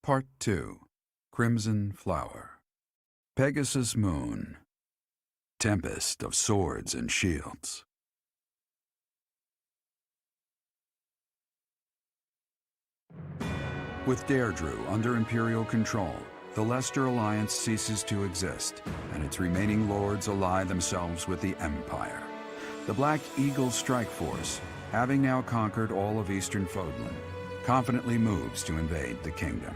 Part 2. Crimson Flower. Pegasus Moon. Tempest of Swords and Shields. With Deirdre under Imperial control, the Leicester Alliance ceases to exist, and its remaining lords ally themselves with the Empire. The Black Eagle Strike Force, having now conquered all of Eastern Fodlan, confidently moves to invade the kingdom.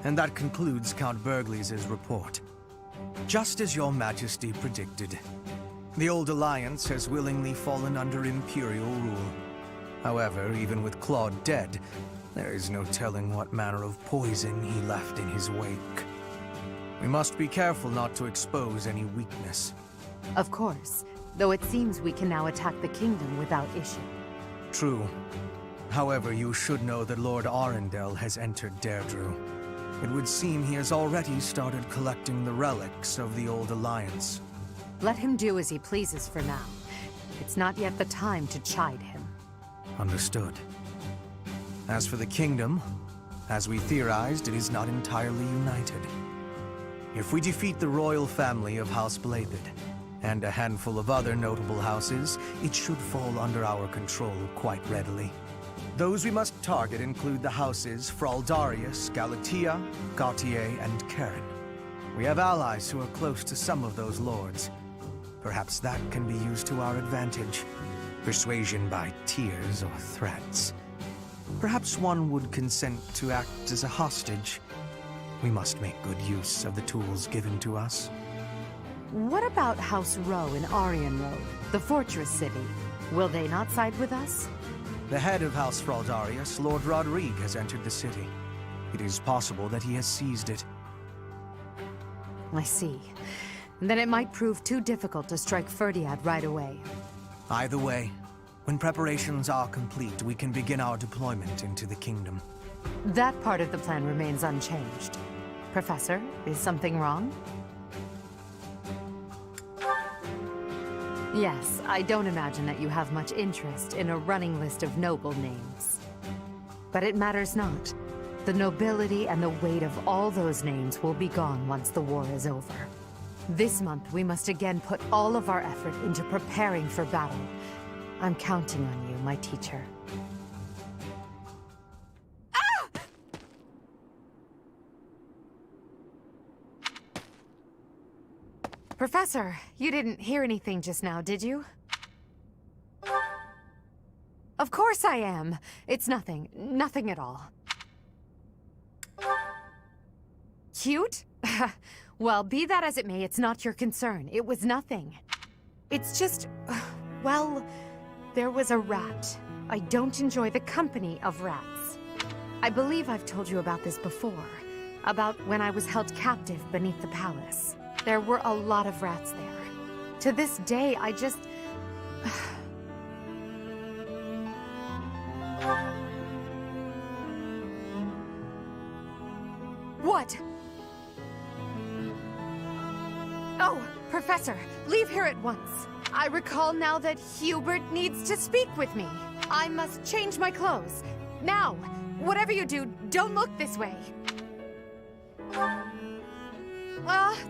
And that concludes Count Burghley's report. Just as your Majesty predicted, the old Alliance has willingly fallen under Imperial rule. However, even with Claude dead, there is no telling what manner of poison he left in his wake. We must be careful not to expose any weakness. Of course, though it seems we can now attack the kingdom without issue. True. However, you should know that Lord Arundel has entered Deirdre. It would seem he has already started collecting the relics of the old Alliance. Let him do as he pleases for now. It's not yet the time to chide him. Understood. As for the kingdom, as we theorized, it is not entirely united. If we defeat the royal family of House Blathed, and a handful of other notable houses, it should fall under our control quite readily. Those we must target include the houses Fraldarius, Galatea, Gautier, and Karen. We have allies who are close to some of those lords. Perhaps that can be used to our advantage. Persuasion by tears or threats. Perhaps one would consent to act as a hostage. We must make good use of the tools given to us. What about House Rowe in Arianrhod, the fortress city? Will they not side with us? The head of House Fraldarius, Lord Rodrigue, has entered the city. It is possible that he has seized it. I see. Then it might prove too difficult to strike Ferdiad right away. Either way, when preparations are complete, we can begin our deployment into the kingdom. That part of the plan remains unchanged. Professor, is something wrong? Yes, I don't imagine that you have much interest in a running list of noble names. But it matters not. The nobility and the weight of all those names will be gone once the war is over. This month, we must again put all of our effort into preparing for battle. I'm counting on you, my teacher. Professor, you didn't hear anything just now, did you? Of course I am. It's nothing. Nothing at all. Cute? Well, be that as it may, it's not your concern. It was nothing. It's just... well, there was a rat. I don't enjoy the company of rats. I believe I've told you about this before. About when I was held captive beneath the palace. There were a lot of rats there. To this day, I just... What? Oh, Professor, leave here at once. I recall now that Hubert needs to speak with me. I must change my clothes. Now, whatever you do, don't look this way.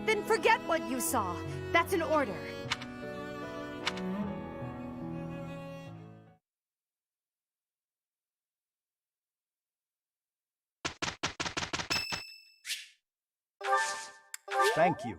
Then forget what you saw. That's an order. Thank you.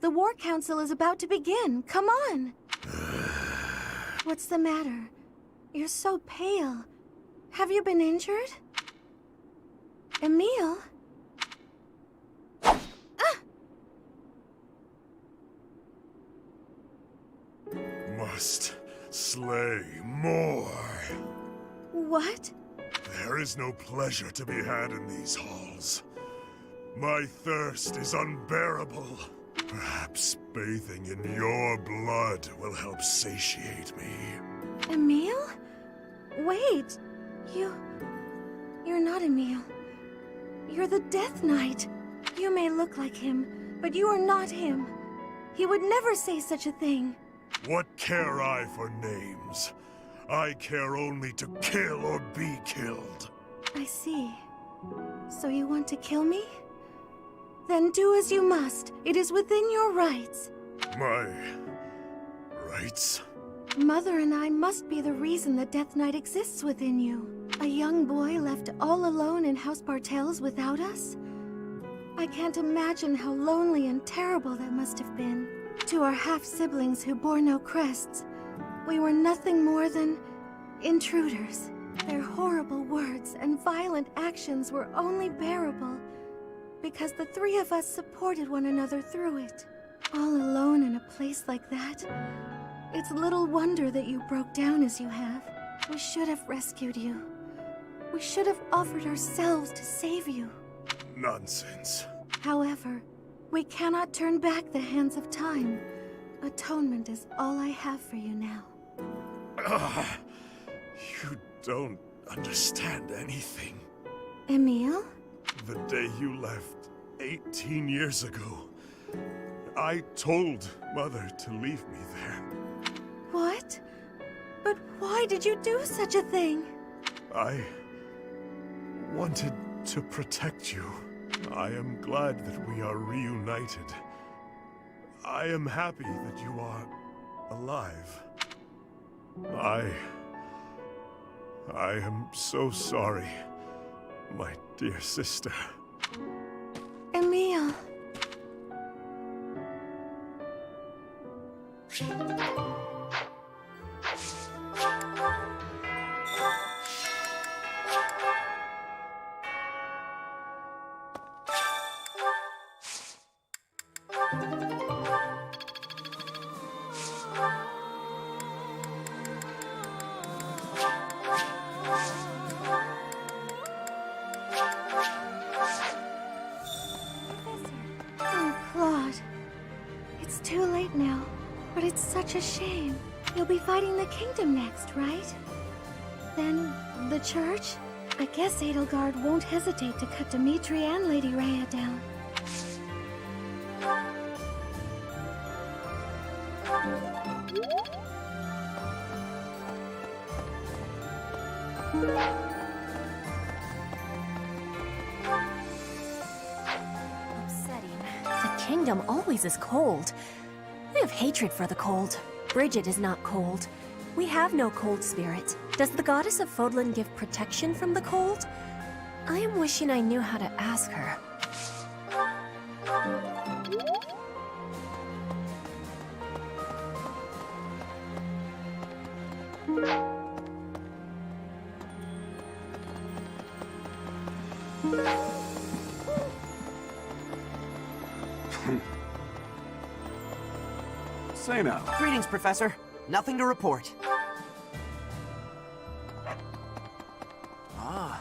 The War Council is about to begin. Come on! What's the matter? You're so pale. Have you been injured? Emile? Must slay more. What? There is no pleasure to be had in these halls. My thirst is unbearable. Perhaps bathing in your blood will help satiate me. Emile? Wait. You're not Emile. You're the Death Knight. You may look like him, but you are not him. He would never say such a thing. What care I for names? I care only to kill or be killed. I see. So you want to kill me? Then do as you must. It is within your rights. My rights? Mother and I must be the reason the Death Knight exists within you. A young boy left all alone in House Bartels without us? I can't imagine how lonely and terrible that must have been. To our half-siblings who bore no crests, we were nothing more than intruders. Their horrible words and violent actions were only bearable because the three of us supported one another through it. All alone in a place like that, it's little wonder that you broke down as you have. We should have rescued you. We should have offered ourselves to save you. Nonsense. However, we cannot turn back the hands of time. Atonement is all I have for you now. You don't understand anything. Emile? The day you left, 18 years ago, I told Mother to leave me there. What? But why did you do such a thing? I wanted to protect you. I am glad that we are reunited. I am happy that you are alive. I am so sorry, my dear sister. Emile. It's too late now, but it's such a shame. You'll be fighting the kingdom next, right? Then, the church? I guess Edelgard won't hesitate to cut Dimitri and Lady Rhea down. Upsetting. The kingdom always is cold. I have hatred for the cold. Bridget is not cold. We have no cold spirit. Does the goddess of Fodlan give protection from the cold? I am wishing I knew how to ask her. Say now. Greetings, Professor. Nothing to report. Ah.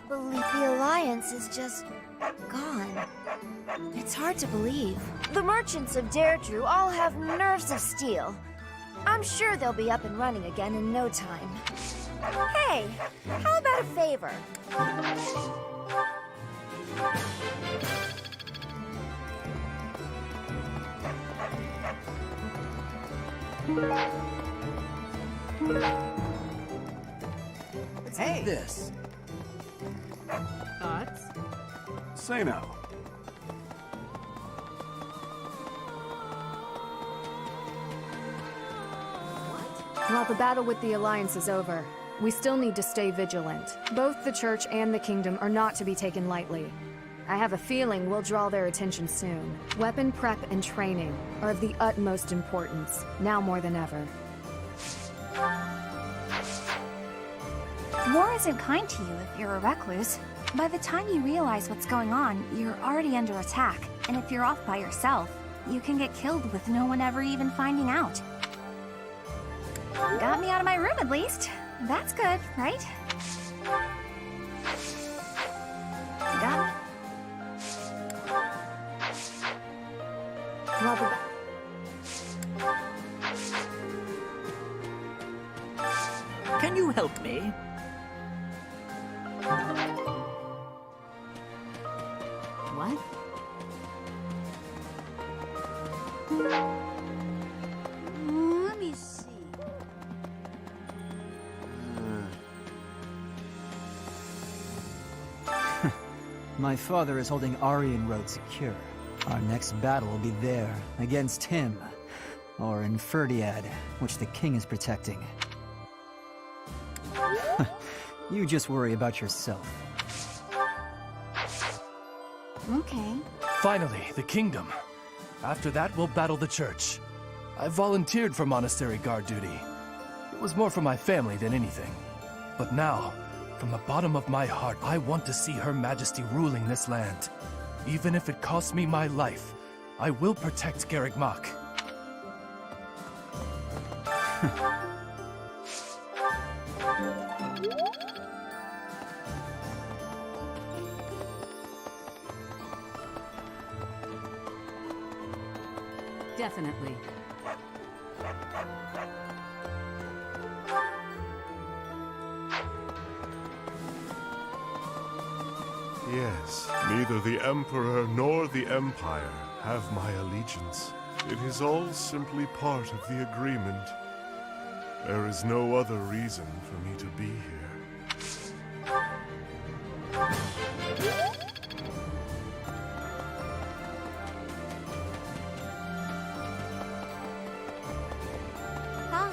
Believe the Alliance is just gone. It's hard to believe. The merchants of Deirdre all have nerves of steel. I'm sure they'll be up and running again in no time. Hey, how about a favor? Hey! This. Thoughts? Say now. While the battle with the Alliance is over, we still need to stay vigilant. Both the Church and the Kingdom are not to be taken lightly. I have a feeling we'll draw their attention soon. Weapon prep and training are of the utmost importance, now more than ever. War isn't kind to you if you're a recluse. By the time you realize what's going on, you're already under attack. And if you're off by yourself, you can get killed with no one ever even finding out. Got me out of my room at least. That's good, right? Got me. While the Can you help me? What? Let me see. My father is holding Arianrhod secure. Our next battle will be there, against him. Or in Ferdiad, which the king is protecting. You just worry about yourself. Okay. Finally, the kingdom. After that, we'll battle the church. I volunteered for monastery guard duty. It was more for my family than anything. But now, from the bottom of my heart, I want to see Her Majesty ruling this land. Even if it costs me my life, I will protect Garreg Mach. Definitely. Yes, neither the Emperor nor the Empire have my allegiance. It is all simply part of the agreement. There is no other reason for me to be here. Hi.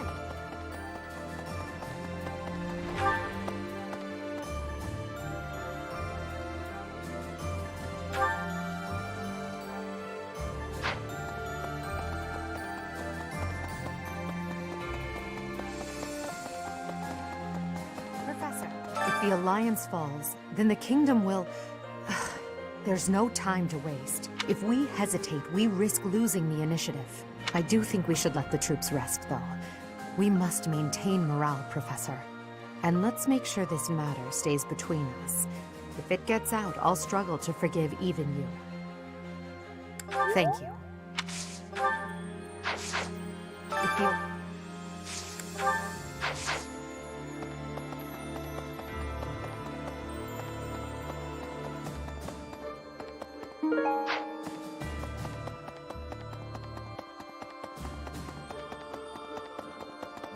Professor, if the Alliance falls, then the kingdom will... There's no time to waste. If we hesitate, we risk losing the initiative. I do think we should let the troops rest, though. We must maintain morale, Professor. And let's make sure this matter stays between us. If it gets out, I'll struggle to forgive even you. Thank you. If you...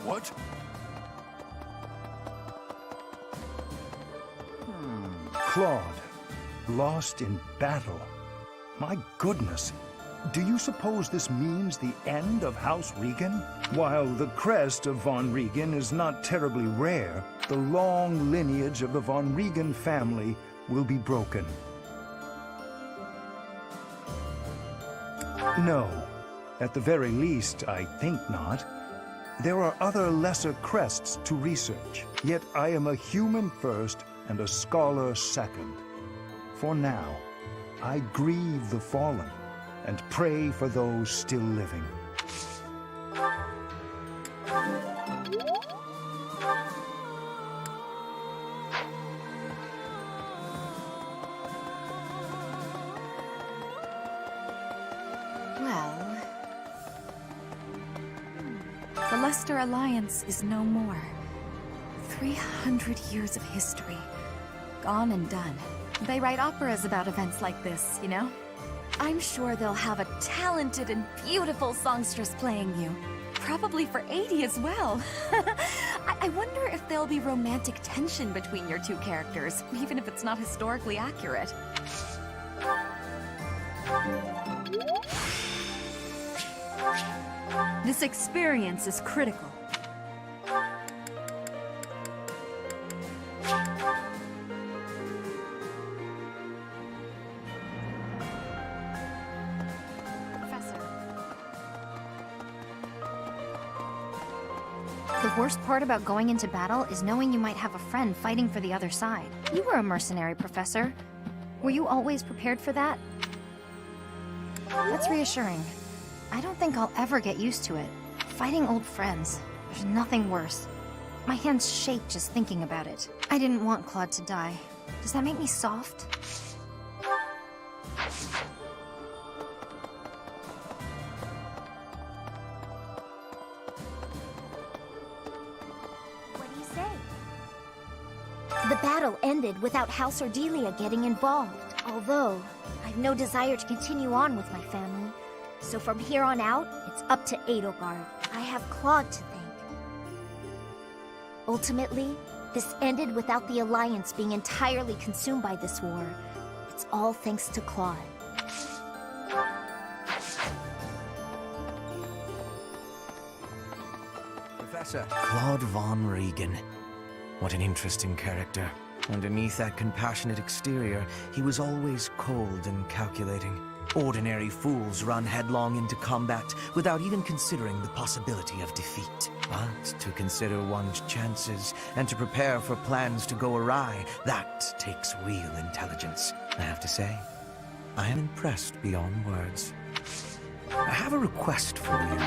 What? Claude, lost in battle. My goodness, do you suppose this means the end of House Regan? While the crest of von Regan is not terribly rare, the long lineage of the von Regan family will be broken. No, at the very least, I think not. There are other lesser crests to research, yet I am a human first and a scholar second. For now, I grieve the fallen and pray for those still living. Well... The Leicester Alliance is no more. 300 years of history. Gone and done. They write operas about events like this, you know? I'm sure they'll have a talented and beautiful songstress playing you. Probably for 80 as well. I wonder if there'll be romantic tension between your two characters, even if it's not historically accurate. This experience is critical. worst part about going into battle is knowing you might have a friend fighting for the other side. You were a mercenary, Professor. Were you always prepared for that? That's reassuring. I don't think I'll ever get used to it. Fighting old friends. There's nothing worse. My hands shake just thinking about it. I didn't want Claude to die. Does that make me soft? What do you say? The battle ended without House Ordelia getting involved. Although, I've no desire to continue on with my family. So from here on out, it's up to Edelgard. I have Claude to thank. Ultimately, this ended without the Alliance being entirely consumed by this war. It's all thanks to Claude. Professor Claude von Regan. What an interesting character. Underneath that compassionate exterior, he was always cold and calculating. Ordinary fools run headlong into combat without even considering the possibility of defeat. But to consider one's chances and to prepare for plans to go awry, that takes real intelligence. I have to say, I am impressed beyond words. I have a request for you.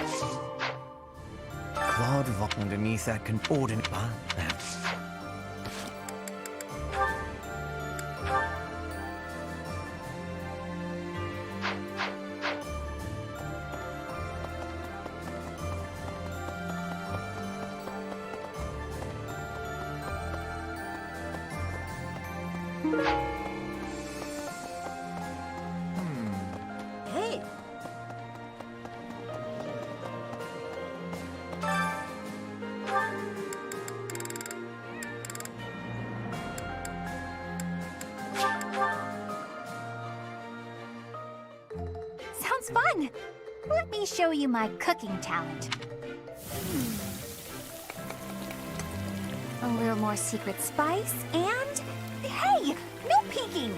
Claude von... Underneath that ordinary... Hey! Sounds fun! Let me show you my cooking talent. A little more secret spice, and... Hey! No peeking!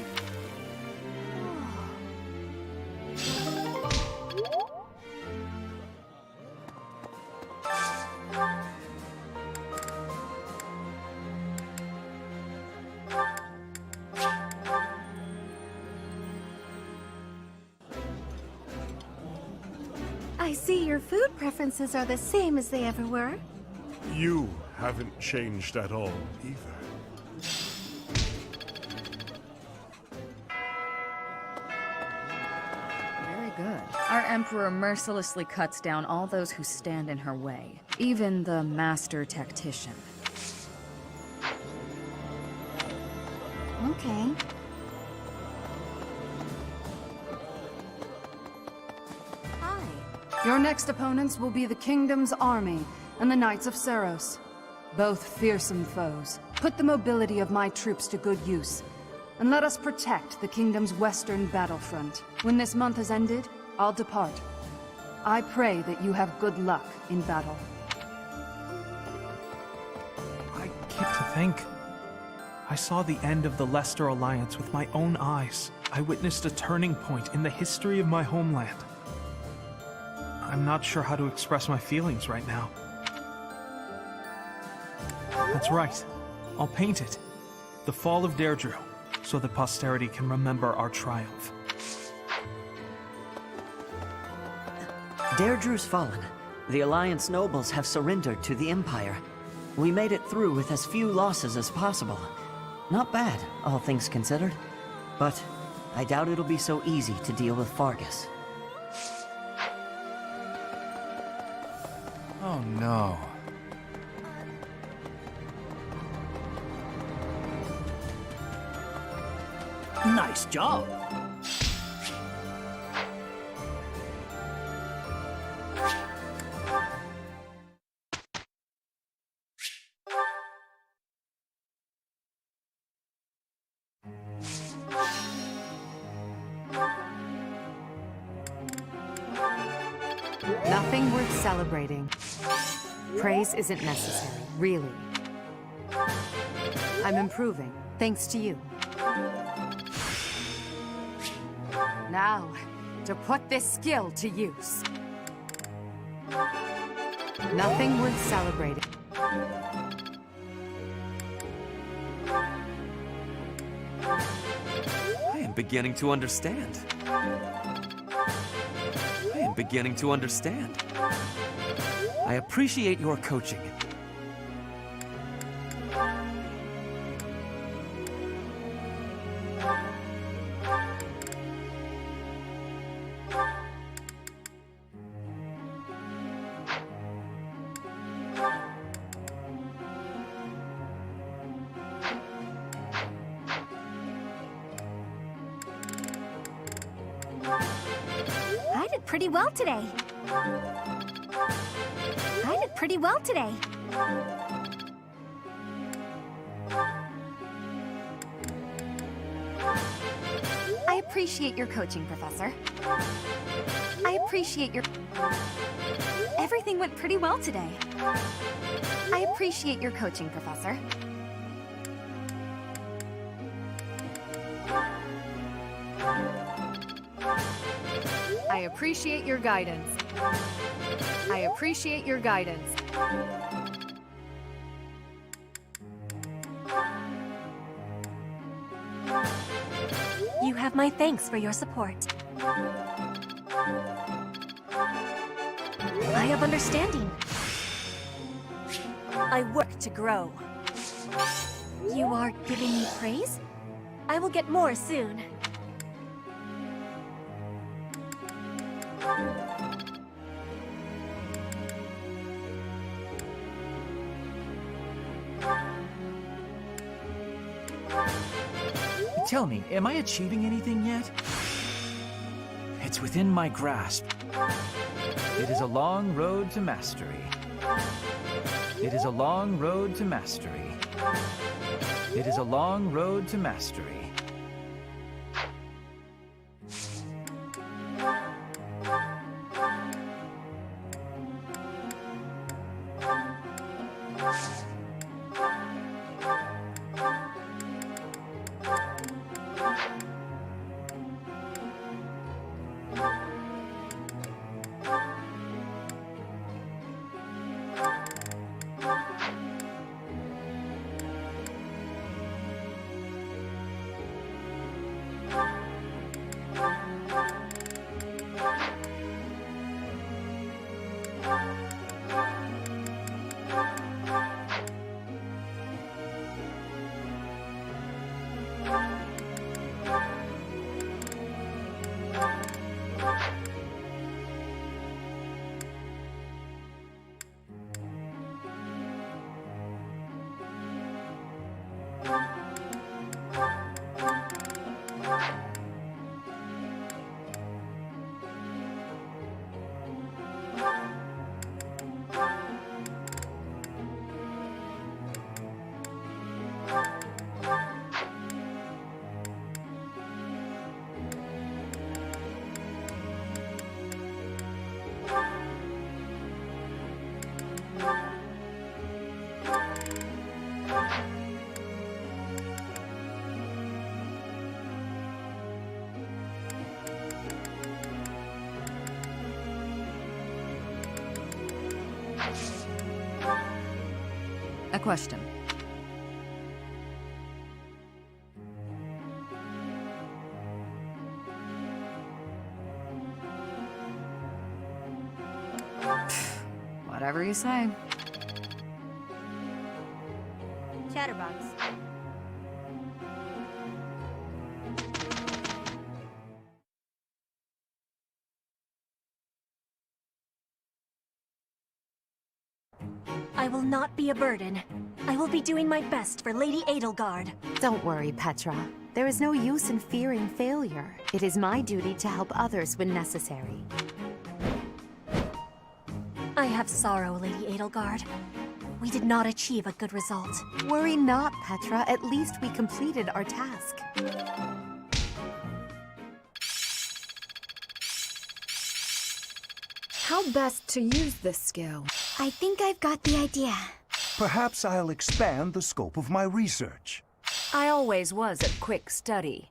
I see your food preferences are the same as they ever were. You haven't changed at all, either. Very good. Our Emperor mercilessly cuts down all those who stand in her way, even the Master Tactician. Okay. Hi. Your next opponents will be the Kingdom's army and the Knights of Saros. Both fearsome foes. Put the mobility of my troops to good use, and let us protect the Kingdom's western battlefront. When this month has ended, I'll depart. I pray that you have good luck in battle. I can't to think. I saw the end of the Leicester Alliance with my own eyes. I witnessed a turning point in the history of my homeland. I'm not sure how to express my feelings right now. That's right. I'll paint it. The fall of Deirdre, so that posterity can remember our triumph. Deirdre's fallen. The Alliance nobles have surrendered to the Empire. We made it through with as few losses as possible. Not bad, all things considered. But I doubt it'll be so easy to deal with Fargus. Oh no. Nice job! Nothing worth celebrating. Praise isn't necessary, really. I'm improving, thanks to you. Now, to put this skill to use. Nothing worth celebrating. I am beginning to understand. I am beginning to understand. I appreciate your coaching. I did pretty well today. I did pretty well today. I appreciate your coaching, Professor. I appreciate your... Everything went pretty well today. I appreciate your coaching, Professor. I appreciate your guidance. I appreciate your guidance. You have my thanks for your support. I have understanding. I work to grow. You are giving me praise? I will get more soon. Tell me, am I achieving anything yet? It's within my grasp. It is a long road to mastery. It is a long road to mastery. It is a long road to mastery. A question. Whatever you say. Chatterbox. I will not be a burden. I will be doing my best for Lady Edelgard. Don't worry, Petra. There is no use in fearing failure. It is my duty to help others when necessary. I have sorrow, Lady Edelgard. We did not achieve a good result. Worry not, Petra. At least we completed our task. How best to use this skill? I think I've got the idea. Perhaps I'll expand the scope of my research. I always was a quick study.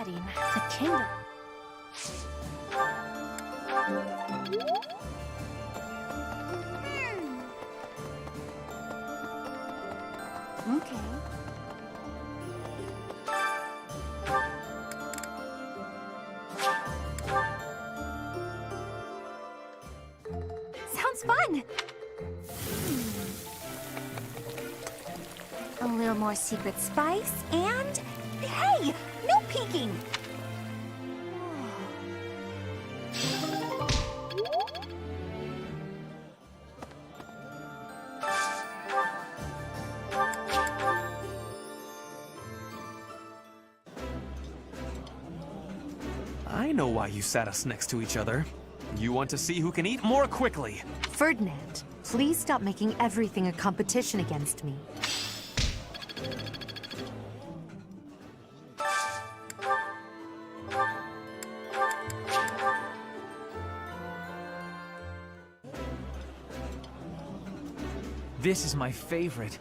upsetting. The kingdom... Okay. Sounds fun! A little more secret spice, and... Hey! No peeking! I know why you sat us next to each other. You want to see who can eat more quickly. Ferdinand, please stop making everything a competition against me. This is my favorite.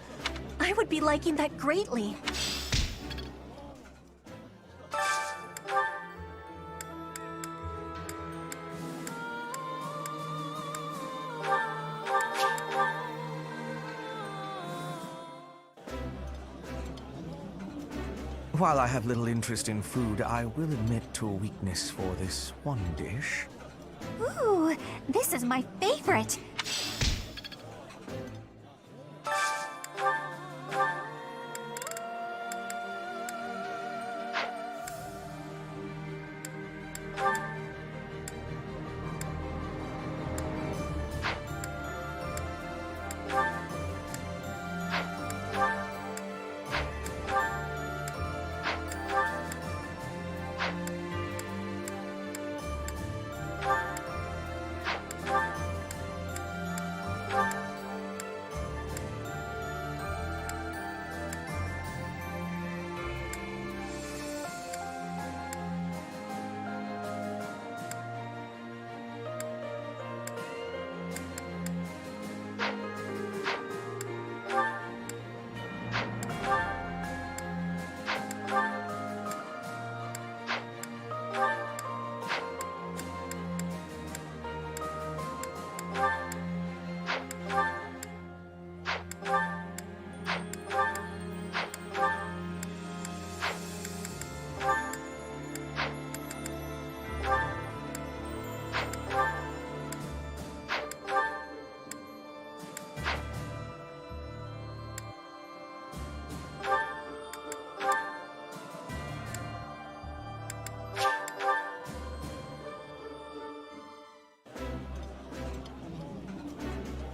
I would be liking that greatly. While I have little interest in food, I will admit to a weakness for this one dish. Ooh, this is my favorite!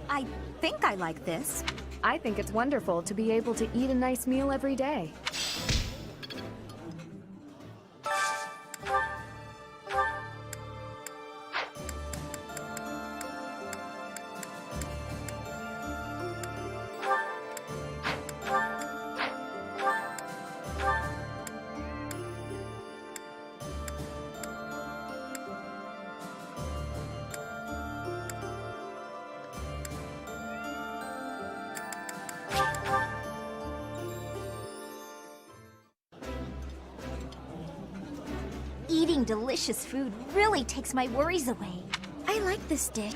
I think I like this. I think it's wonderful to be able to eat a nice meal every day. Eating delicious food really takes my worries away. I like this dish.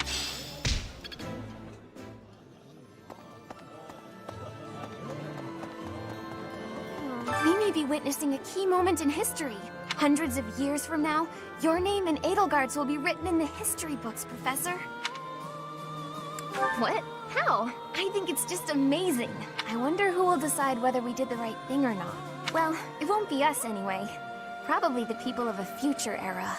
We may be witnessing a key moment in history. Hundreds of years from now, your name and Edelgard's will be written in the history books, Professor. What? How? I think it's just amazing. I wonder who will decide whether we did the right thing or not. Well, it won't be us anyway. Probably the people of a future era.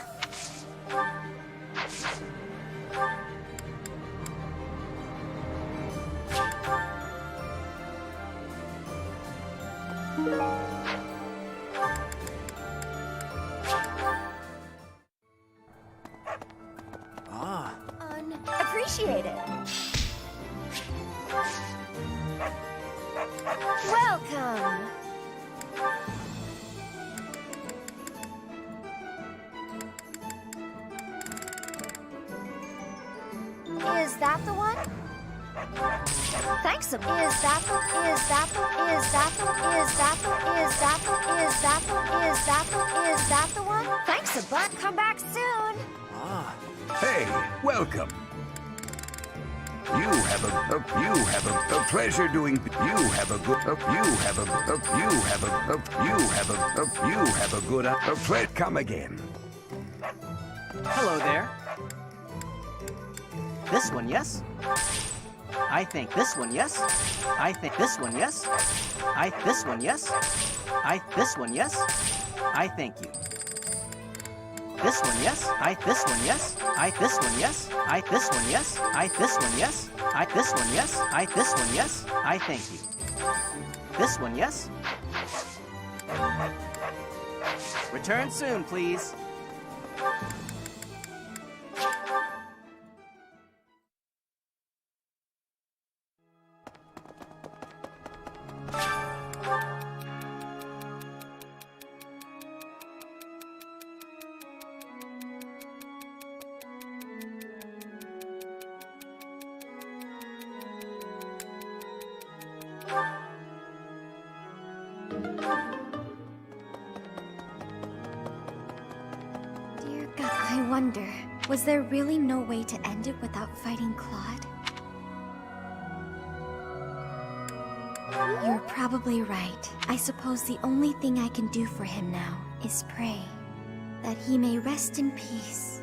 Unappreciated. Welcome. Is that the one? Thanks Impossible. Is that the one? Thanks a bunch. Come back soon. Hey, welcome. You have a pleasure doing. You have a good. Come again. Hello there. This one, yes? I think this one, yes? I think this one, yes? This one, yes? This one, yes? I thank you. This one, yes? This one, yes? This one, yes? This one, yes? This one, yes? This one, yes? This one, yes? I thank you. This one, yes? Return soon, please. Dear God, I wonder, was there really no way to end it without fighting Claude? You're probably right. I suppose the only thing I can do for him now is pray that he may rest in peace.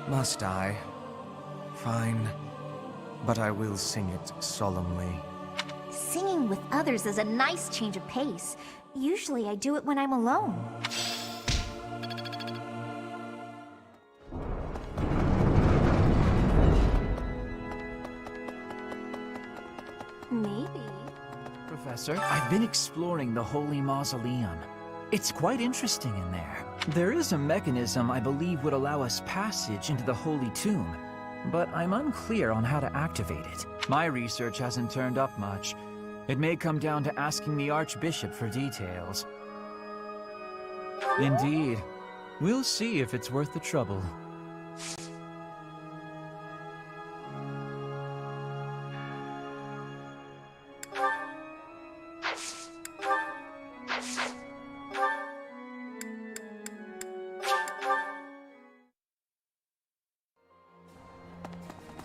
Must I? Fine. But I will sing it solemnly. Singing with others is a nice change of pace. Usually I do it when I'm alone. Maybe. Professor, I've been exploring the Holy Mausoleum. It's quite interesting in there. There is a mechanism I believe would allow us passage into the Holy Tomb, but I'm unclear on how to activate it. My research hasn't turned up much. It may come down to asking the Archbishop for details. Indeed. We'll see if it's worth the trouble.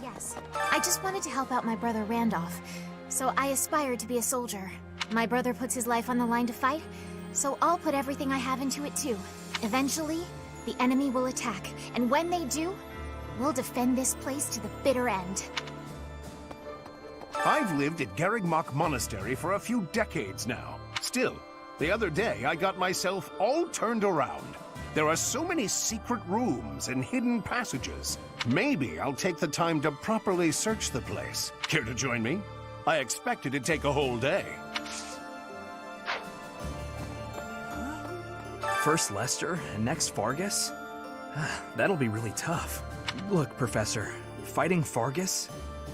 Yes, I just wanted to help out my brother Randolph, so I aspired to be a soldier. My brother puts his life on the line to fight, so I'll put everything I have into it too. Eventually, the enemy will attack, and when they do, we'll defend this place to the bitter end. I've lived at Garreg Mach monastery for a few decades now. Still, the other day I got myself all turned around. There are so many secret rooms and hidden passages. Maybe I'll take the time to properly search the place. Care to join me? I expect it to take a whole day. First Lester, and next Fargus? That'll be really tough. Look, Professor, fighting Fargus?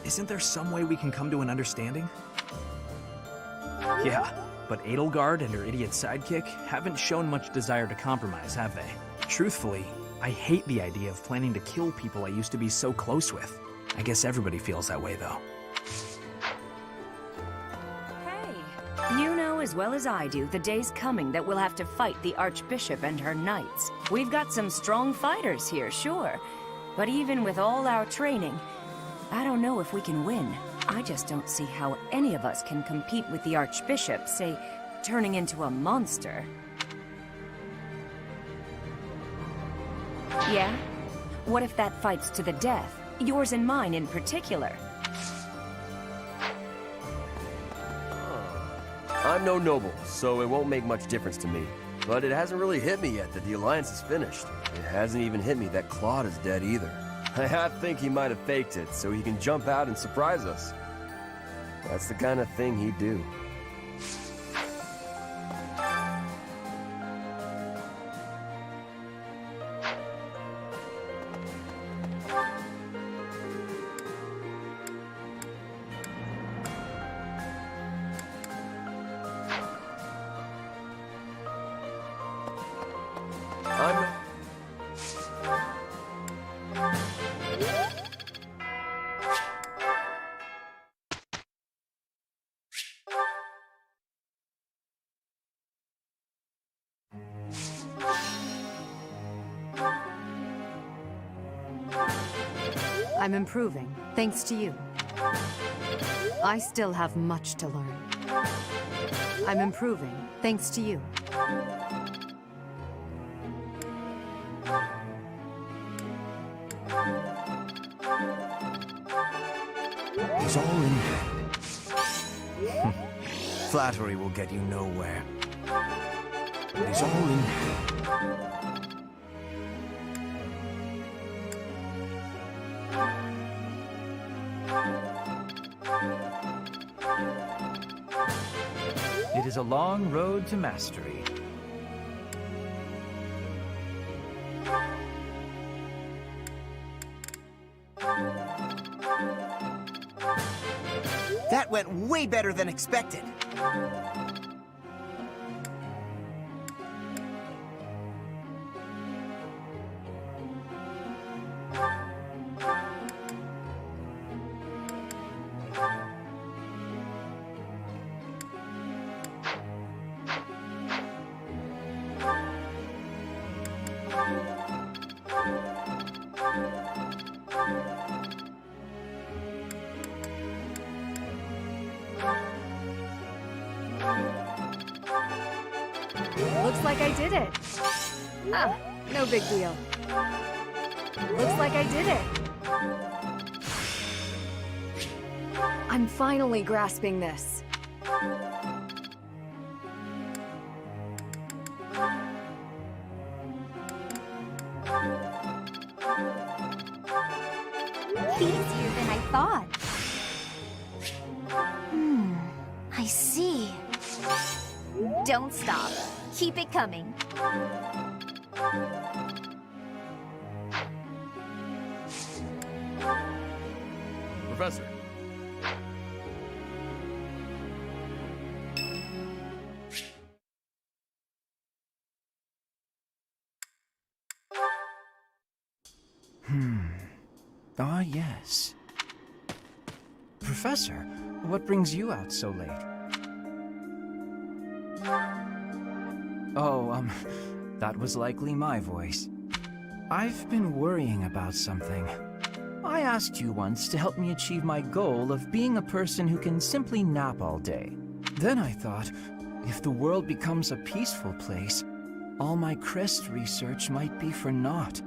Isn't there some way we can come to an understanding? Yeah, but Edelgard and her idiot sidekick haven't shown much desire to compromise, have they? Truthfully, I hate the idea of planning to kill people I used to be so close with. I guess everybody feels that way, though. Hey, you know as well as I do the day's coming that we'll have to fight the Archbishop and her knights. We've got some strong fighters here, sure. But even with all our training, I don't know if we can win. I just don't see how any of us can compete with the Archbishop, say, turning into a monster. Yeah? What if that fight's to the death? Yours and mine in particular. I'm no noble, so it won't make much difference to me. But it hasn't really hit me yet that the Alliance is finished. It hasn't even hit me that Claude is dead either. I think he might have faked it so he can jump out and surprise us. That's the kind of thing he'd do. I'm improving, thanks to you. I still have much to learn. I'm improving, thanks to you. It's all in hand. Flattery will get you nowhere. It's all in hand. It is a long road to mastery. That went way better than expected. Looks like I did it. Ah, no big deal. Looks like I did it. I'm finally grasping this. Easier than I thought. I see. Don't stop. Keep it coming. Professor. Ah, yes. Professor, what brings you out so late? Oh, that was likely my voice. I've been worrying about something. I asked you once to help me achieve my goal of being a person who can simply nap all day. Then I thought, if the world becomes a peaceful place, all my crest research might be for naught.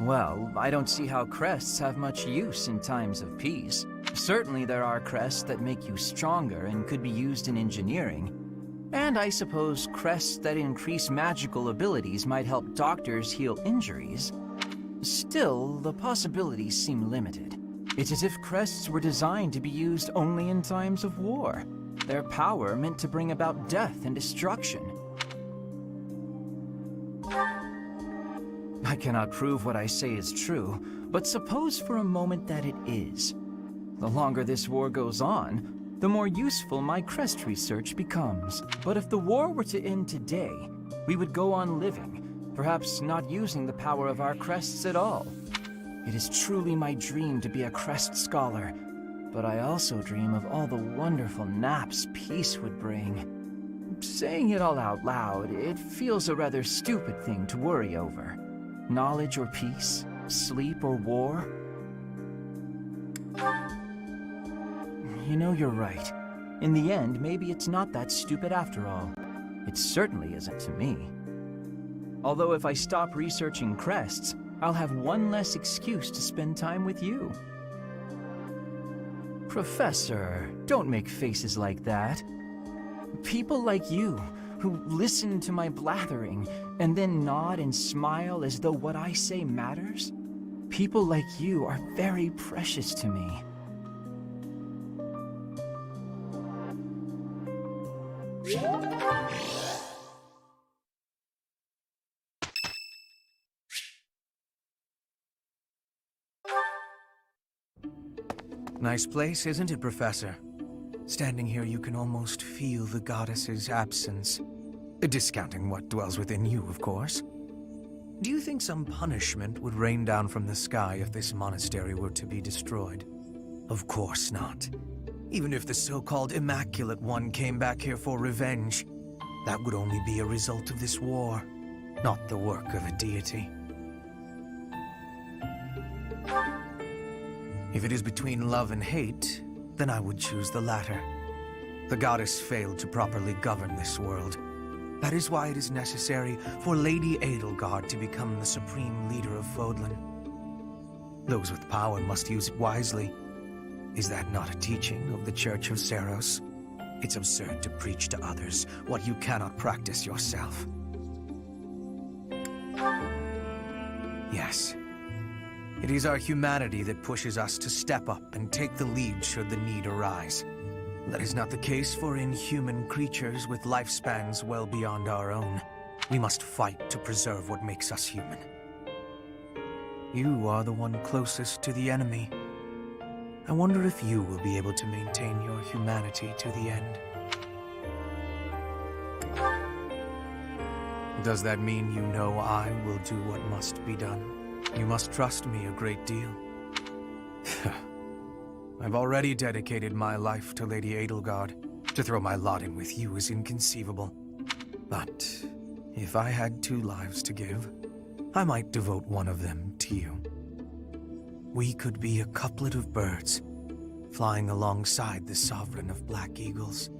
Well, I don't see how crests have much use in times of peace. Certainly there are crests that make you stronger and could be used in engineering. And I suppose crests that increase magical abilities might help doctors heal injuries. Still, the possibilities seem limited. It's as if crests were designed to be used only in times of war. Their power meant to bring about death and destruction. I cannot prove what I say is true, but suppose for a moment that it is. The longer this war goes on, the more useful my crest research becomes. But if the war were to end today, we would go on living, perhaps not using the power of our crests at all. It is truly my dream to be a crest scholar, but I also dream of all the wonderful naps peace would bring. Saying it all out loud, it feels a rather stupid thing to worry over. Knowledge or peace, sleep or war. You know, you're right. In the end, maybe it's not that stupid after all. It certainly isn't to me. Although if I stop researching crests, I'll have one less excuse to spend time with you. Professor, don't make faces like that. People like you, who listen to my blathering and then nod and smile as though what I say matters, people like you are very precious to me. Nice place, isn't it, Professor? Standing here, you can almost feel the goddess's absence. Discounting what dwells within you, of course. Do you think some punishment would rain down from the sky if this monastery were to be destroyed? Of course not. Even if the so-called Immaculate One came back here for revenge, that would only be a result of this war, not the work of a deity. If it is between love and hate, then I would choose the latter. The goddess failed to properly govern this world. That is why it is necessary for Lady Edelgard to become the supreme leader of Fodlan. Those with power must use it wisely. Is that not a teaching of the Church of Seros? It's absurd to preach to others what you cannot practice yourself. Yes. It is our humanity that pushes us to step up and take the lead should the need arise. That is not the case for inhuman creatures with lifespans well beyond our own. We must fight to preserve what makes us human. You are the one closest to the enemy. I wonder if you will be able to maintain your humanity to the end. Does that mean you know I will do what must be done? You must trust me a great deal. I've already dedicated my life to Lady Edelgard. To throw my lot in with you is inconceivable. But if I had 2 lives to give, I might devote one of them to you. We could be a couplet of birds, flying alongside the sovereign of Black Eagles.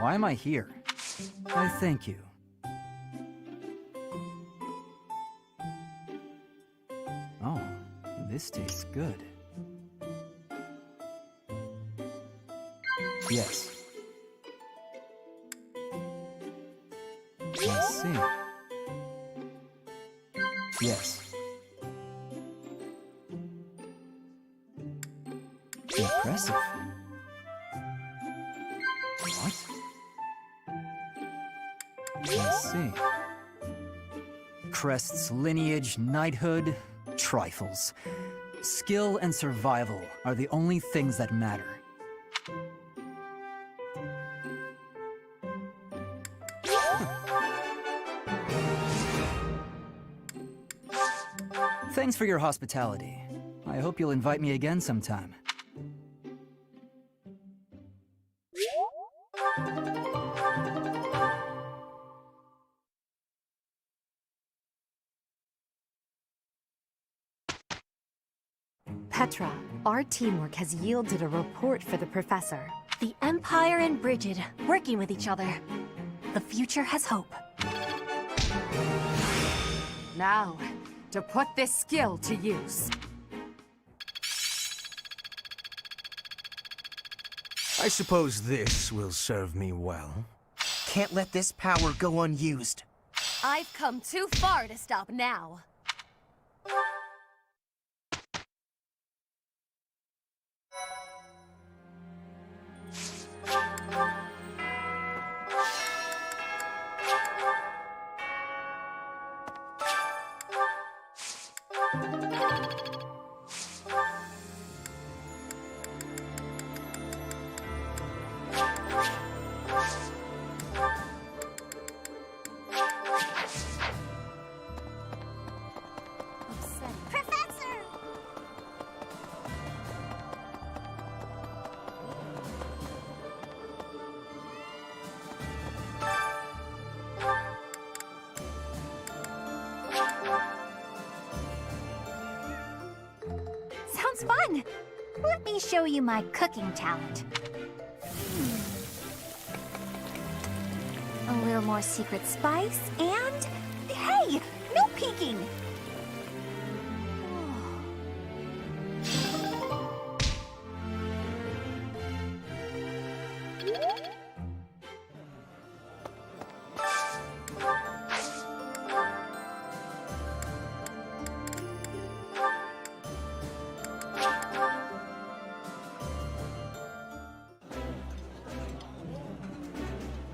Why am I here? Why, thank you. Oh, this tastes good. Yes. I see. Yes. Impressive. What? I see. Crest's lineage, knighthood, trifles. Skill and survival are the only things that matter. Thanks for your hospitality. I hope you'll invite me again sometime. Petra, our teamwork has yielded a report for the professor. The Empire and Brigid, working with each other. The future has hope. Now, to put this skill to use. I suppose this will serve me well. Can't let this power go unused. I've come too far to stop now. Sounds fun! Let me show you my cooking talent. A little more secret spice, and... Hey! No peeking!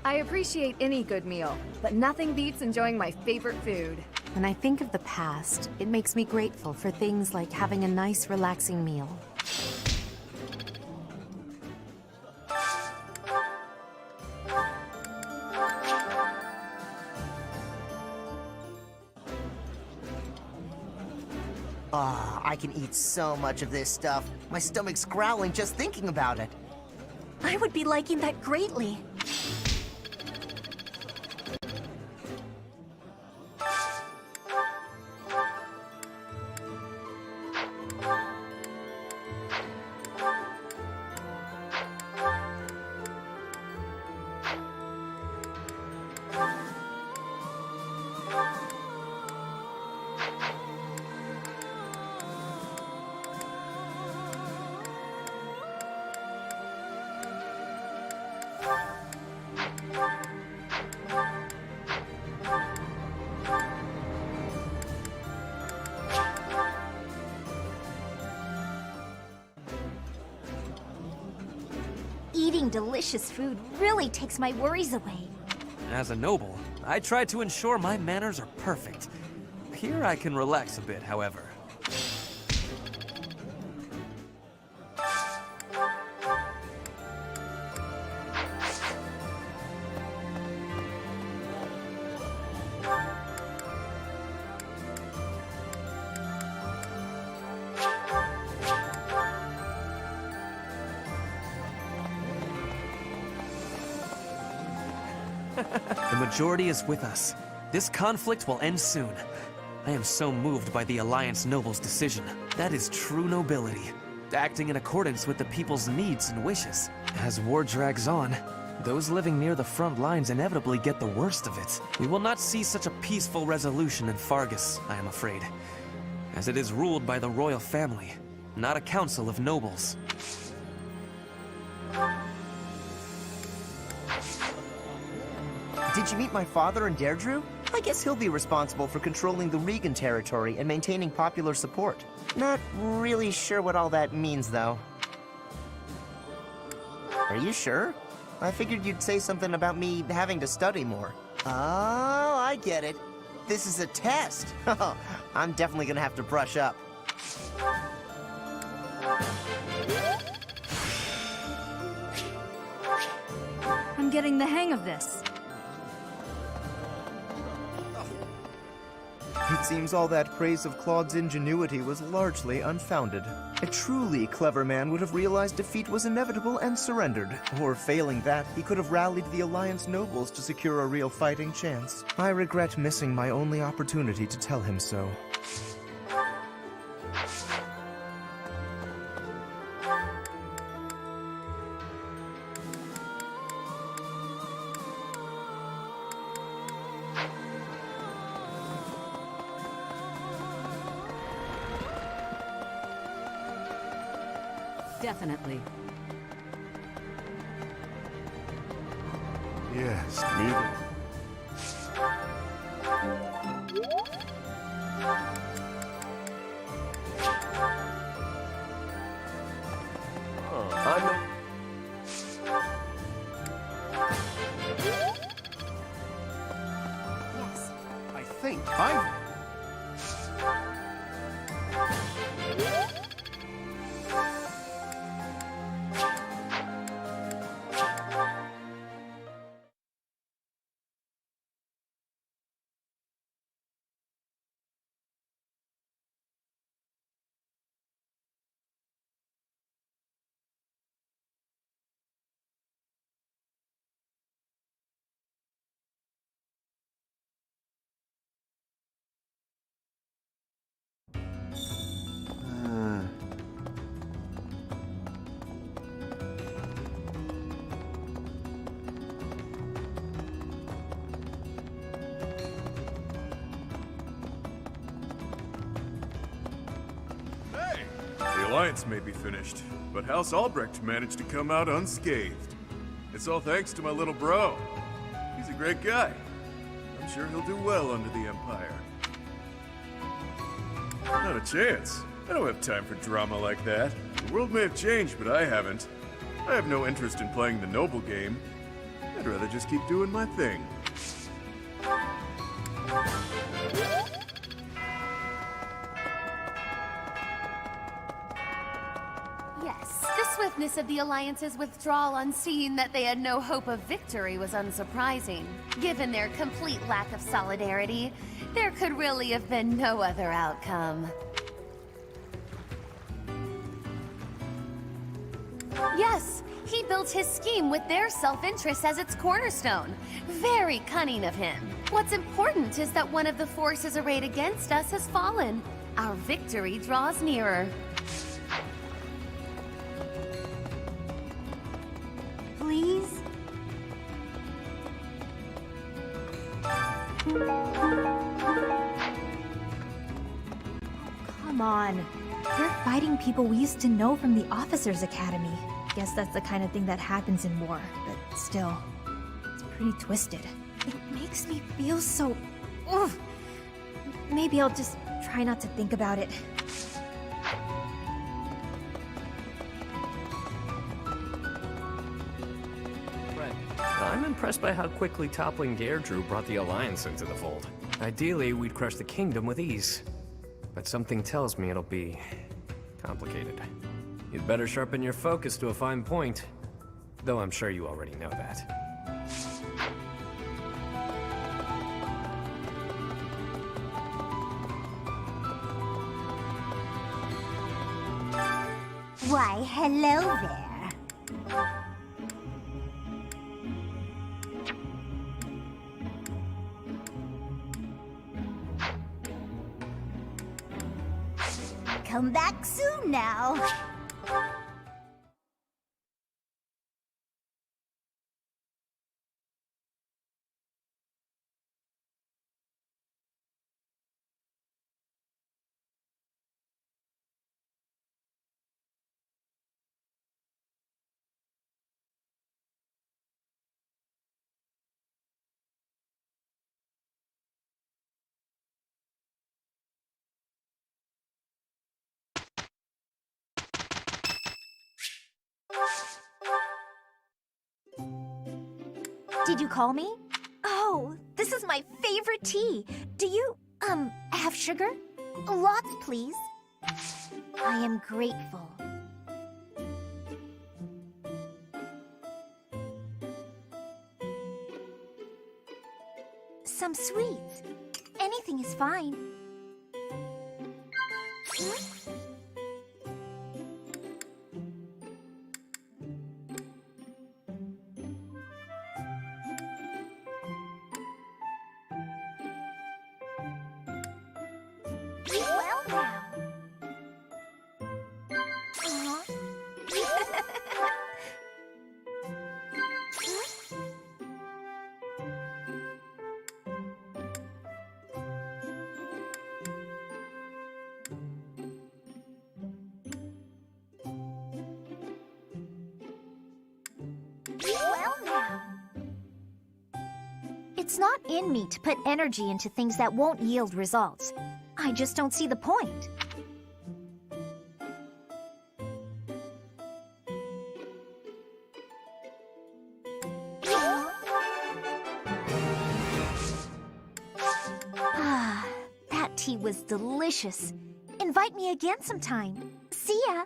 I appreciate any good meal, but nothing beats enjoying my favorite food. When I think of the past, it makes me grateful for things like having a nice, relaxing meal. Ah, I can eat so much of this stuff. My stomach's growling just thinking about it. I would be liking that greatly. Eating delicious food really takes my worries away. As a noble, I try to ensure my manners are perfect. Here I can relax a bit, however. The majority is with us. This conflict will end soon. I am so moved by the Alliance Noble's decision. That is true nobility, acting in accordance with the people's needs and wishes. As war drags on, those living near the front lines inevitably get the worst of it. We will not see such a peaceful resolution in Fargus, I am afraid, as it is ruled by the royal family, not a council of nobles. Did you meet my father in Deirdre? I guess he'll be responsible for controlling the Regan territory and maintaining popular support. Not really sure what all that means, though. Are you sure? I figured you'd say something about me having to study more. Oh, I get it. This is a test. I'm definitely gonna have to brush up. I'm getting the hang of this. It seems all that praise of Claude's ingenuity was largely unfounded. A truly clever man would have realized defeat was inevitable and surrendered. Or failing that, he could have rallied the Alliance nobles to secure a real fighting chance. I regret missing my only opportunity to tell him so. Definitely. Yes, maybe. Yes. I think I've... The Alliance may be finished, but House Albrecht managed to come out unscathed. It's all thanks to my little bro. He's a great guy. I'm sure he'll do well under the Empire. Not a chance. I don't have time for drama like that. The world may have changed, but I haven't. I have no interest in playing the noble game. I'd rather just keep doing my thing. Yes, the swiftness of the Alliance's withdrawal on seeing that they had no hope of victory was unsurprising. Given their complete lack of solidarity, there could really have been no other outcome. Yes, he built his scheme with their self-interest as its cornerstone. Very cunning of him. What's important is that one of the forces arrayed against us has fallen. Our victory draws nearer. Please? Come on. They're fighting people we used to know from the Officers' Academy. Guess that's the kind of thing that happens in war, but still, it's pretty twisted. It makes me feel so... Ugh. Maybe I'll just try not to think about it. I'm impressed by how quickly toppling Garreg brought the Alliance into the fold. Ideally, we'd crush the kingdom with ease. But something tells me it'll be complicated. You'd better sharpen your focus to a fine point, though I'm sure you already know that. Why, hello there. Come back soon now. Did you call me? Oh, this is my favorite tea. Do you, have sugar? Lots, please. I am grateful. Some sweets. Anything is fine. Well now. Well now. It's not in me to put energy into things that won't yield results. I just don't see the point. Ah, that tea was delicious. Invite me again sometime. See ya.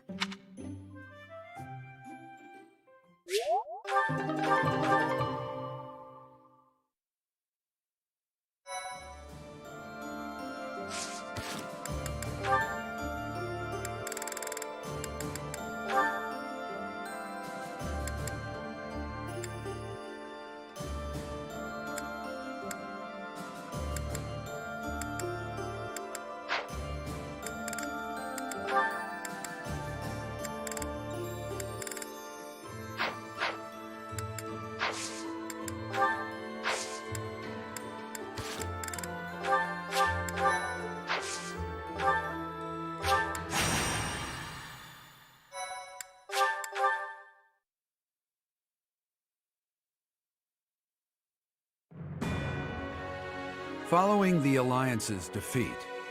Following the Alliance's defeat,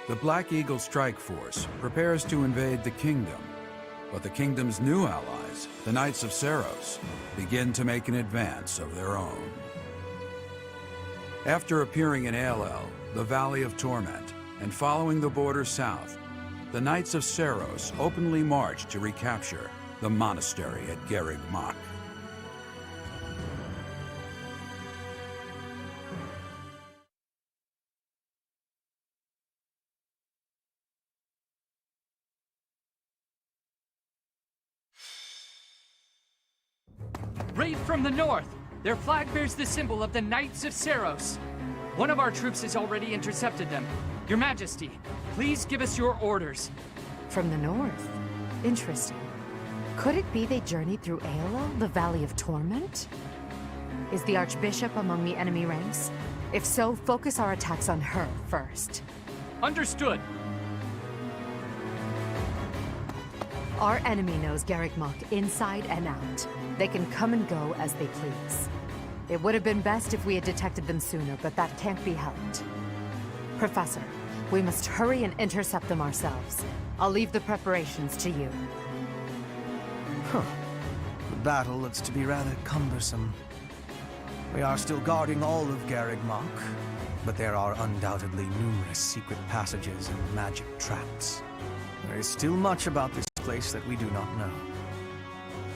the Black Eagle Strike Force prepares to invade the kingdom. But the kingdom's new allies, the Knights of Seiros, begin to make an advance of their own. After appearing in Aelel, the Valley of Torment, and following the border south, the Knights of Seiros openly march to recapture the monastery at Garreg Mach. Raid from the north! Their flag bears the symbol of the Knights of Seros. One of our troops has already intercepted them. Your Majesty, please give us your orders. From the north? Interesting. Could it be they journeyed through Aello, the Valley of Torment? Is the Archbishop among the enemy ranks? If so, focus our attacks on her first. Understood. Our enemy knows Garreg Mach inside and out. They can come and go as they please. It would have been best if we had detected them sooner, but that can't be helped. Professor, we must hurry and intercept them ourselves. I'll leave the preparations to you. Huh. The battle looks to be rather cumbersome. We are still guarding all of Garreg Mach, but there are undoubtedly numerous secret passages and magic traps. There is still much about this place that we do not know.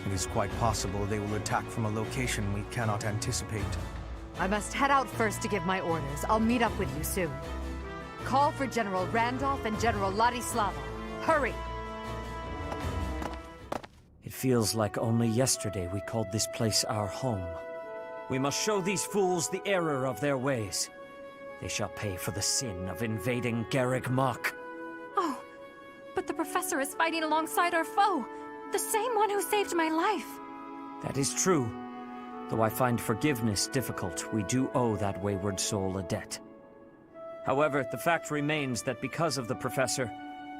It is quite possible they will attack from a location we cannot anticipate. I must head out first to give my orders. I'll meet up with you soon. Call for General Randolph and General Ladislava. Hurry! It feels like only yesterday we called this place our home. We must show these fools the error of their ways. They shall pay for the sin of invading Garreg Mach. Oh, but the professor is fighting alongside our foe. The same one who saved my life. That is true. Though I find forgiveness difficult, we do owe that wayward soul a debt. However, the fact remains that because of the professor,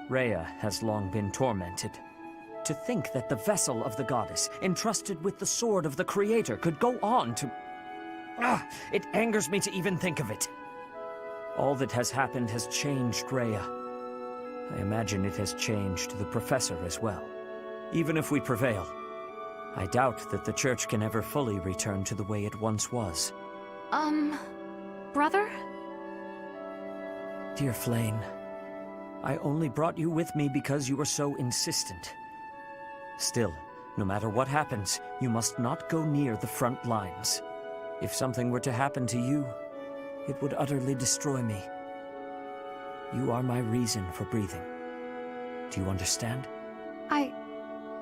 Rhea has long been tormented. To think that the vessel of the goddess, entrusted with the sword of the Creator, could go on to... it angers me to even think of it. All that has happened has changed Rhea. I imagine it has changed the professor as well. Even if we prevail, I doubt that the Church can ever fully return to the way it once was. Brother? Dear Flame, I only brought you with me because you were so insistent. Still, no matter what happens, you must not go near the front lines. If something were to happen to you, it would utterly destroy me. You are my reason for breathing. Do you understand?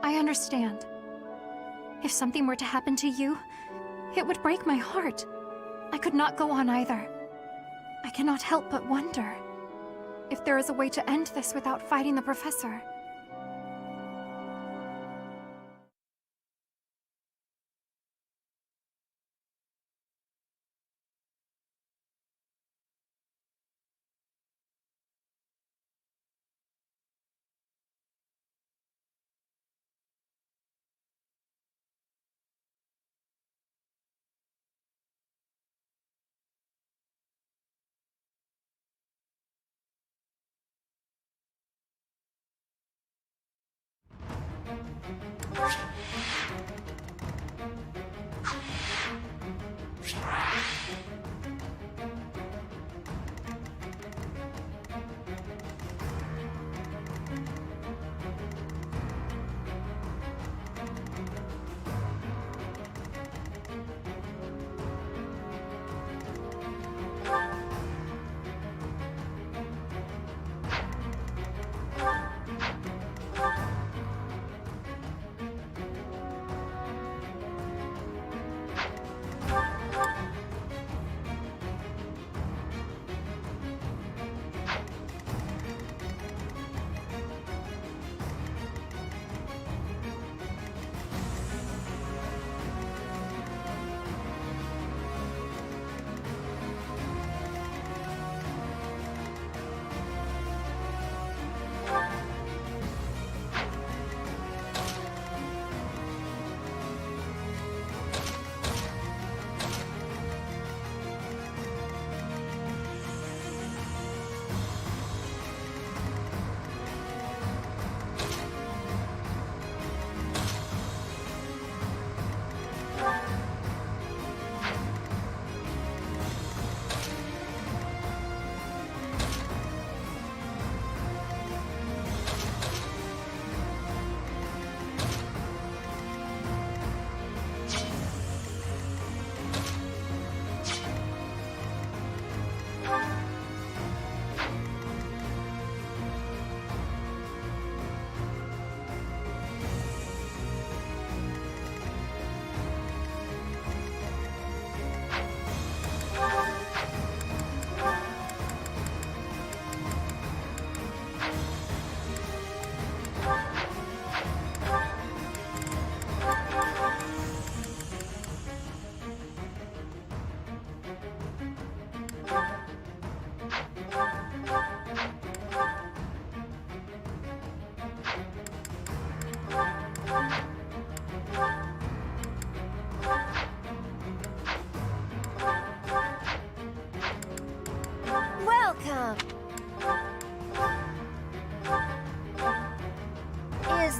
I understand. If something were to happen to you, it would break my heart. I could not go on either. I cannot help but wonder if there is a way to end this without fighting the professor.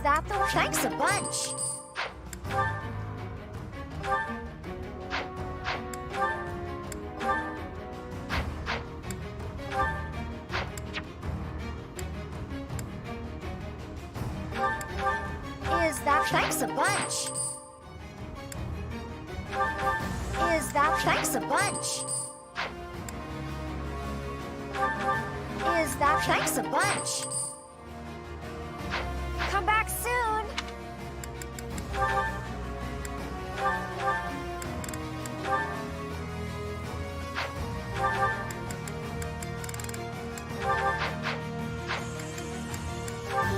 that the... Thanks a bunch. Is that... Thanks a bunch. Is that... Thanks a bunch. Is that... Thanks a bunch. Come back soon.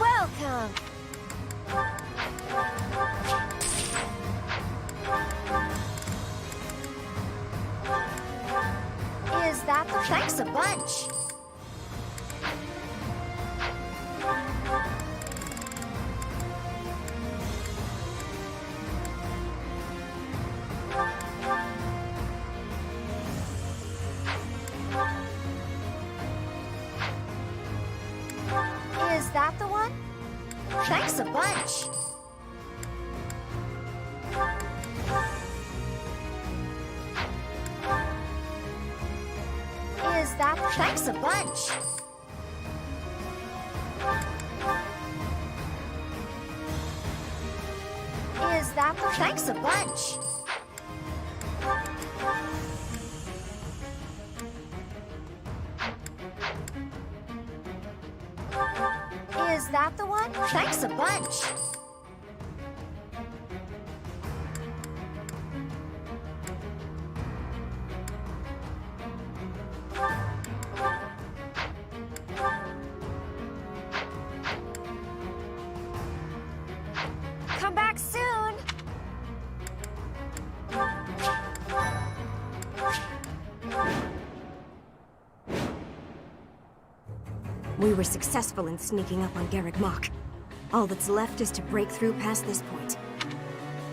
Welcome. Is that the... Thanks a bunch. Is that the one? Thanks a bunch. Is that... Thanks a bunch. Is that the... Thanks a bunch. Is that the one? Thanks a bunch. Come back soon. We were successful in sneaking up on Garreg Mach. All that's left is to break through past this point.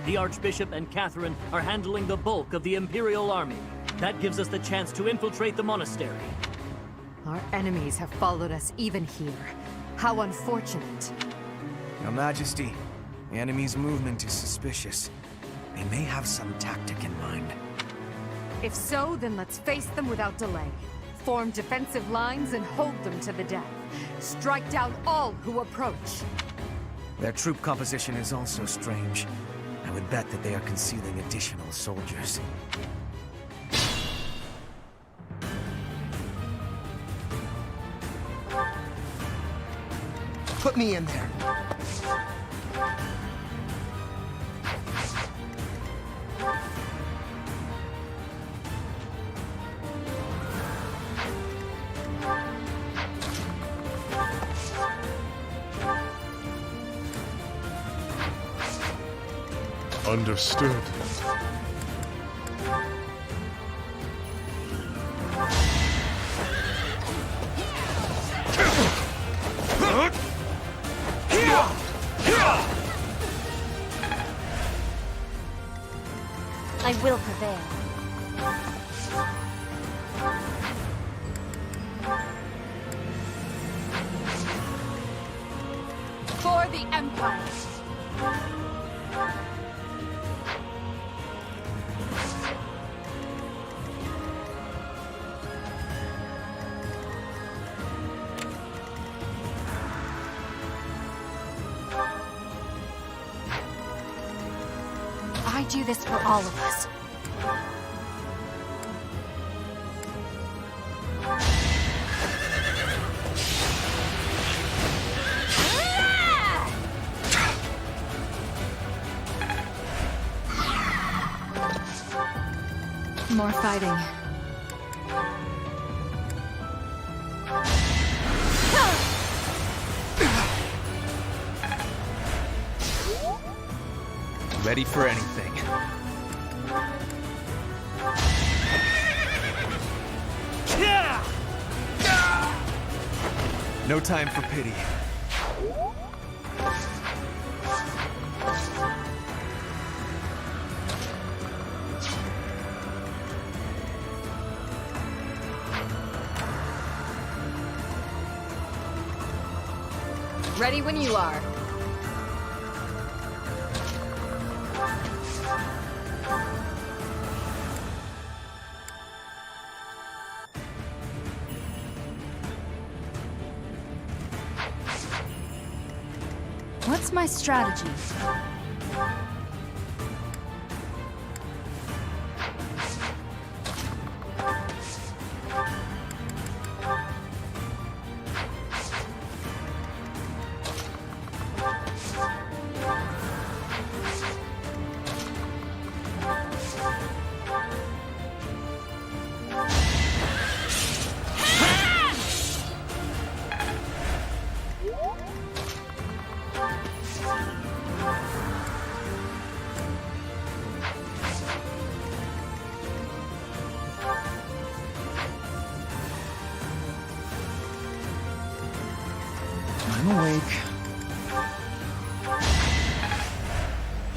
The Archbishop and Catherine are handling the bulk of the Imperial army. That gives us the chance to infiltrate the monastery. Our enemies have followed us even here. How unfortunate. Your Majesty, the enemy's movement is suspicious. They may have some tactic in mind. If so, then let's face them without delay. Form defensive lines and hold them to the death. Strike down all who approach. Their troop composition is also strange. I would bet that they are concealing additional soldiers. Put me in there. Understood. I will prevail. For the Empire! I do this for all of us. More fighting. Ready for anything. No time for pity. Ready when you are. What's my strategy? I'm awake.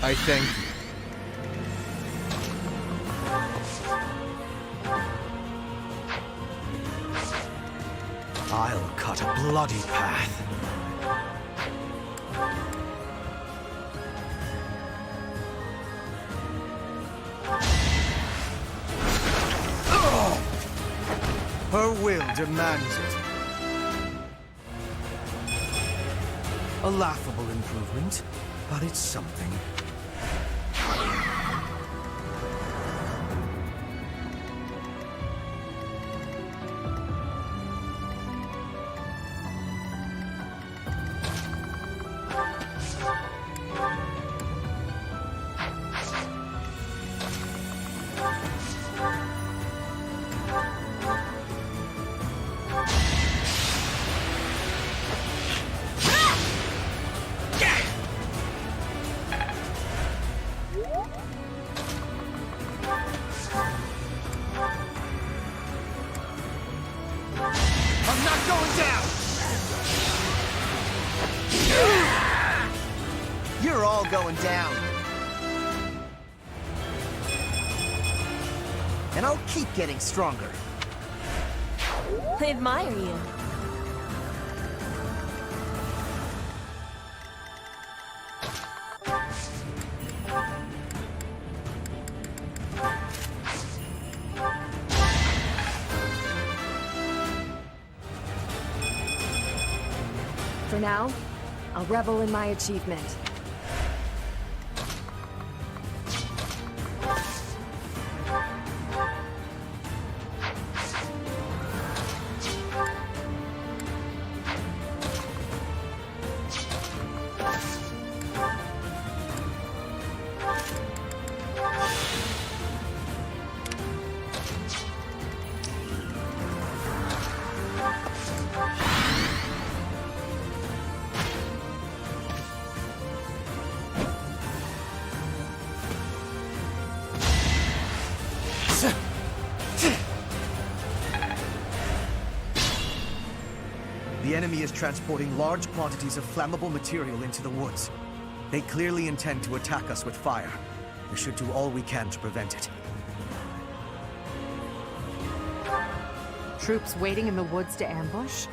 I thank you. I'll cut a bloody path. Her will demands it. A laughable improvement, but it's something. I'm not going down! You're all going down. And I'll keep getting stronger. I admire you. For now, I'll revel in my achievement. The enemy is transporting large quantities of flammable material into the woods. They clearly intend to attack us with fire. We should do all we can to prevent it. Troops waiting in the woods to ambush?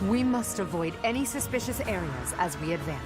We must avoid any suspicious areas as we advance.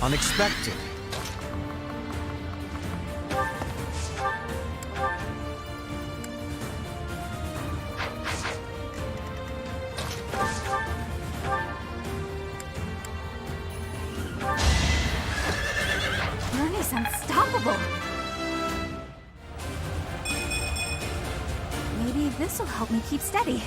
Unexpected. Bernie's unstoppable. Maybe this'll help me keep steady.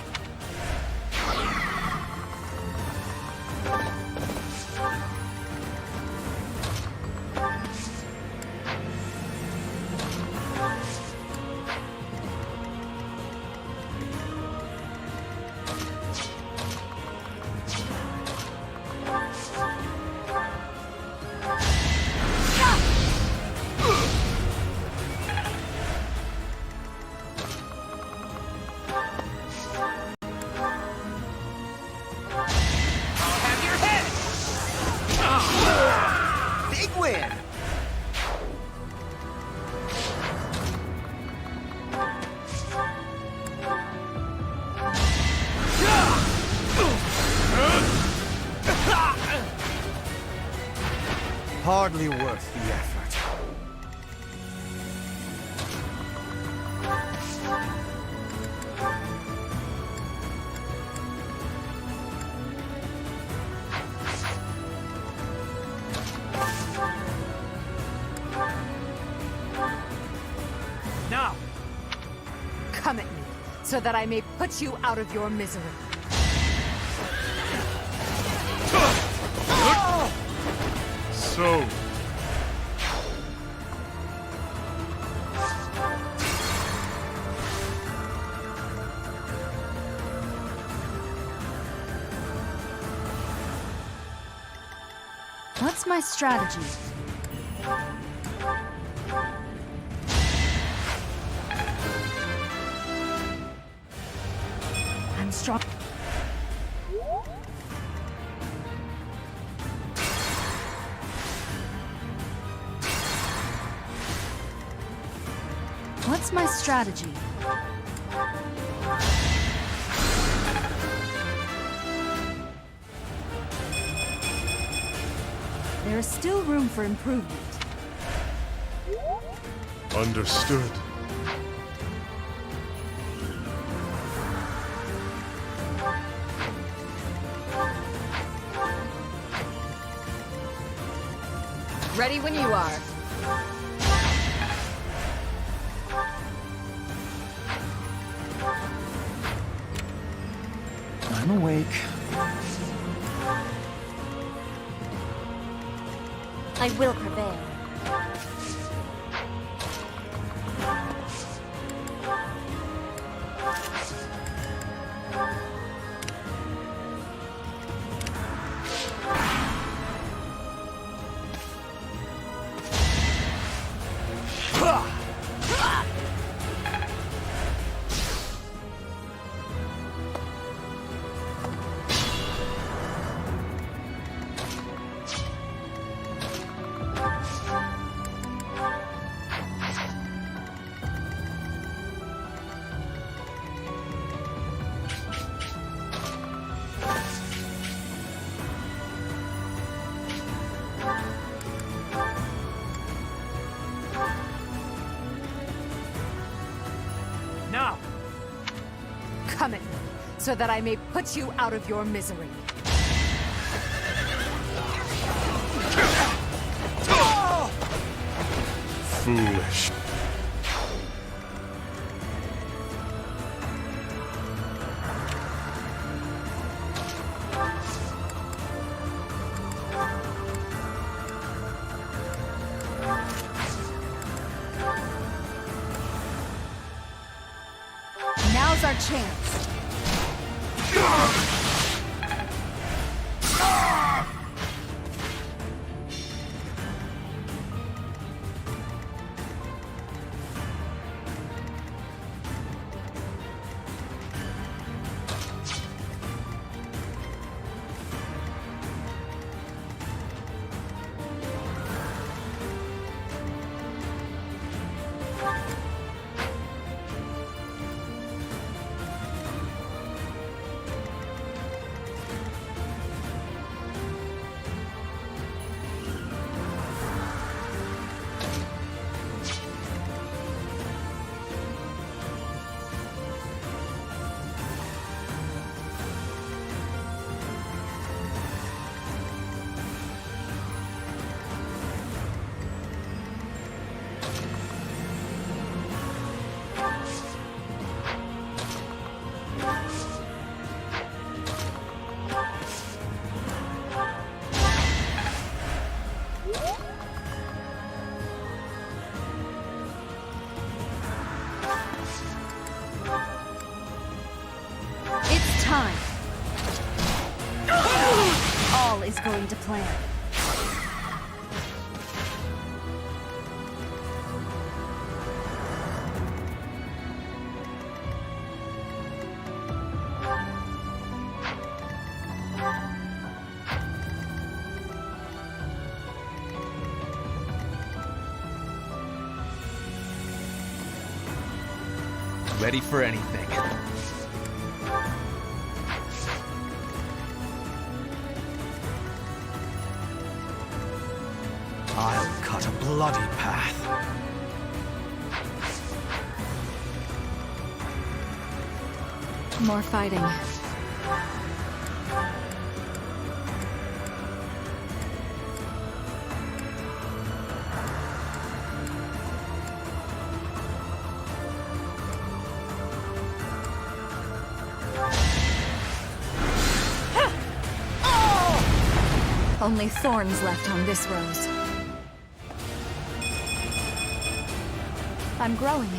Hardly worth the effort. Now! Come at me, so that I may put you out of your misery. So... What's my strategy? I'm strong. What's my strategy? There is still room for improvement. Understood. Ready when you are. I'm awake. I will prevail. Now! Come at me, so that I may put you out of your misery. Foolish. Now's our chance. is going to plan. Ready for anything. I'll cut a bloody path. More fighting. Only thorns left on this rose. I'm growing,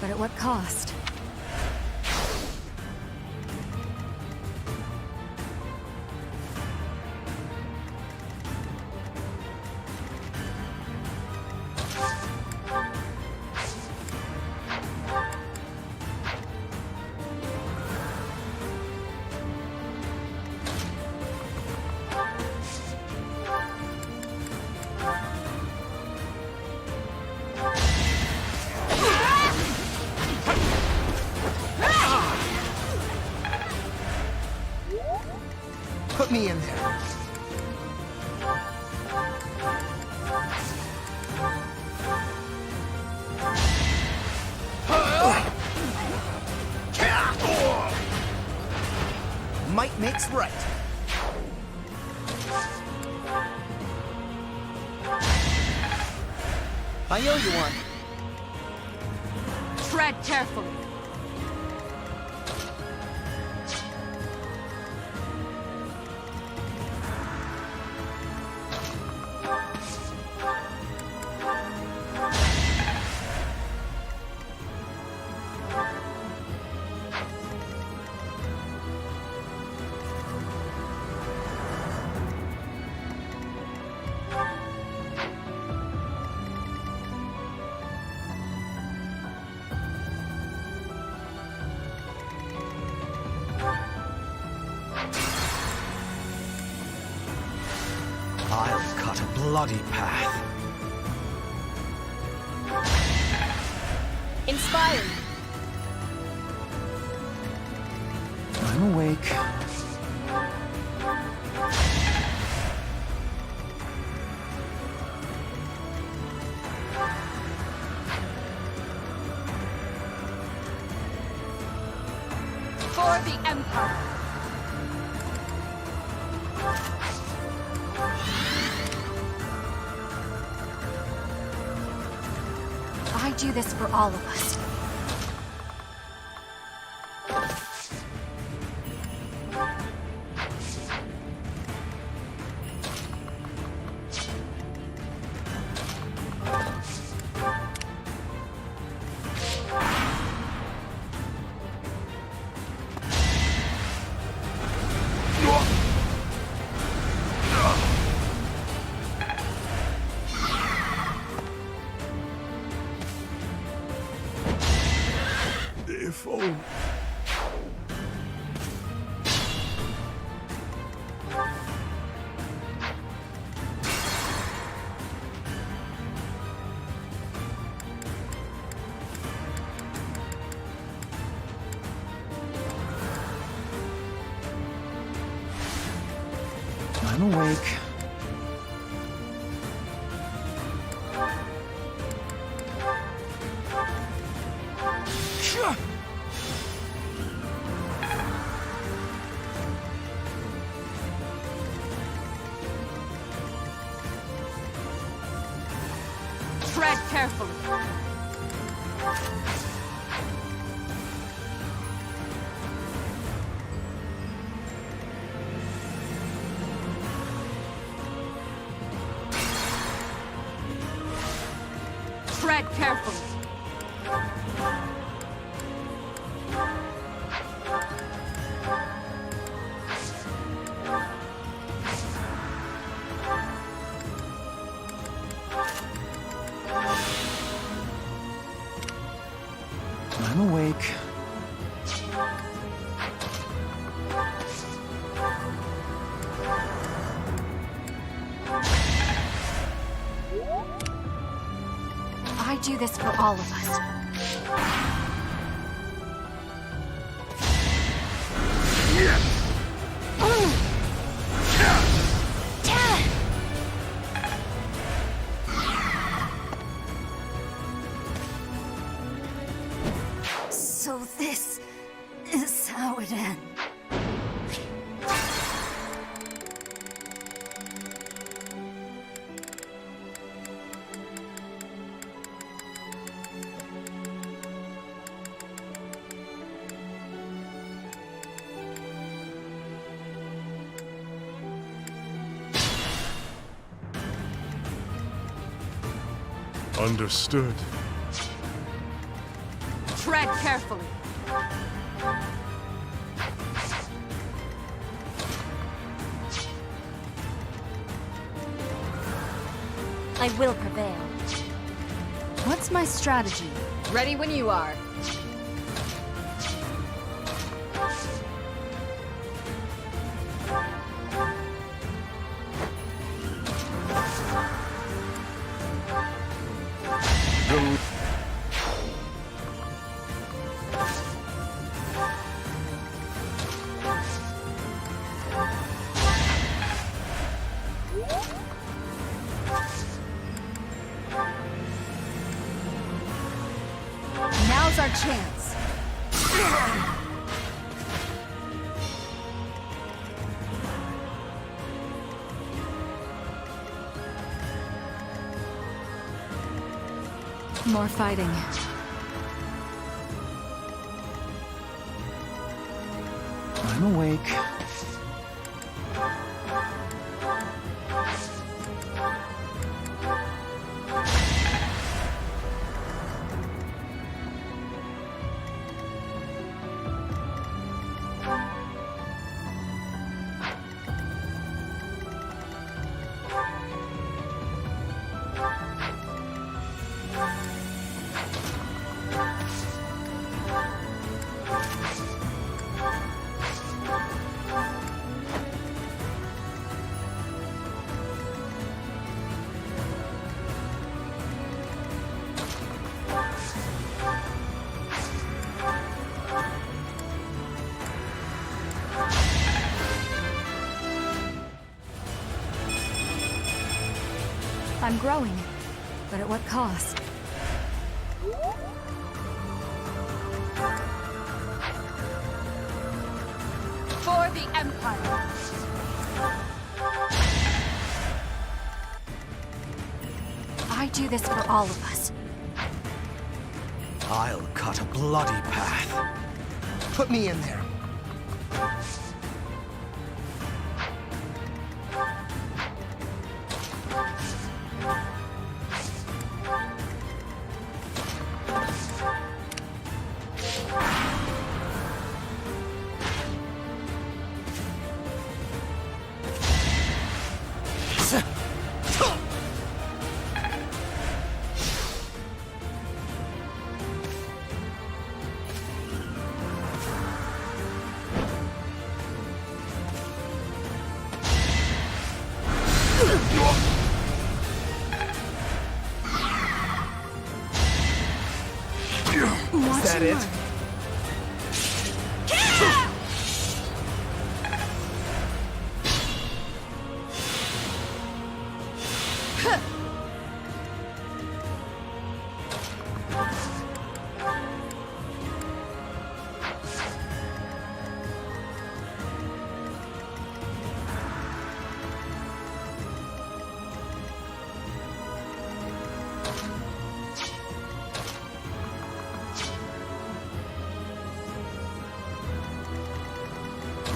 but at what cost? Put me in there. Might makes right. I owe you one. Tread carefully. I'll cut a bloody path. Inspired. I'm awake. For the Empire. I do this for all of us. If only... I'm awake. Tread carefully. Tread carefully. do this for all of us. So this is how it ends. Understood. Tread carefully. I will prevail. What's my strategy? Ready when you are. Now's our chance. More fighting. I'm awake. I'm growing, but at what cost? For the Empire. I do this for all of us. I'll cut a bloody path. Put me in there. Is that it?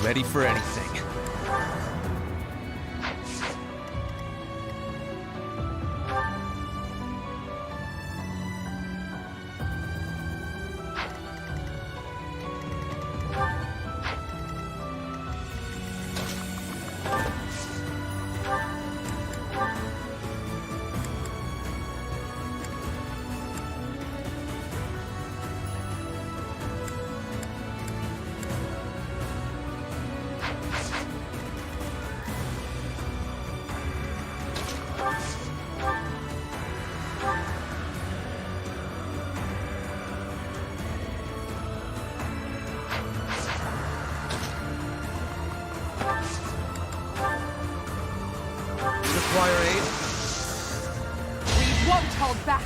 Ready for anything. require aid? We won't hold back.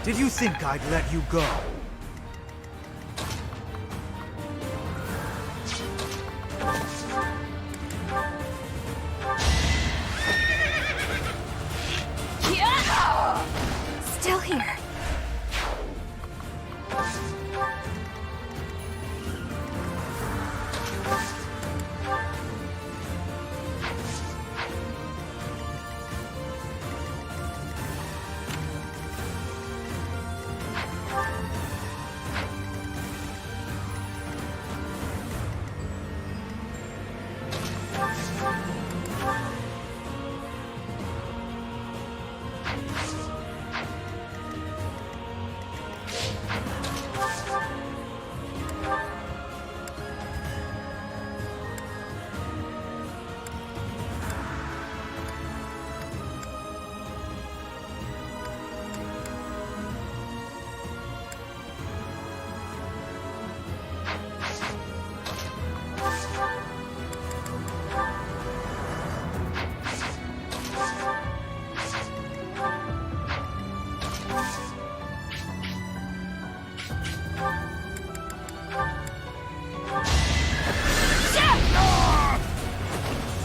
Did you think I'd let you go? Still here.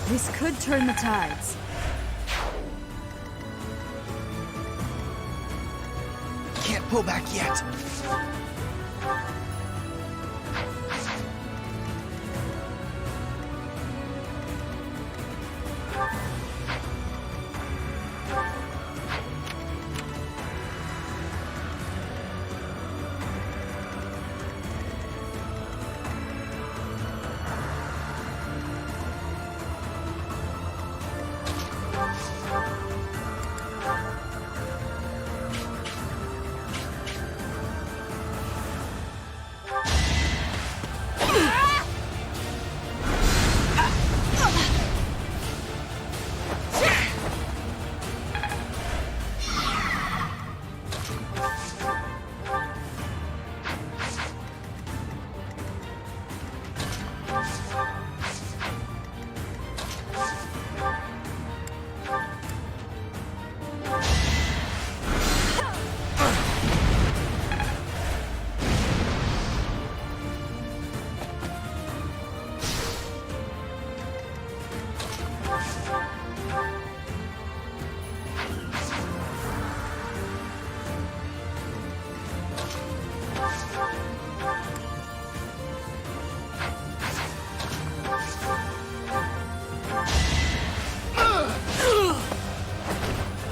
This could turn the tides. Can't pull back yet.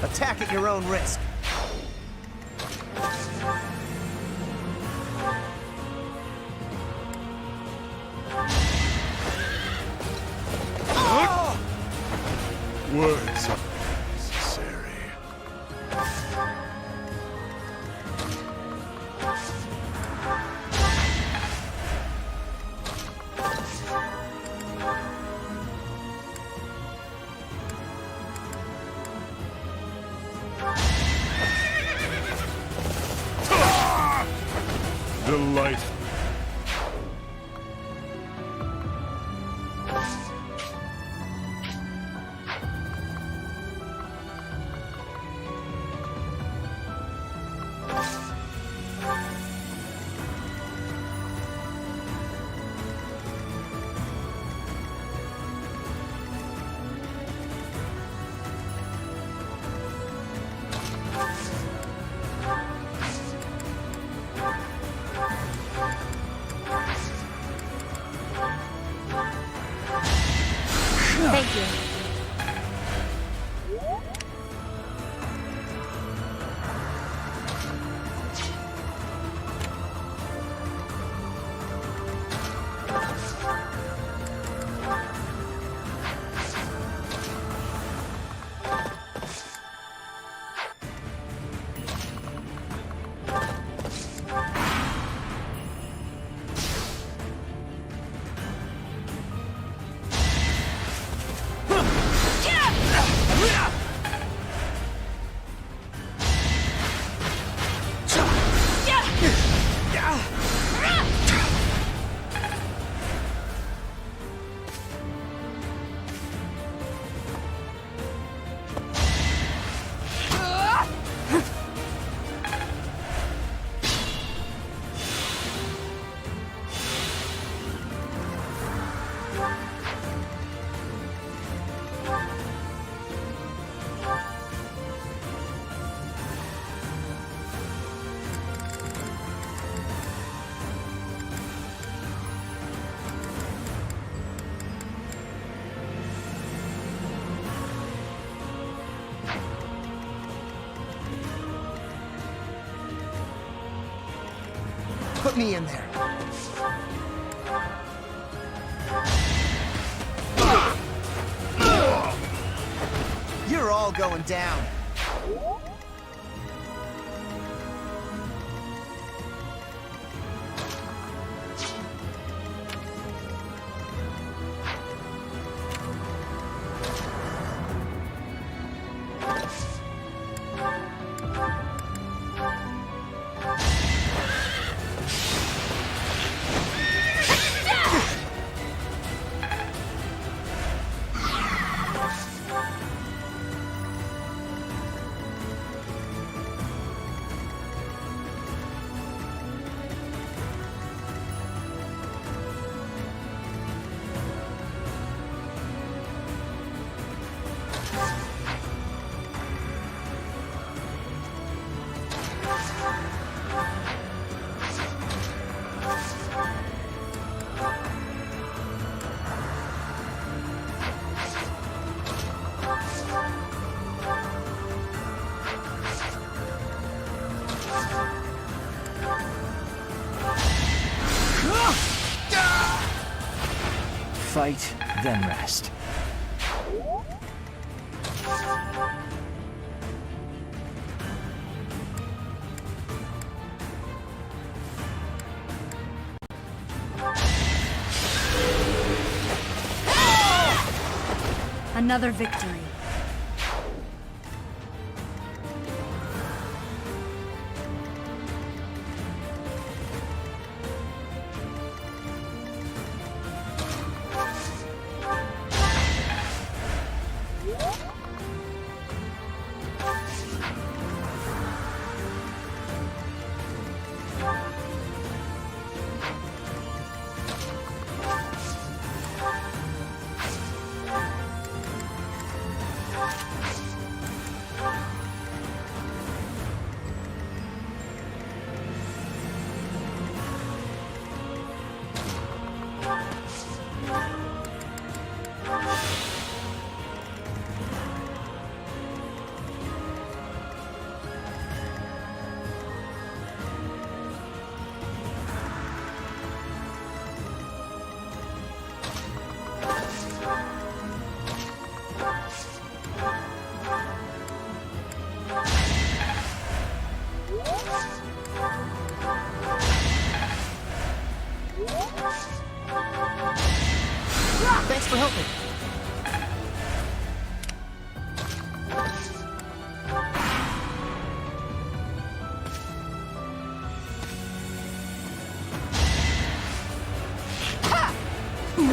Attack at your own risk. Words are necessary. Delight. Put me in there. You're all going down. Fight, then rest. Another victory. Thanks for helping.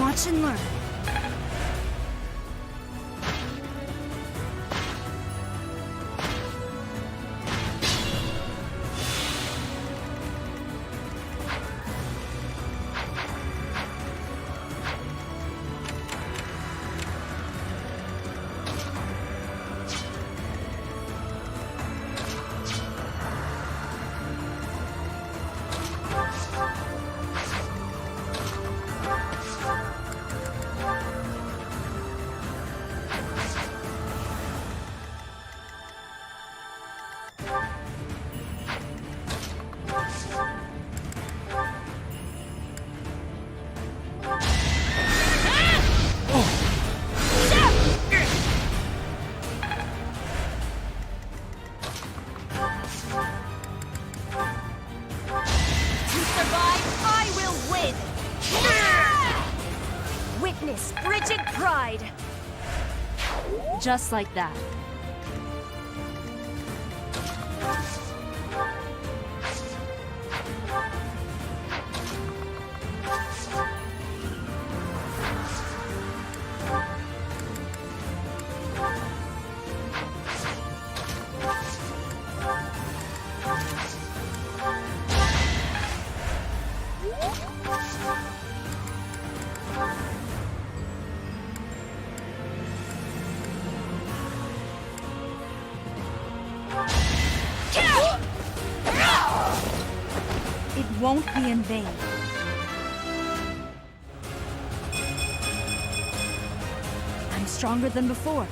Watch and learn. Witness frigid pride. Just like that. It won't be in vain. I'm stronger than before.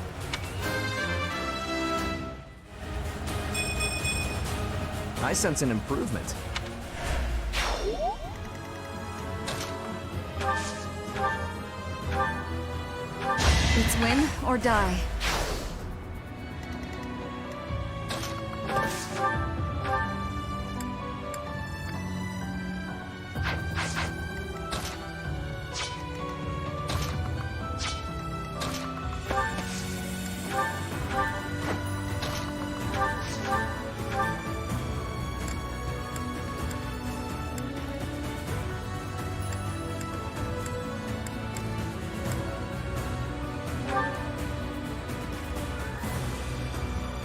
I sense an improvement. It's win or die.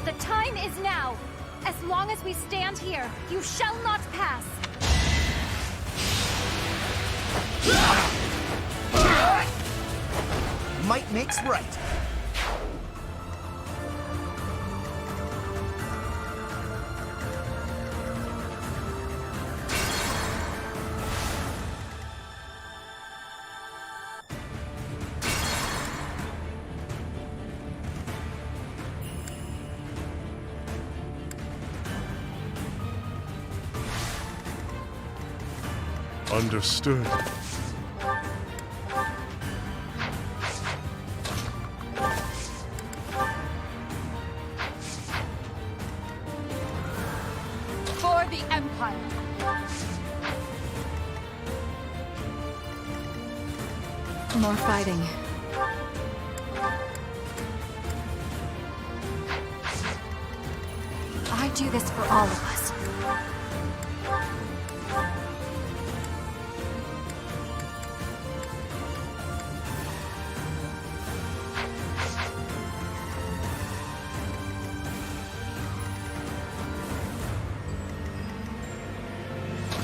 The time is now! As long as we stand here, you shall not pass! Might makes right. Understood. For the Empire! More fighting. I do this for all of us.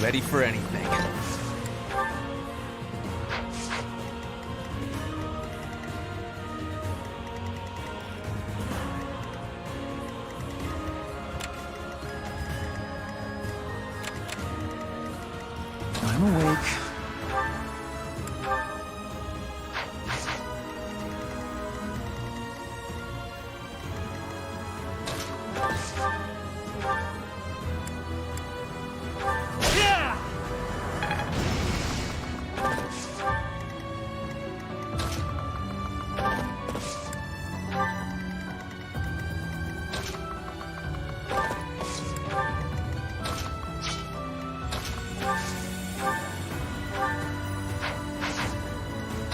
Ready for anything. I'm awake.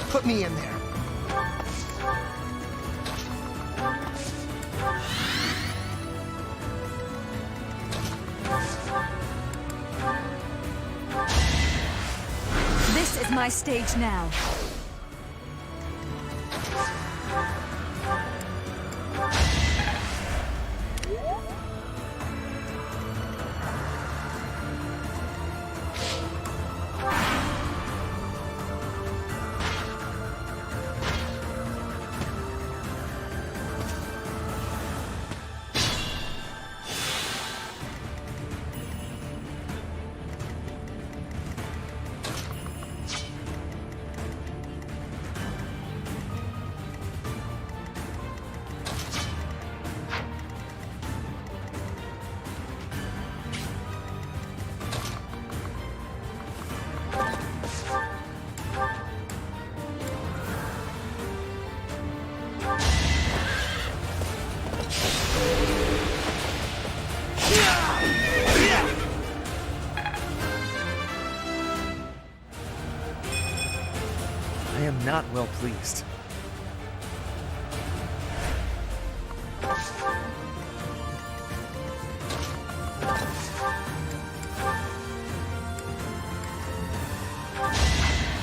Put me in there. This is my stage now. I am not well pleased.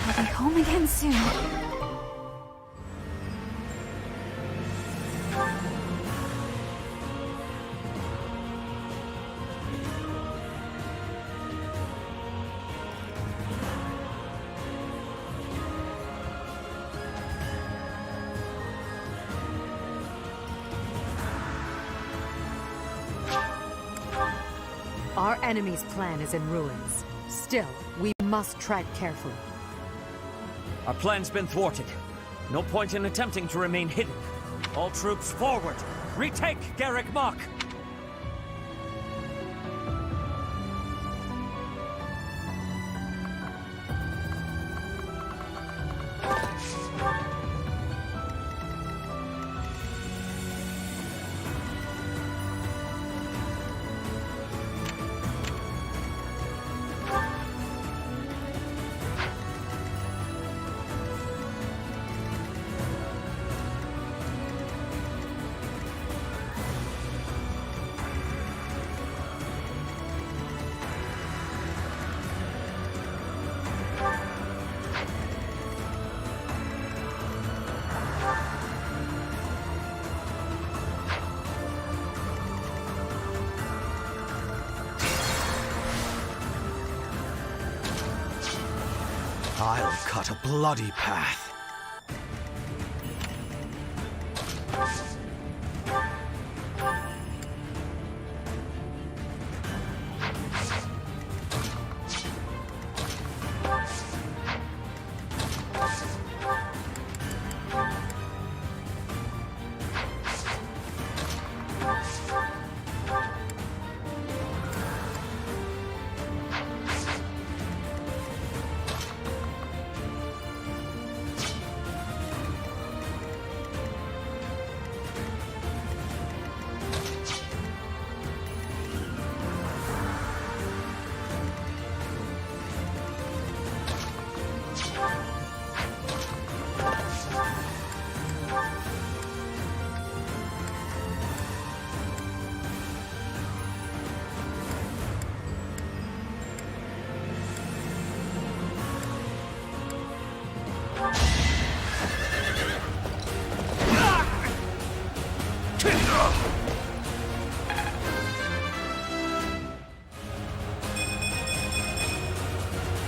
I'll be home again soon. Our enemy's plan is in ruins. Still, we must tread carefully. Our plan's been thwarted. No point in attempting to remain hidden. All troops forward! Retake Garreg Mach! I'll cut a bloody path.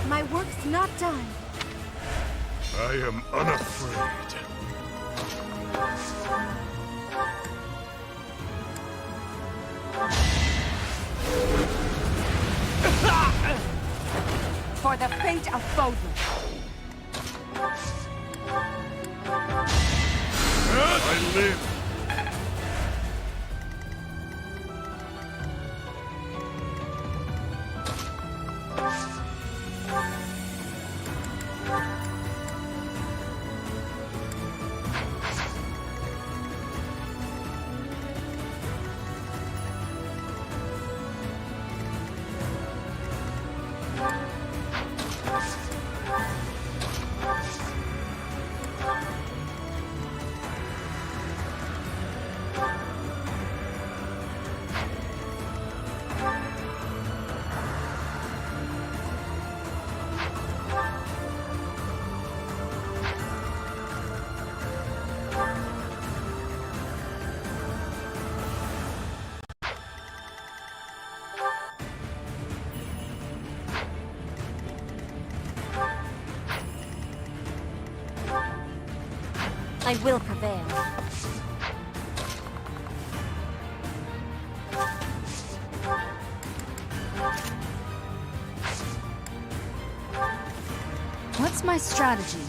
My work's not done. I am unafraid. For the fate of Fodlan. I live. I will prevail. What's my strategy?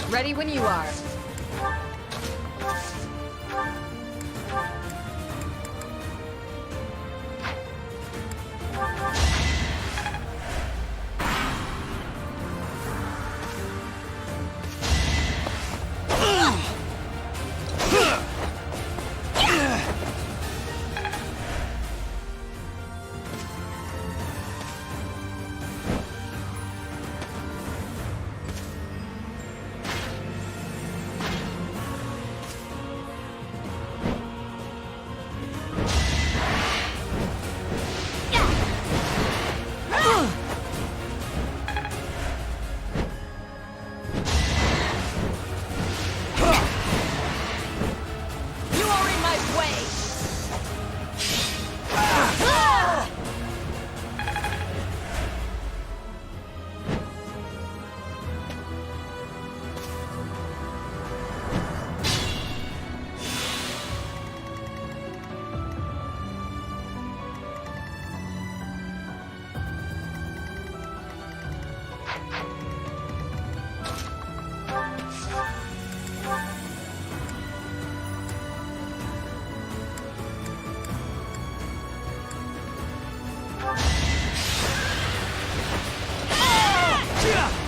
Ready when you are.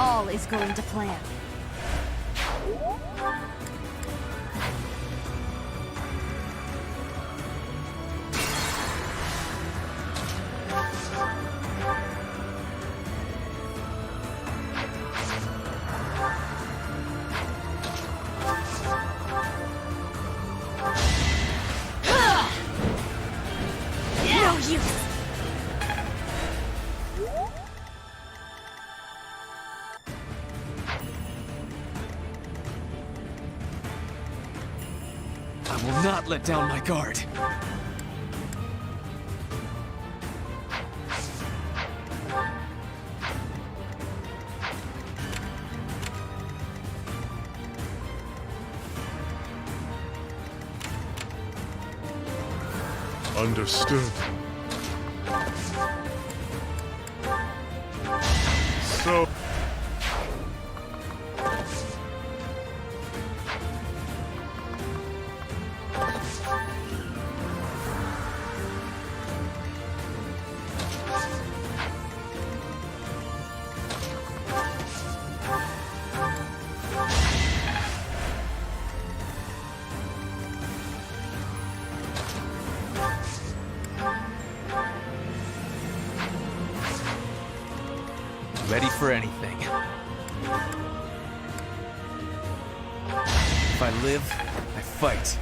All is going to plan. No use! I will not let down my guard. Understood. So... Ready for anything. If I live, I fight.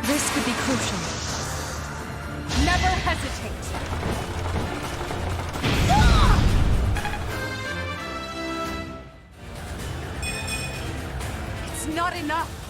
This could be crucial. Never hesitate. It's not enough.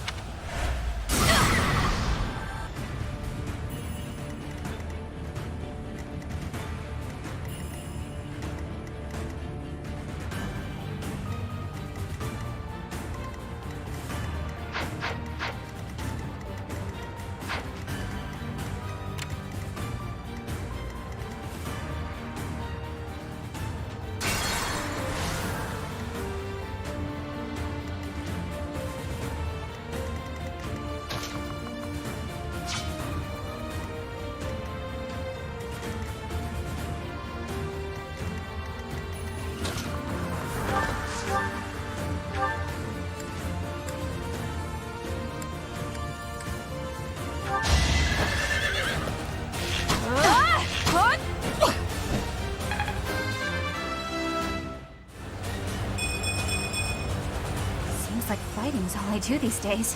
Looks like fighting is all I do these days.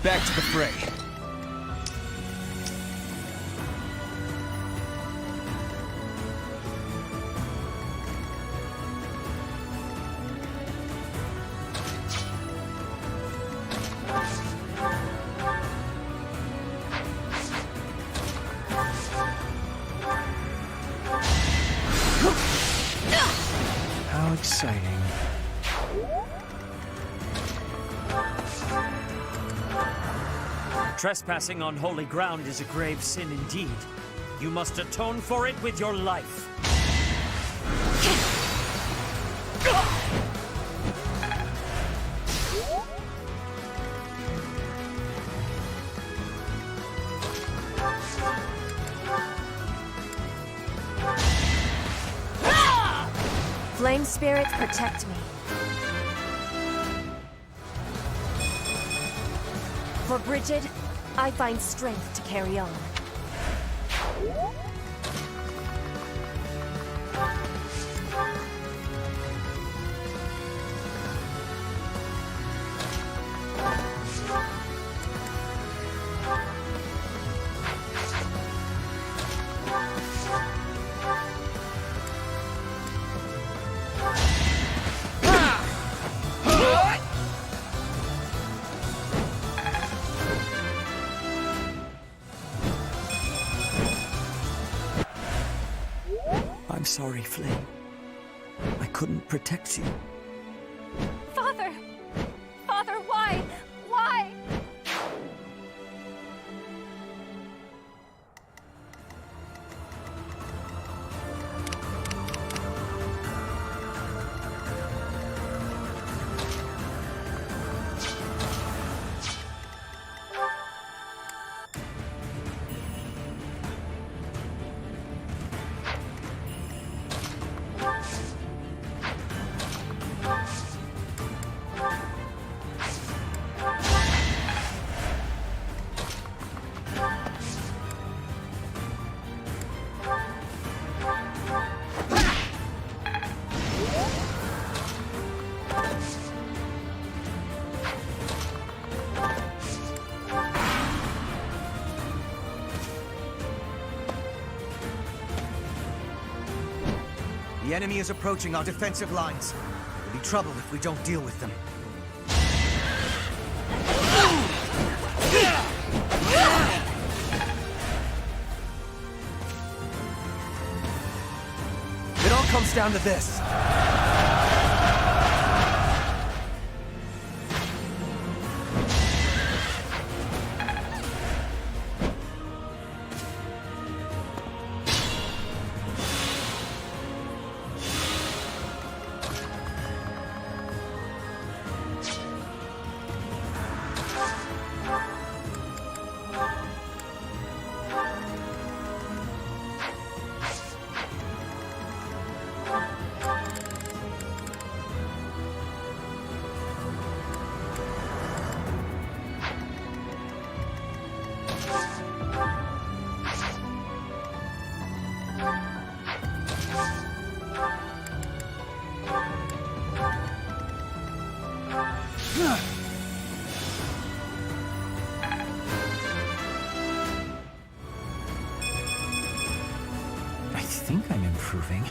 Back to the fray. How exciting. Trespassing on holy ground is a grave sin indeed. You must atone for it with your life. Flame spirits, protect me. For Bridget, I find strength to carry on. I'm sorry, Flame. I couldn't protect you. Father! Father, why? Why? The enemy is approaching our defensive lines. There'll be trouble if we don't deal with them. It all comes down to this. I think I'm improving.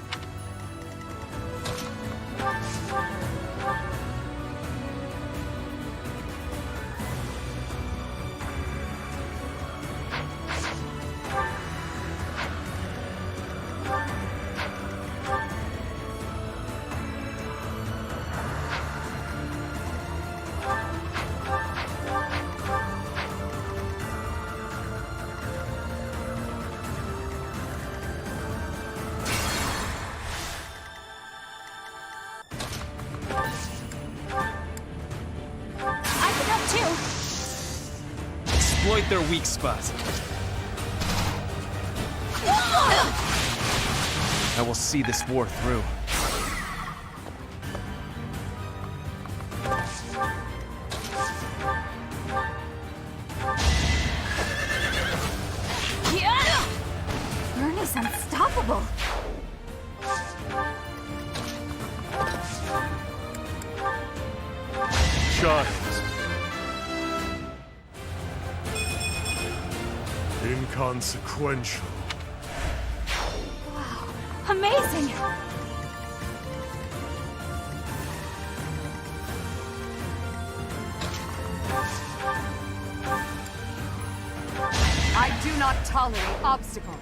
exploit their weak spot. I will see this war through. Ernie's unstoppable. Giant. Inconsequential. Wow, amazing! I do not tolerate obstacles.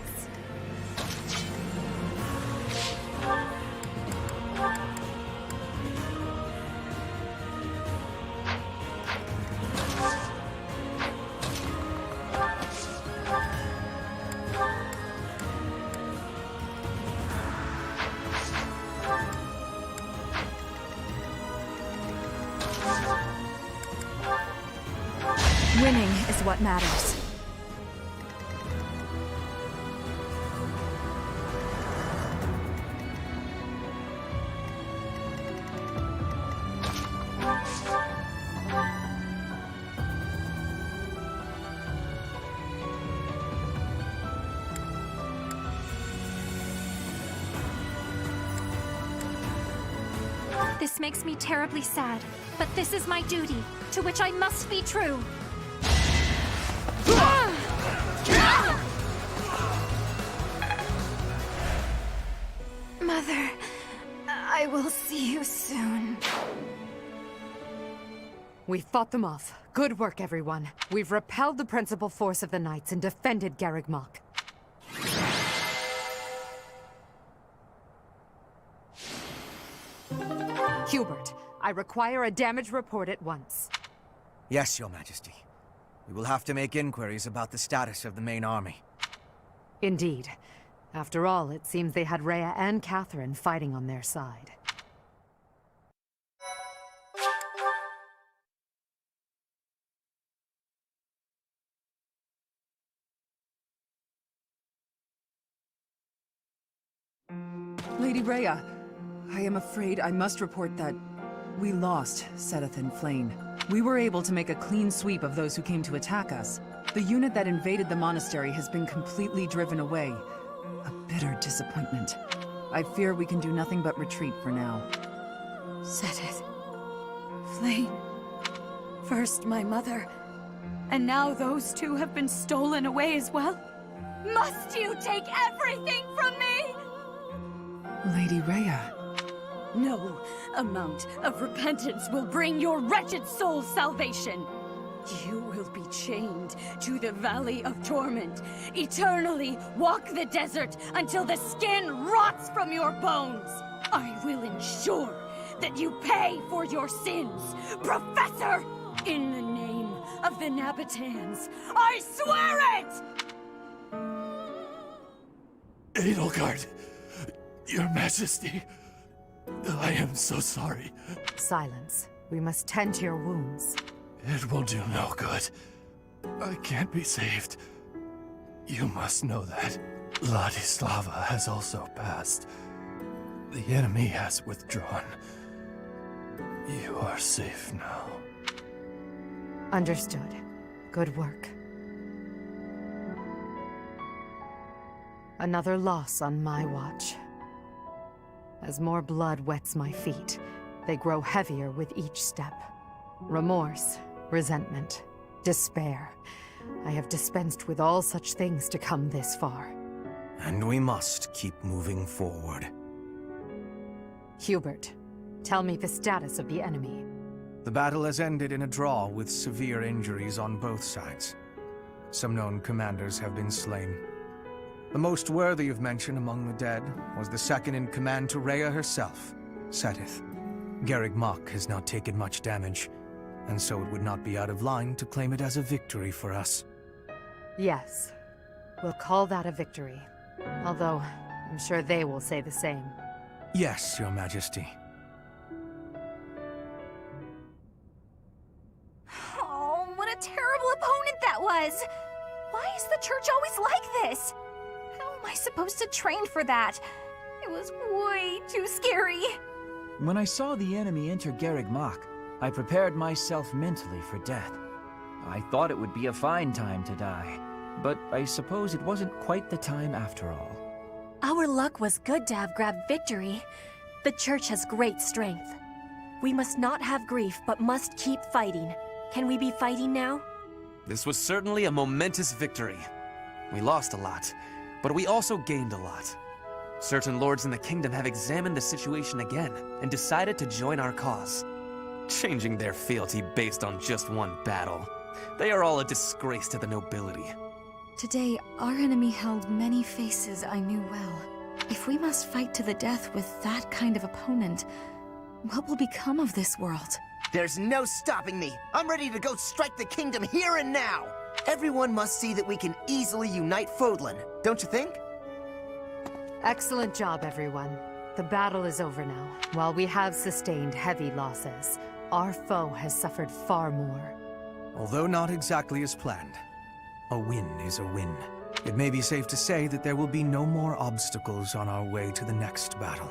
Winning is what matters. This makes me terribly sad, but this is my duty, to which I must be true. Mother, I will see you soon. We fought them off. Good work, everyone. We've repelled the principal force of the Knights and defended Garreg Mach. Hubert, I require a damage report at once. Yes, Your Majesty. We will have to make inquiries about the status of the main army. Indeed. After all, it seems they had Rhea and Catherine fighting on their side. Lady Rhea, I am afraid I must report that we lost Seteth and Flayn. We were able to make a clean sweep of those who came to attack us. The unit that invaded the monastery has been completely driven away. A bitter disappointment. I fear we can do nothing but retreat for now. Seteth. Flayn. First my mother, and now those two have been stolen away as well? Must you take everything from me? Lady Rhea. No amount of repentance will bring your wretched soul salvation. You will be chained to the Valley of Torment. Eternally walk the desert until the skin rots from your bones. I will ensure that you pay for your sins, Professor! In the name of the Nabitans, I swear it! Edelgard, Your Majesty, I am so sorry. Silence. We must tend to your wounds. It will do no good. I can't be saved. You must know that. Ladislava has also passed. The enemy has withdrawn. You are safe now. Understood. Good work. Another loss on my watch. As more blood wets my feet, they grow heavier with each step. Remorse, resentment, despair. I have dispensed with all such things to come this far. And we must keep moving forward. Hubert, tell me the status of the enemy. The battle has ended in a draw with severe injuries on both sides. Some known commanders have been slain. The most worthy of mention among the dead was the second-in-command to Rhea herself, Seteth. Garreg Mach has not taken much damage, and so it would not be out of line to claim it as a victory for us. Yes, we'll call that a victory. Although, I'm sure they will say the same. Yes, Your Majesty. Oh, what a terrible terrible opponent that was! Why is the church always like this? How am I supposed to train for that? It was way too scary. When I saw the enemy enter Garreg Mach, I prepared myself mentally for death. I thought it would be a fine time to die, but I suppose it wasn't quite the time after all. Our luck was good to have grabbed victory. The church has great strength. We must not have grief, but must keep fighting. Can we be fighting now? This was certainly a momentous victory. We lost a lot, but we also gained a lot. Certain lords in the kingdom have examined the situation again and decided to join our cause, changing their fealty based on just one battle. They are all a disgrace to the nobility. Today, our enemy held many faces I knew well. If we must fight to the death with that kind of opponent, what will become of this world? There's no stopping me. I'm ready to go strike the kingdom here and now. Everyone must see that we can easily unite Fodlan, don't you think? Excellent job, everyone. The battle is over now. While we have sustained heavy losses, our foe has suffered far more. Although not exactly as planned, a win is a win. It may be safe to say that there will be no more obstacles on our way to the next battle.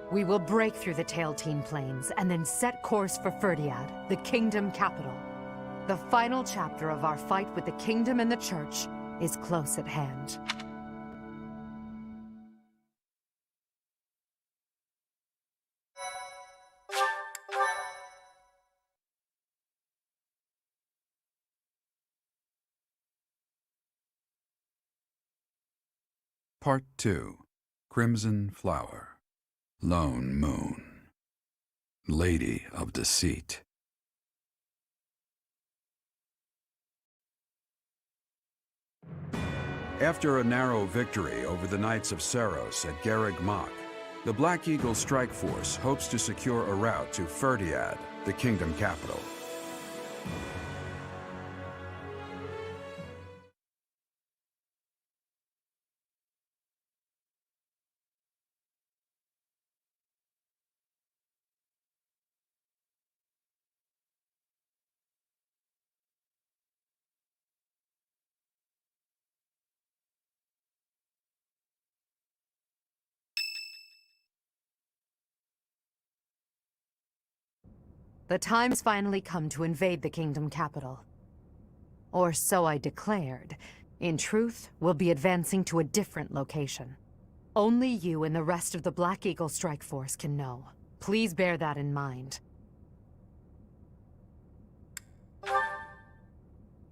We will break through the Tailtean Plains and then set course for Ferdiad, the kingdom capital. The final chapter of our fight with the kingdom and the church is close at hand. Part 2. Crimson Flower. Lone Moon. Lady of Deceit. After a narrow victory over the Knights of Seros at Garreg Mach, the Black Eagle Strike Force hopes to secure a route to Ferdiad, the kingdom capital. The time's finally come to invade the kingdom capital. Or so I declared. In truth, we'll be advancing to a different location. Only you and the rest of the Black Eagle Strike Force can know. Please bear that in mind.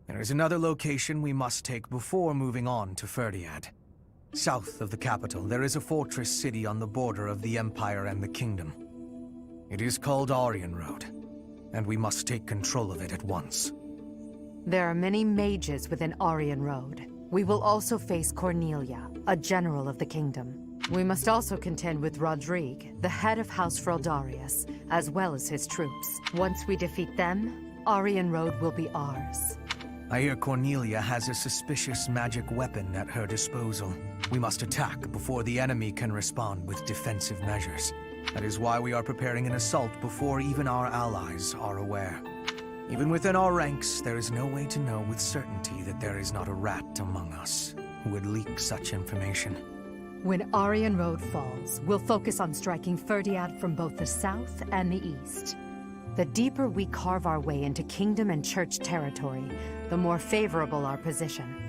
There is another location we must take before moving on to Ferdiad. South of the capital, there is a fortress city on the border of the Empire and the Kingdom. It is called Arianrhod, and we must take control of it at once. There are many mages within Arianrhod. We will also face Cornelia, a general of the kingdom. We must also contend with Rodrigue, the head of House Fraldarius, as well as his troops. Once we defeat them, Arianrhod will be ours. I hear Cornelia has a suspicious magic weapon at her disposal. We must attack before the enemy can respond with defensive measures. That is why we are preparing an assault before even our allies are aware. Even within our ranks, there is no way to know with certainty that there is not a rat among us who would leak such information. When Arianrhod falls, we'll focus on striking Ferdiad from both the south and the east. The deeper we carve our way into kingdom and church territory, the more favorable our position.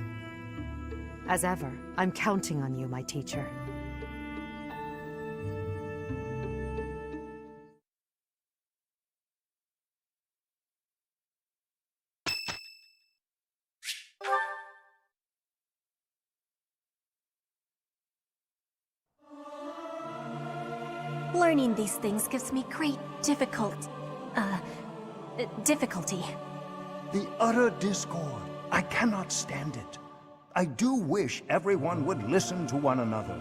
As ever, I'm counting on you, my teacher. Learning these things gives me great difficulty. The utter discord. I cannot stand it. I do wish everyone would listen to one another.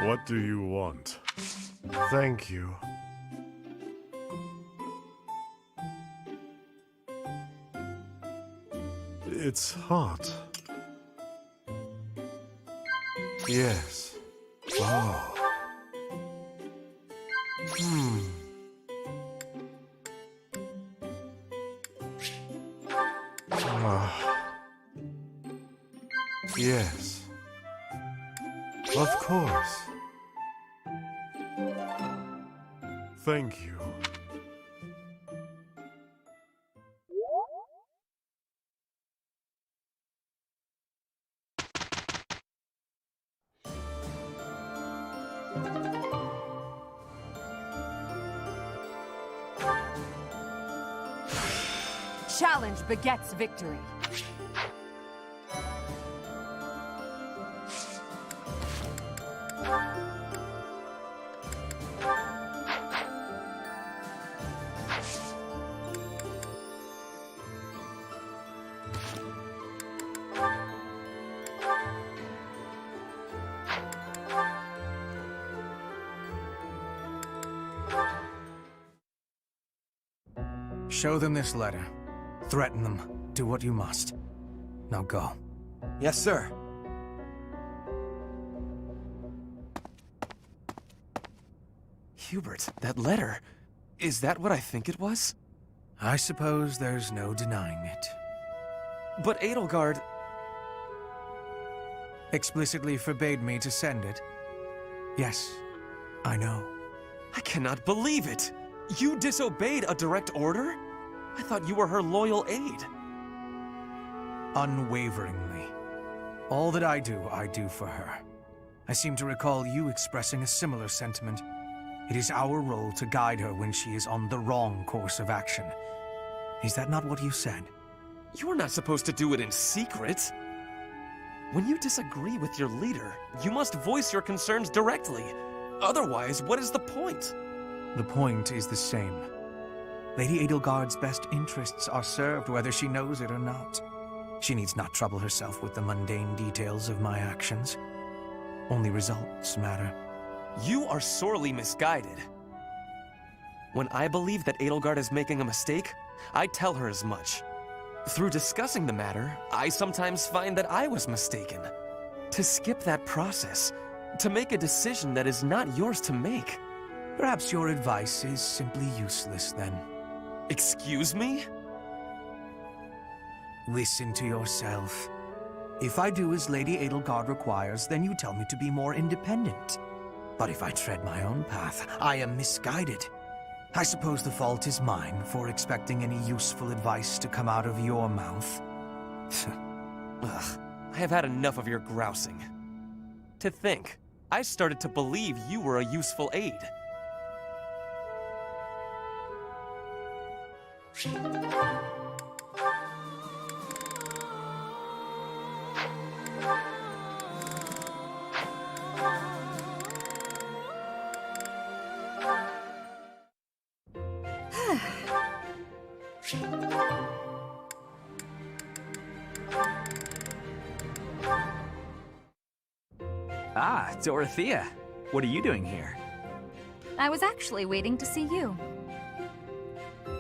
What do you want? Thank you. It's hot. Yes. Oh. Yes. Of course. Thank you. Challenge begets victory. Show them this letter. Threaten them. Do what you must. Now go. Yes, sir. Hubert, that letter. Is that what I think it was? I suppose there's no denying it. But Edelgard explicitly forbade me to send it. Yes, I know. I cannot believe it! You disobeyed a direct order? I thought you were her loyal aide. Unwaveringly. All that I do for her. I seem to recall you expressing a similar sentiment. It is our role to guide her when she is on the wrong course of action. Is that not what you said? You're not supposed to do it in secret. When you disagree with your leader, you must voice your concerns directly. Otherwise, what is the point? The point is the same. Lady Edelgard's best interests are served whether she knows it or not. She needs not trouble herself with the mundane details of my actions. Only results matter. You are sorely misguided. When I believe that Edelgard is making a mistake, I tell her as much. Through discussing the matter, I sometimes find that I was mistaken. To skip that process, to make a decision that is not yours to make. Perhaps your advice is simply useless then. Excuse me? Listen to yourself. If I do as Lady Edelgard requires, then you tell me to be more independent. But if I tread my own path, I am misguided. I suppose the fault is mine for expecting any useful advice to come out of your mouth. Ugh, I have had enough of your grousing. To think, I started to believe you were a useful aide. Ah, Dorothea. What are you doing here? I was actually waiting to see you.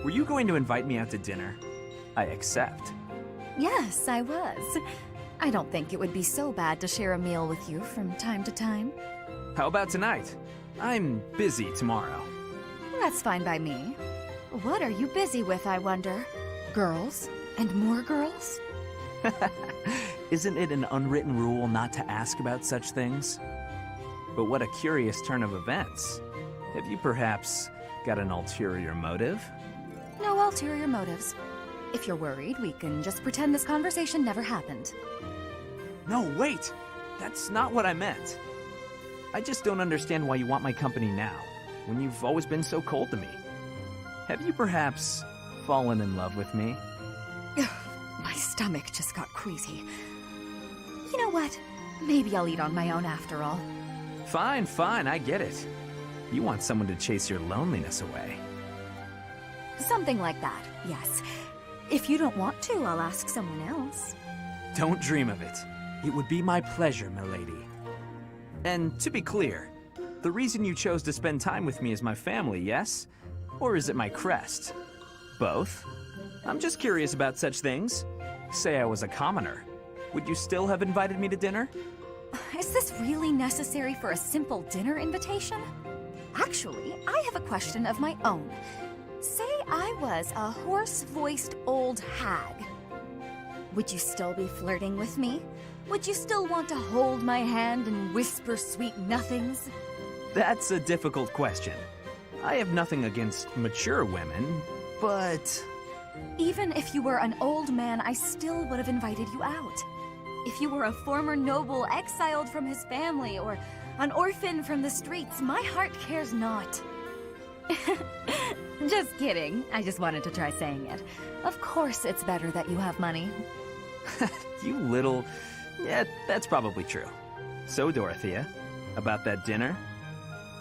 Were you going to invite me out to dinner? I accept. Yes, I was. I don't think it would be so bad to share a meal with you from time to time. How about tonight? I'm busy tomorrow. That's fine by me. What are you busy with, I wonder? Girls? And more girls? Isn't it an unwritten rule not to ask about such things? But what a curious turn of events. Have you perhaps got an ulterior motive? No ulterior motives. If you're worried, we can just pretend this conversation never happened. No, wait! That's not what I meant. I just don't understand why you want my company now, when you've always been so cold to me. Have you perhaps fallen in love with me? My stomach just got queasy. You know what? Maybe I'll eat on my own after all. Fine, fine, I get it. You want someone to chase your loneliness away. Something like that, yes. If you don't want to, I'll ask someone else. Don't dream of it. It would be my pleasure, milady. And to be clear, the reason you chose to spend time with me is my family, yes? Or is it my crest? Both? I'm just curious about such things. Say I was a commoner. Would you still have invited me to dinner? Is this really necessary for a simple dinner invitation? Actually, I have a question of my own. Say I was a hoarse-voiced old hag. Would you still be flirting with me? Would you still want to hold my hand and whisper sweet nothings? That's a difficult question. I have nothing against mature women, but... Even if you were an old man, I still would have invited you out. If you were a former noble exiled from his family, or an orphan from the streets, my heart cares not. Just kidding. I just wanted to try saying it. Of course it's better that you have money. You little... Yeah, that's probably true. So, Dorothea, about that dinner?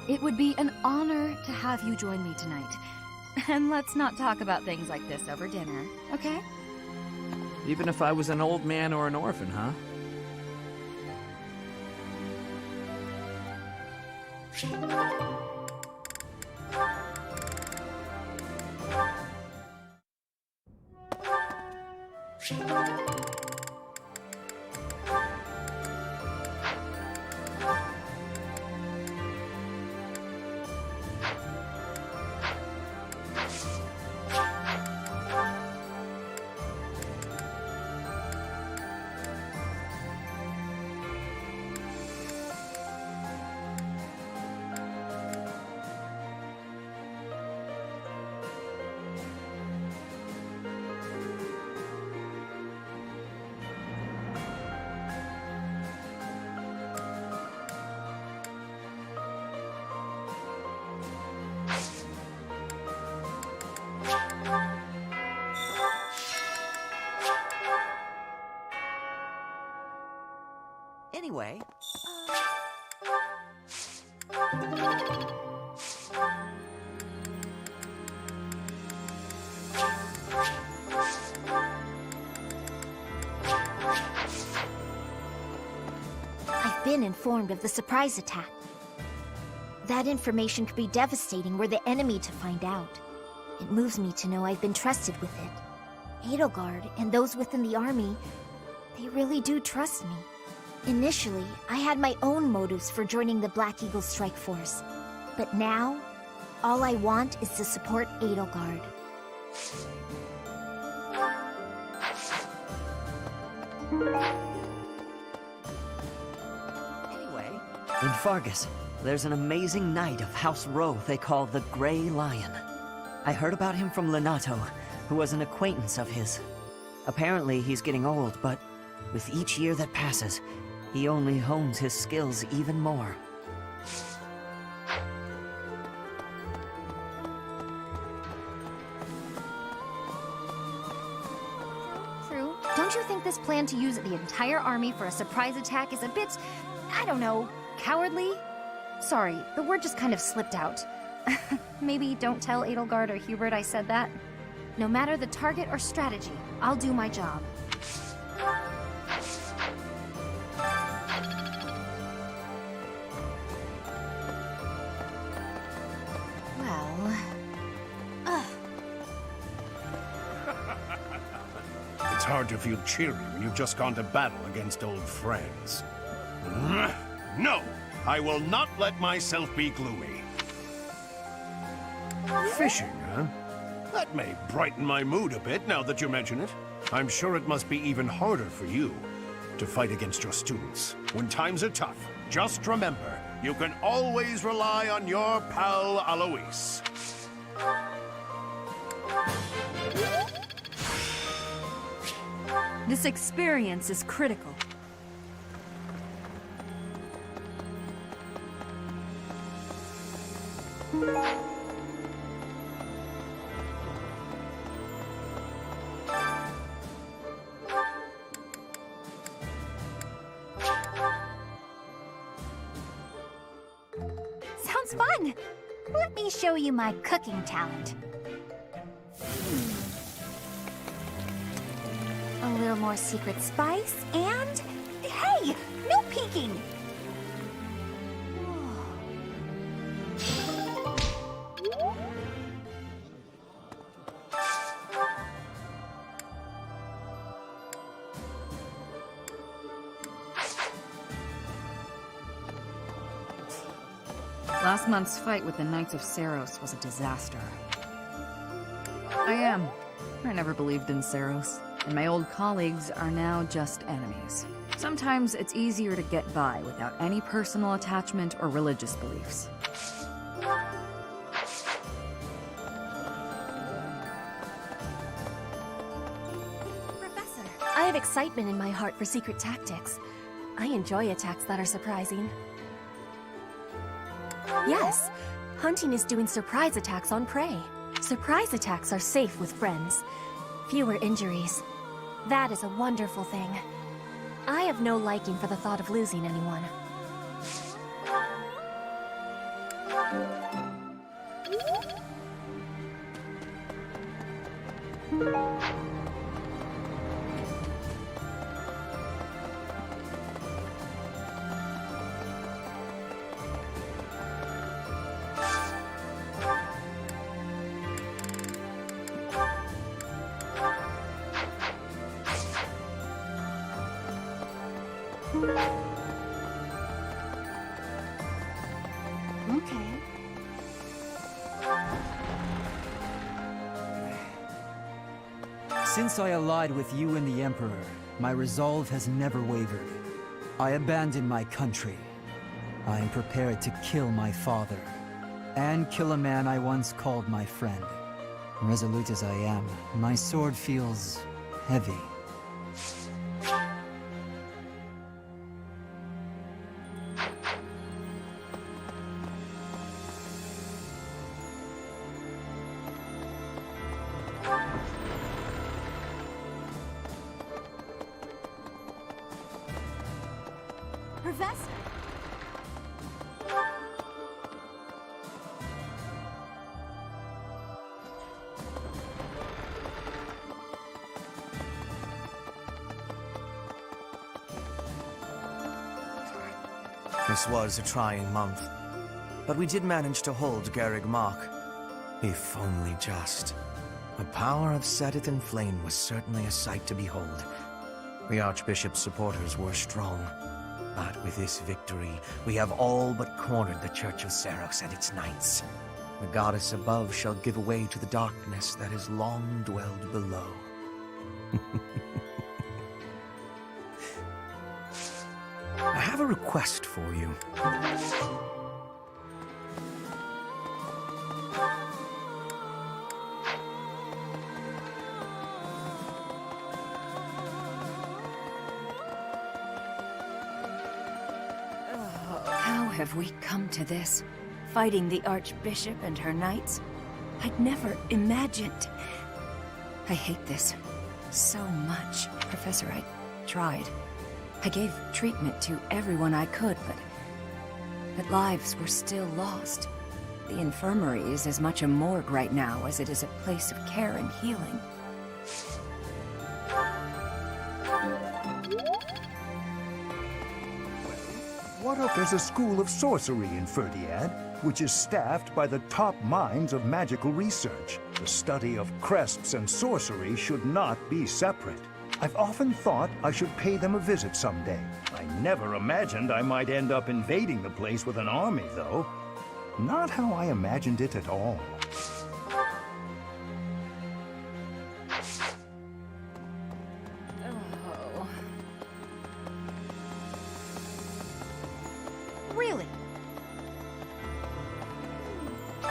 It would be an honor to have you join me tonight. And let's not talk about things like this over dinner, okay? Even if I was an old man or an orphan, huh? Anyway, I've been informed of the surprise attack. That information could be devastating were the enemy to find out. It moves me to know I've been trusted with it. Edelgard and those within the army, they really do trust me. Initially, I had my own motives for joining the Black Eagle Strike Force. But now, all I want is to support Edelgard. anyway, in Fargus, there's an amazing knight of House Rowe they call the Grey Lion. I heard about him from Lenato, who was an acquaintance of his. Apparently, he's getting old, but with each year that passes, he only hones his skills even more. True. Don't you think this plan to use the entire army for a surprise attack is a bit, I don't know, cowardly? Sorry, the word just kind of slipped out. Maybe don't tell Edelgard or Hubert I said that. No matter the target or strategy, I'll do my job. It's hard to feel cheery when you've just gone to battle against old friends. No! I will not let myself be gloomy. Fishing, huh? That may brighten my mood a bit now that you mention it. I'm sure it must be even harder for you to fight against your students. When times are tough, just remember, you can always rely on your pal Alois. This experience is critical. Sounds fun! Let me show you my cooking talent. A little more secret spice, and... Hey! No peeking! Last month's fight with the Knights of Seros was a disaster. I never believed in Seros, and my old colleagues are now just enemies. Sometimes it's easier to get by without any personal attachment or religious beliefs. Professor, I have excitement in my heart for secret tactics. I enjoy attacks that are surprising. Yes, hunting is doing surprise attacks on prey. Surprise attacks are safe with friends. Fewer injuries. That is a wonderful thing. I have no liking for the thought of losing anyone. Okay. Since I allied with you and the Emperor, my resolve has never wavered. I abandoned my country. I am prepared to kill my father, and kill a man I once called my friend. Resolute as I am, my sword feels heavy. Professor! This was a trying month, but we did manage to hold Garreg Mach. If only just. The power of Sadith Flame was certainly a sight to behold. The Archbishop's supporters were strong, but with this victory, we have all but cornered the Church of Seros and its knights. The goddess above shall give way to the darkness that has long dwelled below. I have a request for you. How have we come to this? Fighting the Archbishop and her knights? I'd never imagined. I hate this so much. Professor, I tried. I gave treatment to everyone I could, but lives were still lost. The infirmary is as much a morgue right now as it is a place of care and healing. What if there's a school of sorcery in Ferdiad, which is staffed by the top minds of magical research? The study of crests and sorcery should not be separate. I've often thought I should pay them a visit someday. I never imagined I might end up invading the place with an army, though. Not how I imagined it at all. Really?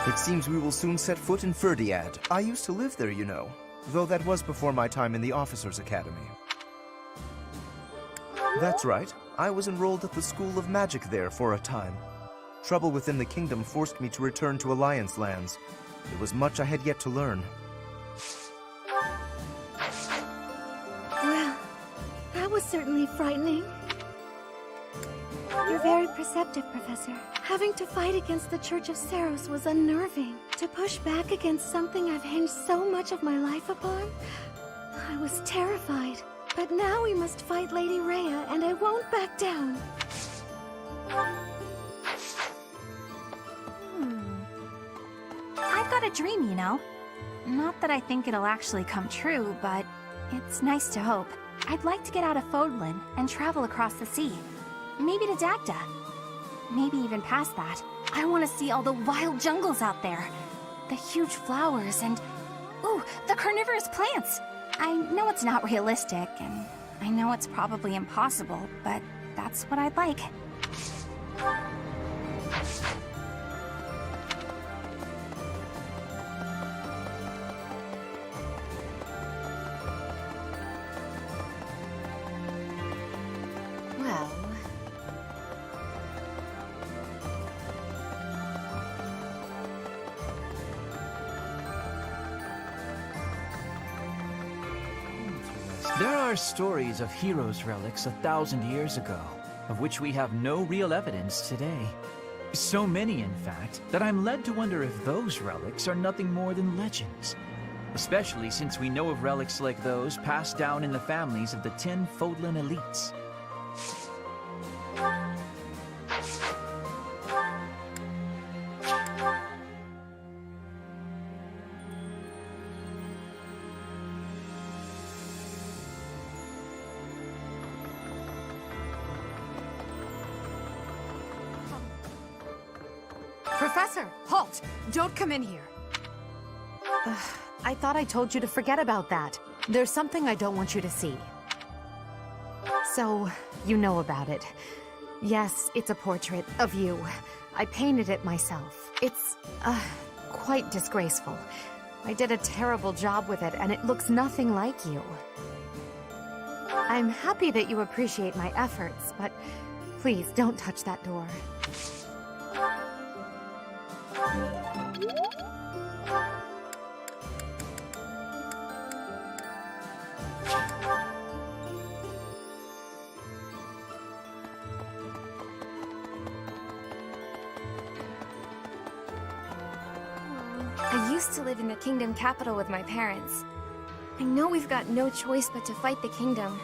It seems we will soon set foot in Ferdiad. I used to live there, you know. Though that was before my time in the Officers' Academy. That's right. I was enrolled at the School of Magic there for a time. Trouble within the kingdom forced me to return to Alliance lands. There was much I had yet to learn. Well, that was certainly frightening. You're very perceptive, Professor. Having to fight against the Church of Seros was unnerving. To push back against something I've hinged so much of my life upon, I was terrified. But now we must fight Lady Rhea, and I won't back down. I've got a dream, you know. Not that I think it'll actually come true, but it's nice to hope. I'd like to get out of Fodlan and travel across the sea. Maybe to Dagda. Maybe even past that. I want to see all the wild jungles out there. The huge flowers and... ooh, the carnivorous plants! I know it's not realistic, and I know it's probably impossible, but that's what I'd like. Well... There are stories of heroes' relics 1,000 years ago, of which we have no real evidence today. So many, in fact, that I'm led to wonder if those relics are nothing more than legends. Especially since we know of relics like those passed down in the families of the 10 Fodlan elites. Professor, halt! Don't come in here. I thought I told you to forget about that. There's something I don't want you to see. So, you know about it. Yes, it's a portrait of you. I painted it myself. It's, quite disgraceful. I did a terrible job with it, and it looks nothing like you. I'm happy that you appreciate my efforts, but please don't touch that door. I used to live in the kingdom capital with my parents. I know we've got no choice but to fight the kingdom,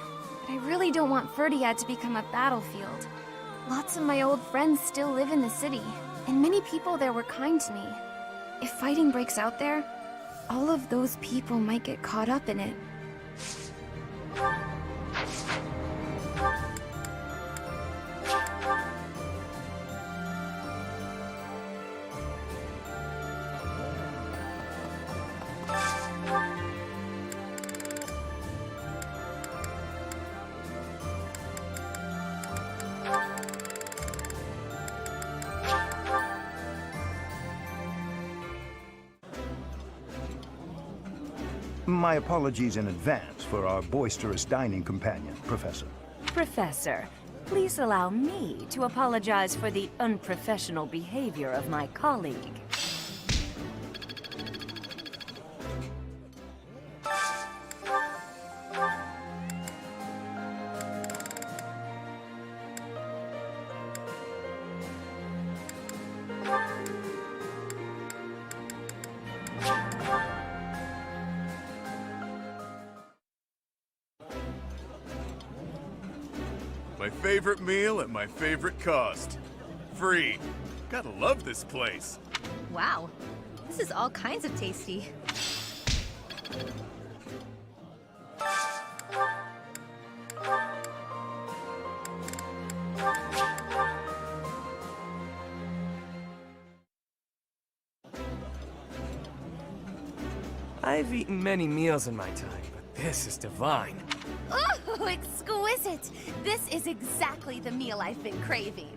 but I really don't want Ferdiad to become a battlefield. Lots of my old friends still live in the city, and many people there were kind to me. If fighting breaks out there, all of those people might get caught up in it. My apologies in advance for our boisterous dining companion, Professor. Professor, please allow me to apologize for the unprofessional behavior of my colleague. My favorite meal at my favorite cost. Free. Gotta love this place. Wow, this is all kinds of tasty. I've eaten many meals in my time, but this is divine. Oh, exquisite! This is exactly the meal I've been craving.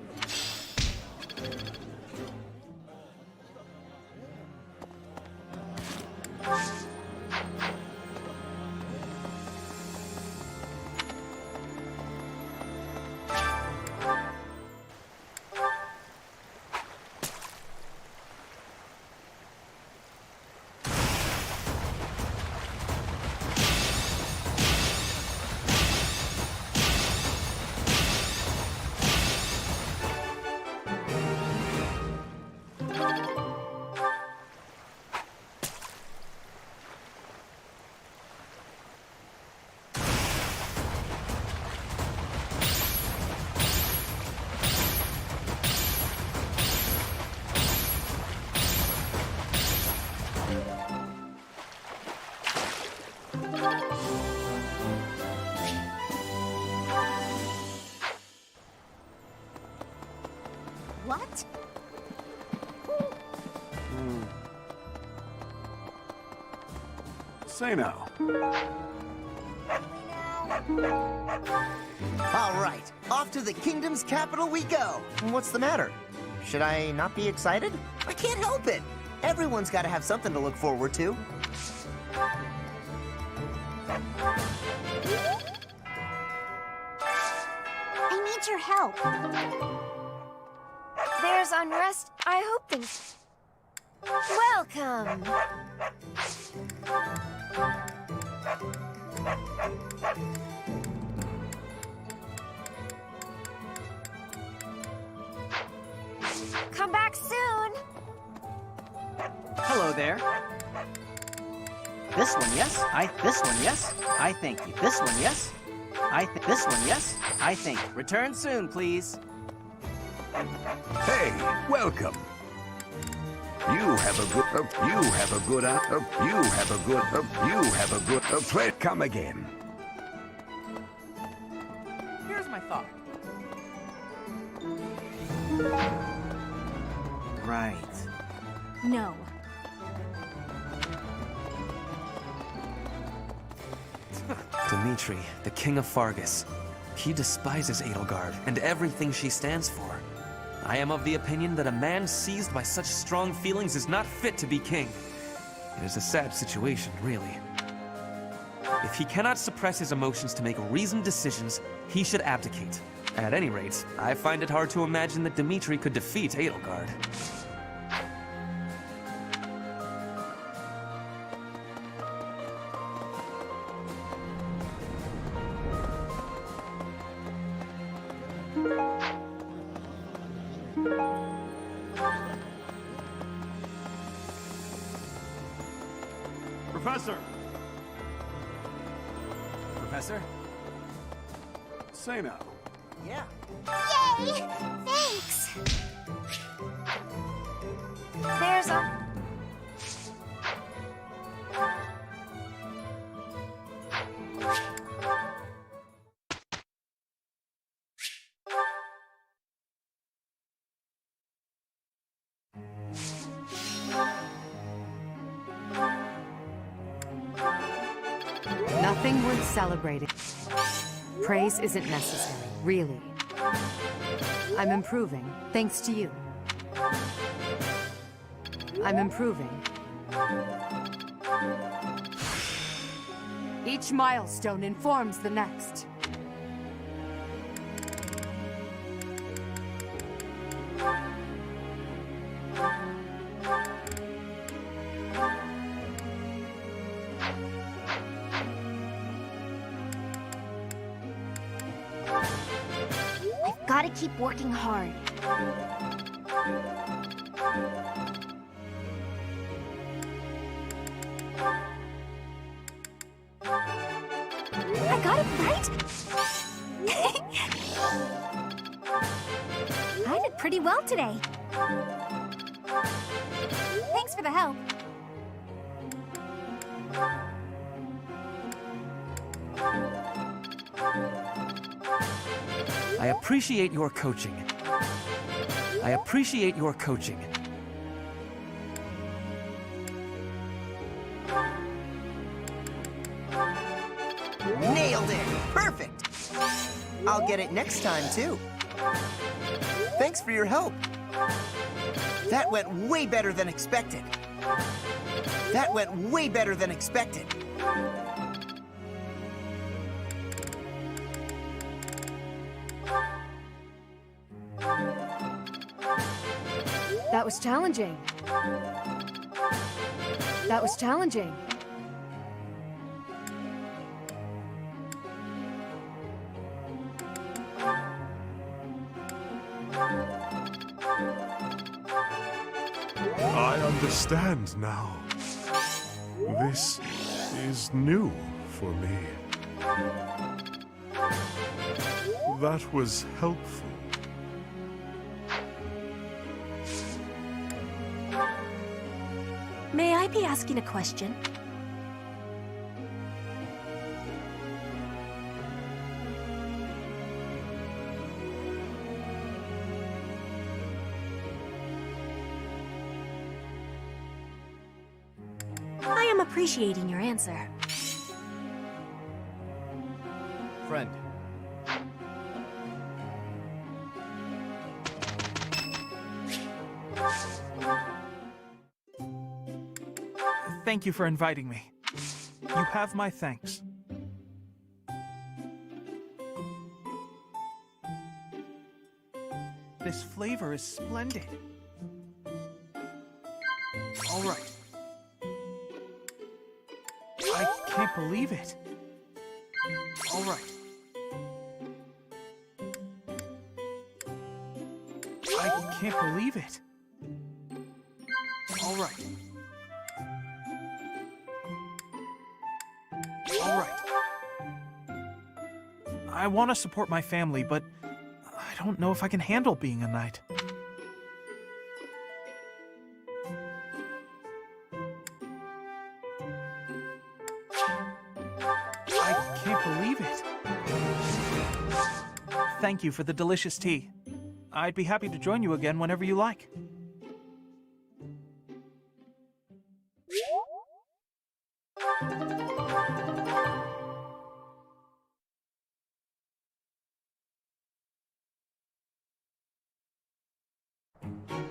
What? Say no. All right, off to the kingdom's capital we go. What's the matter? Should I not be excited? I can't help it. Everyone's got to have something to look forward to. I need your help. There's unrest. I hope things... Welcome! Come back soon! Hello there. This one, yes. This one, yes. I thank you. This one, yes. This one, yes. I think. Return soon, please. Hey, welcome. You have a good play. Come again. Here's my thought. Right. No. Dimitri, the king of Fargus. He despises Edelgard and everything she stands for. I am of the opinion that a man seized by such strong feelings is not fit to be king. It is a sad situation, really. If he cannot suppress his emotions to make reasoned decisions, he should abdicate. At any rate, I find it hard to imagine that Dimitri could defeat Edelgard. Professor! Professor? Say no. Yeah. Yay! Thanks! There's a... Nothing worth celebrating. Praise isn't necessary, really. I'm improving, thanks to you. I'm improving. Each milestone informs the next. I've got to keep working hard. I got it right? I did pretty well today. Thanks for the help. I appreciate your coaching. I appreciate your coaching. Nailed it! Perfect! I'll get it next time, too. Thanks for your help. That went way better than expected. That went way better than expected. That was challenging. That was challenging. I understand now. This is new for me. That was helpful. May I be asking a question? I am I'm appreciating your answer. Friend. Thank you for inviting me. You have my thanks. This flavor is splendid. All right. I can't believe it. All right. I can't believe it. All right. All right. I want to support my family, but I don't know if I can handle being a knight. I can't believe it. Thank you for the delicious tea. I'd be happy to join you again whenever you like.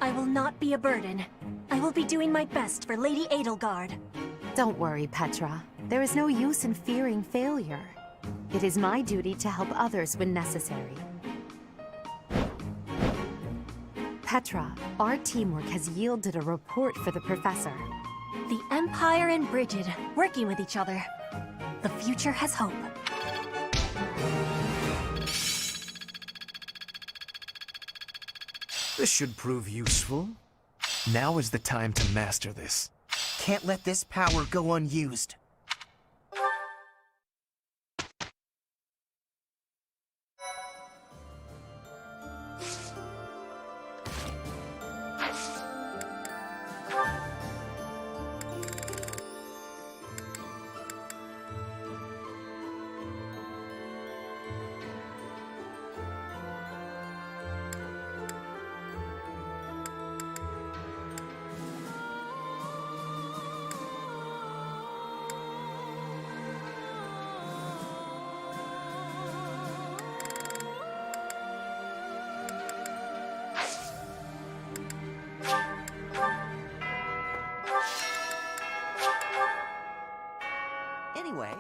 I will not be a burden. I will be doing my best for Lady Edelgard. Don't worry, Petra. There is no use in fearing failure. It is my duty to help others when necessary. Petra, our teamwork has yielded a report for the professor. The Empire and Brigid, working with each other. The future has hope. This should prove useful. Now is the time to master this. Can't let this power go unused. Anyway...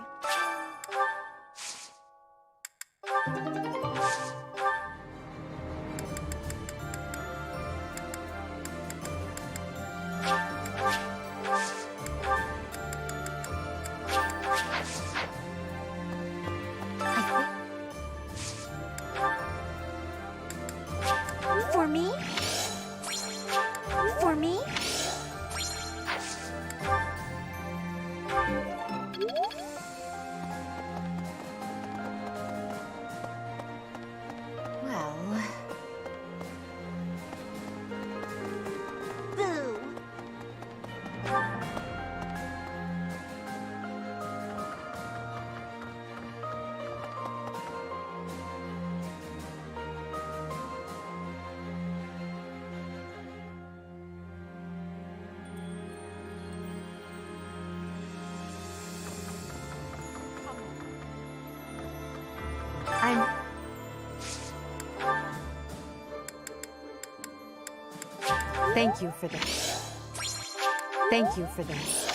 For me? For me? Well... Boo! Thank you for this. Thank you for this.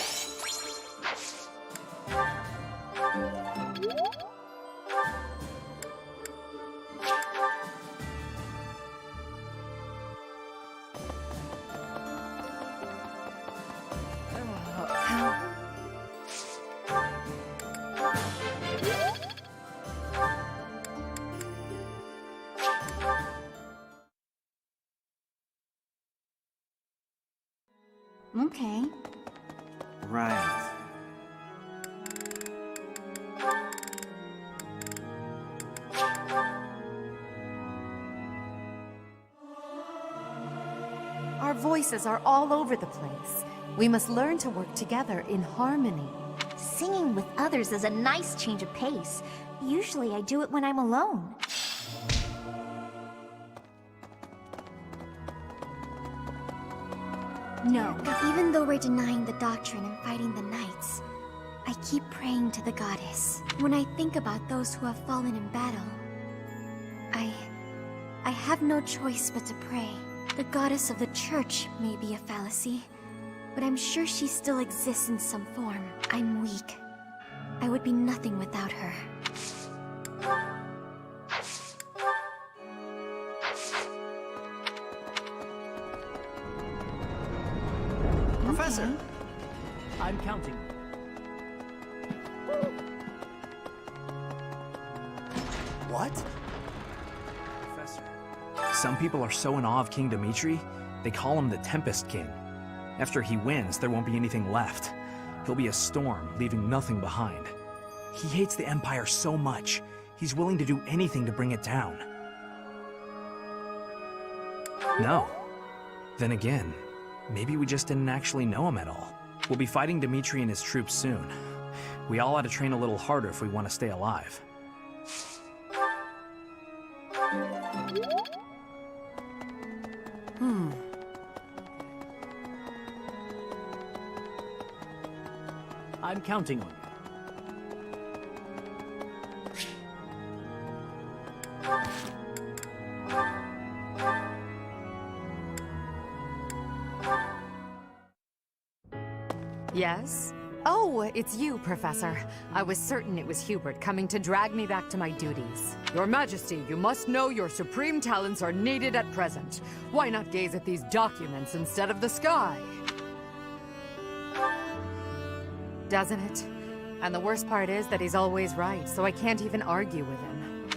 Okay. Right. Our voices are all over the place. We must learn to work together in harmony. Singing with others is a nice change of pace. Usually I do it when I'm alone. No. Even though we're denying the doctrine and fighting the knights, I keep praying to the goddess. When I think about those who have fallen in battle, I have no choice but to pray. The goddess of the church may be a fallacy, but I'm sure she still exists in some form. I'm weak. I would be nothing without her. Professor! I'm counting. What? Professor. Some people are so in awe of King Dimitri, they call him the Tempest King. After he wins, there won't be anything left. He'll be a storm, leaving nothing behind. He hates the Empire so much, he's willing to do anything to bring it down. No. Then again, maybe we just didn't actually know him at all. We'll be fighting Dimitri and his troops soon. We all ought to train a little harder if we want to stay alive. I'm counting on you. Yes? Oh, it's you, Professor. I was certain it was Hubert coming to drag me back to my duties. Your Majesty, you must know your supreme talents are needed at present. Why not gaze at these documents instead of the sky? Doesn't it? And the worst part is that he's always right, so I can't even argue with him.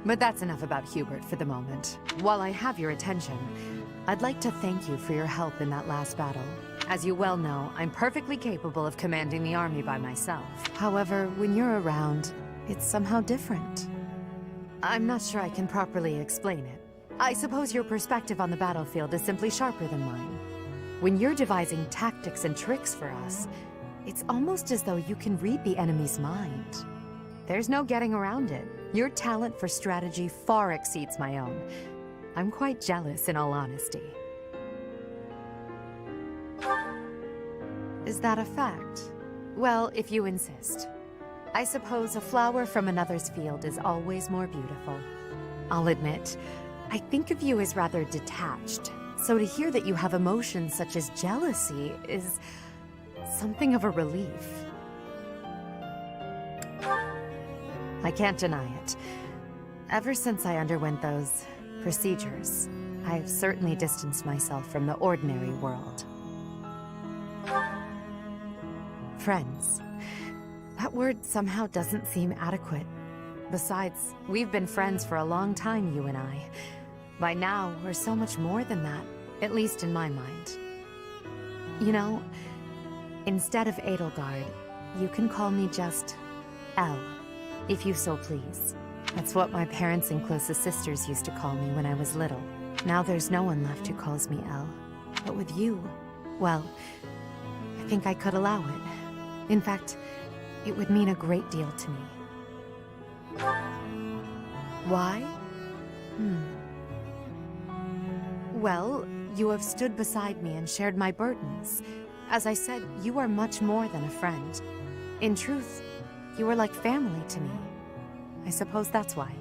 But that's enough about Hubert for the moment. While I have your attention, I'd like to thank you for your help in that last battle. As you well know, I'm perfectly capable of commanding the army by myself. However, when you're around, it's somehow different. I'm not sure I can properly explain it. I suppose your perspective on the battlefield is simply sharper than mine. When you're devising tactics and tricks for us, it's almost as though you can read the enemy's mind. There's no getting around it. Your talent for strategy far exceeds my own. I'm quite jealous, in all honesty. Is that a fact? Well, if you insist. I suppose a flower from another's field is always more beautiful. I'll admit, I think of you as rather detached, so to hear that you have emotions such as jealousy is something of a relief. I can't deny it. Ever since I underwent those procedures, I've certainly distanced myself from the ordinary world. Friends. That word somehow doesn't seem adequate. Besides, we've been friends for a long time, you and I. By now, we're so much more than that, at least in my mind. You know, instead of Edelgard, you can call me just Elle, if you so please. That's what my parents and closest sisters used to call me when I was little. Now there's no one left who calls me Elle. But with you, well, I think I could allow it. In fact, it would mean a great deal to me. Why? Well, you have stood beside me and shared my burdens. As I said, you are much more than a friend. In truth, you are like family to me. I suppose that's why.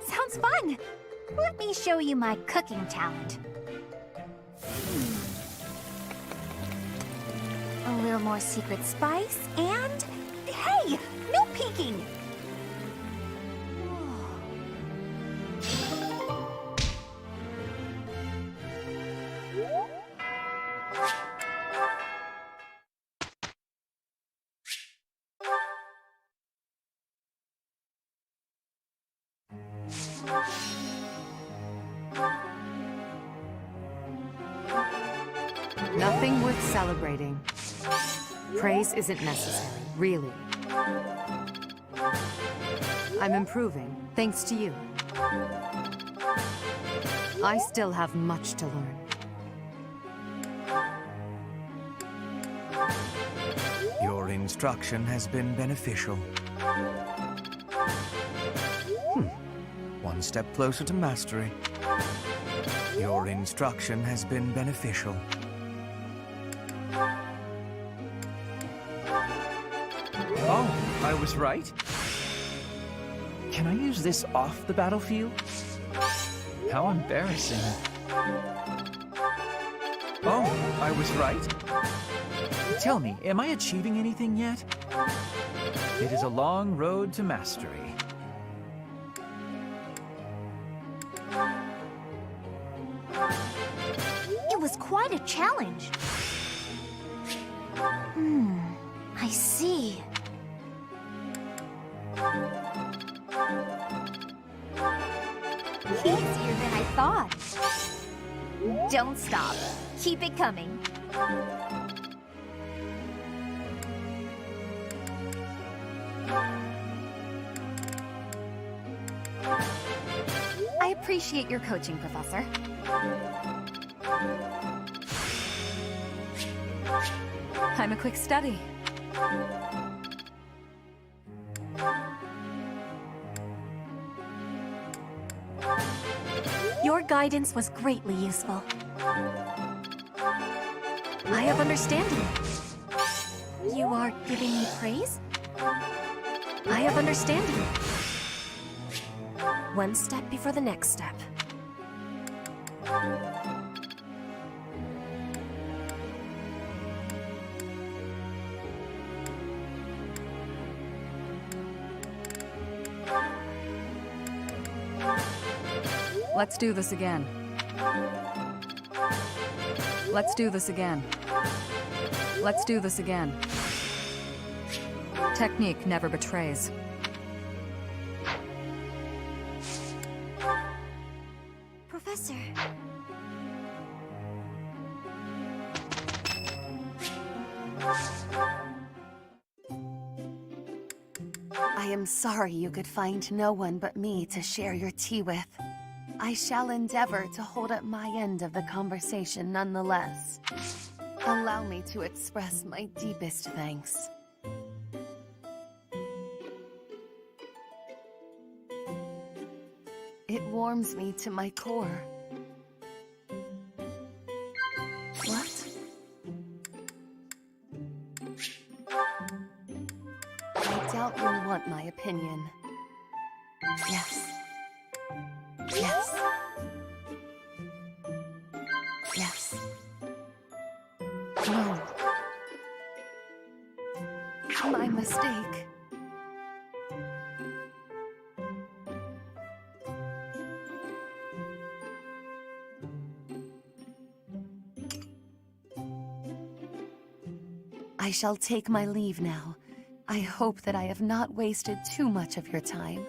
Sounds fun! Let me show you my cooking talent. A little more secret spice, and... Hey! No peeking! Nothing worth celebrating. Praise isn't necessary, really. I'm improving, thanks to you. I still have much to learn. Your instruction has been beneficial. One step closer to mastery. Your instruction has been beneficial. Oh, I was right? Can I use this off the battlefield? How embarrassing. Oh, I was right? Tell me, am I achieving anything yet? It is a long road to mastery. It was quite a challenge. I see. Easier than I thought. Don't stop. Keep it coming. I appreciate your coaching, Professor. I'm a quick study. Your guidance was greatly useful. I have understanding. You are giving me praise? I have understanding. One step before the next step. Let's do this again. Let's do this again. Let's do this again. Technique never betrays. Professor. I am sorry you could find no one but me to share your tea with. I shall endeavor to hold up my end of the conversation nonetheless. Allow me to express my deepest thanks. It warms me to my core. What? I doubt you want my opinion. Yes. Yes. No. My mistake. I shall take my leave now. I hope that I have not wasted too much of your time.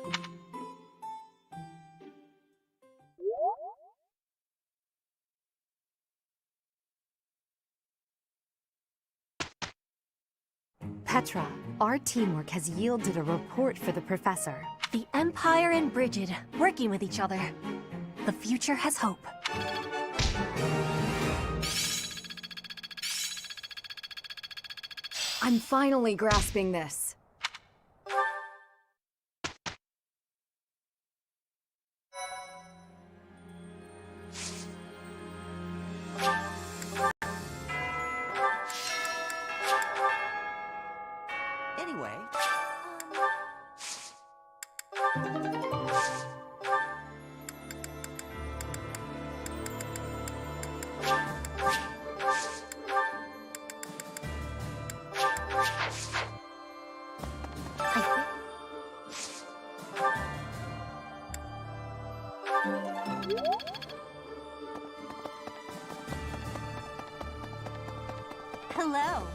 Petra, our teamwork has yielded a report for the professor. The Empire and Brigid, working with each other. The future has hope. I'm finally grasping this. Anyway, Hello.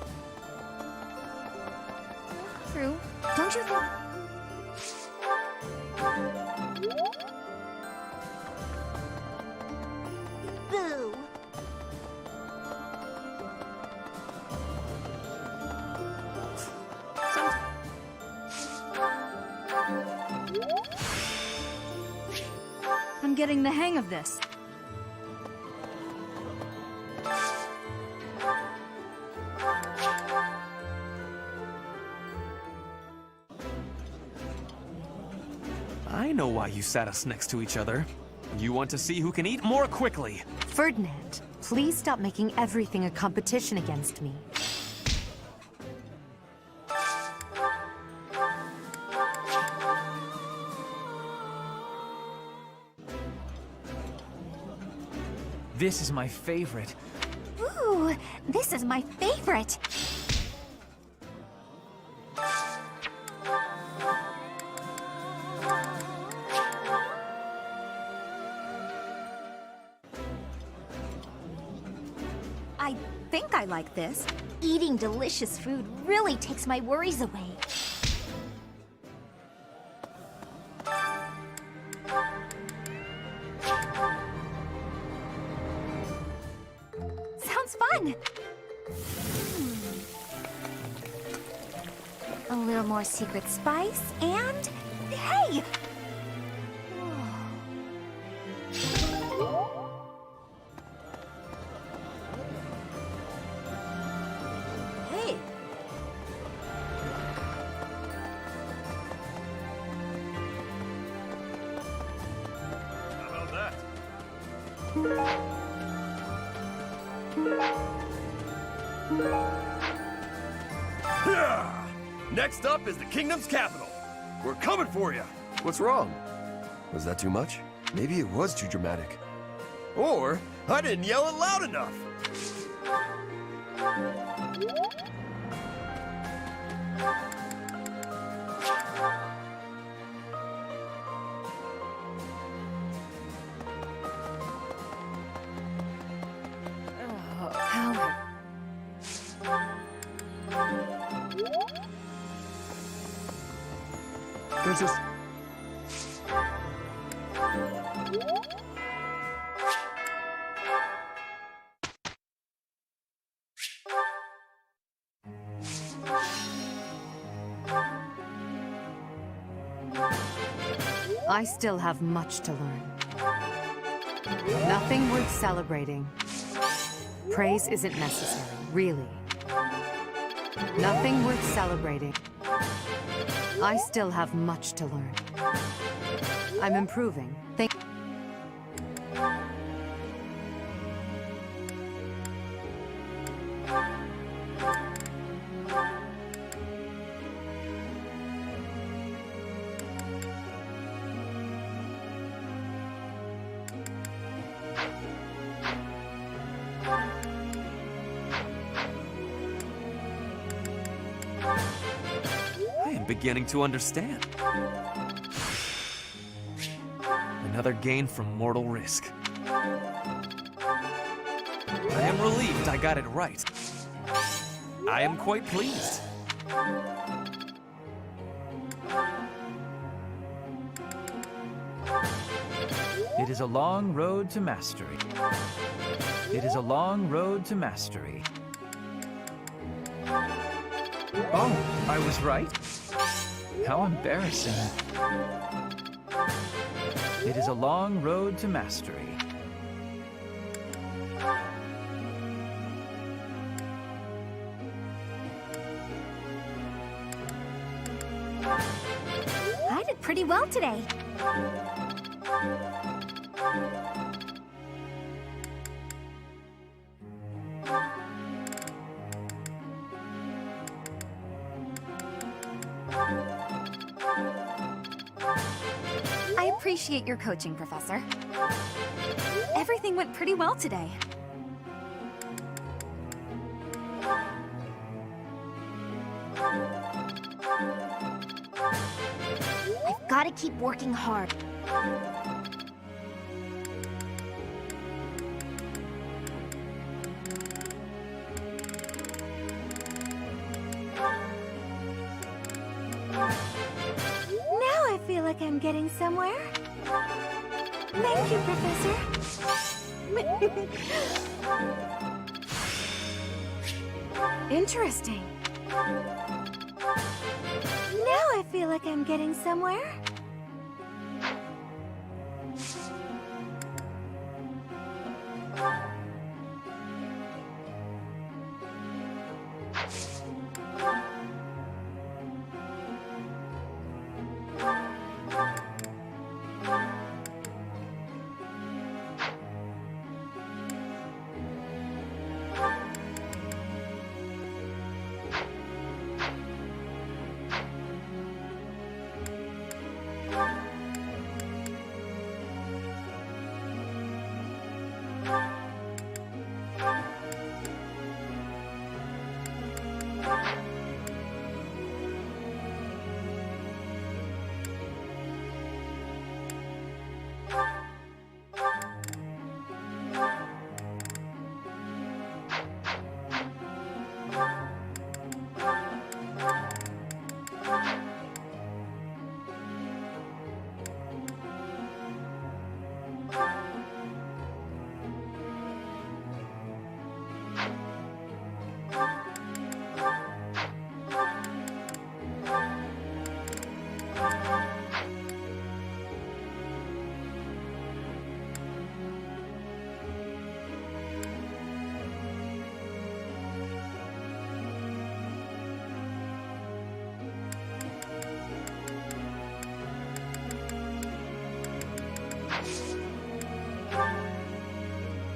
True. Don't you think... Boo. I'm getting the hang of this. I know why you sat us next to each other. You want to see who can eat more quickly. Ferdinand, please stop making everything a competition against me. This is my favorite. Ooh, this is my favorite. I think I like this. Eating delicious food really takes my worries away. Sounds fun. A little more secret spice, and hey! Hey! How about that? Yeah! Next up is the kingdom's capital. We're coming for you. What's wrong? Was that too much? Maybe it was too dramatic. Or I didn't yell it loud enough. Howard. There's a... I still have much to learn. Nothing worth celebrating. Praise isn't necessary, really. Nothing worth celebrating. I still have much to learn. I'm improving. Thank beginning to understand. Another gain from mortal risk. I am relieved I got it right. I am quite pleased. It is a long road to mastery. It is a long road to mastery. Oh, I was right? How embarrassing. It is a long road to mastery. I did pretty well today. I appreciate your coaching, Professor. Everything went pretty well today. I've got to keep working hard. Now I feel like I'm getting somewhere. Thank you, Professor. Interesting. Now I feel like I'm getting somewhere.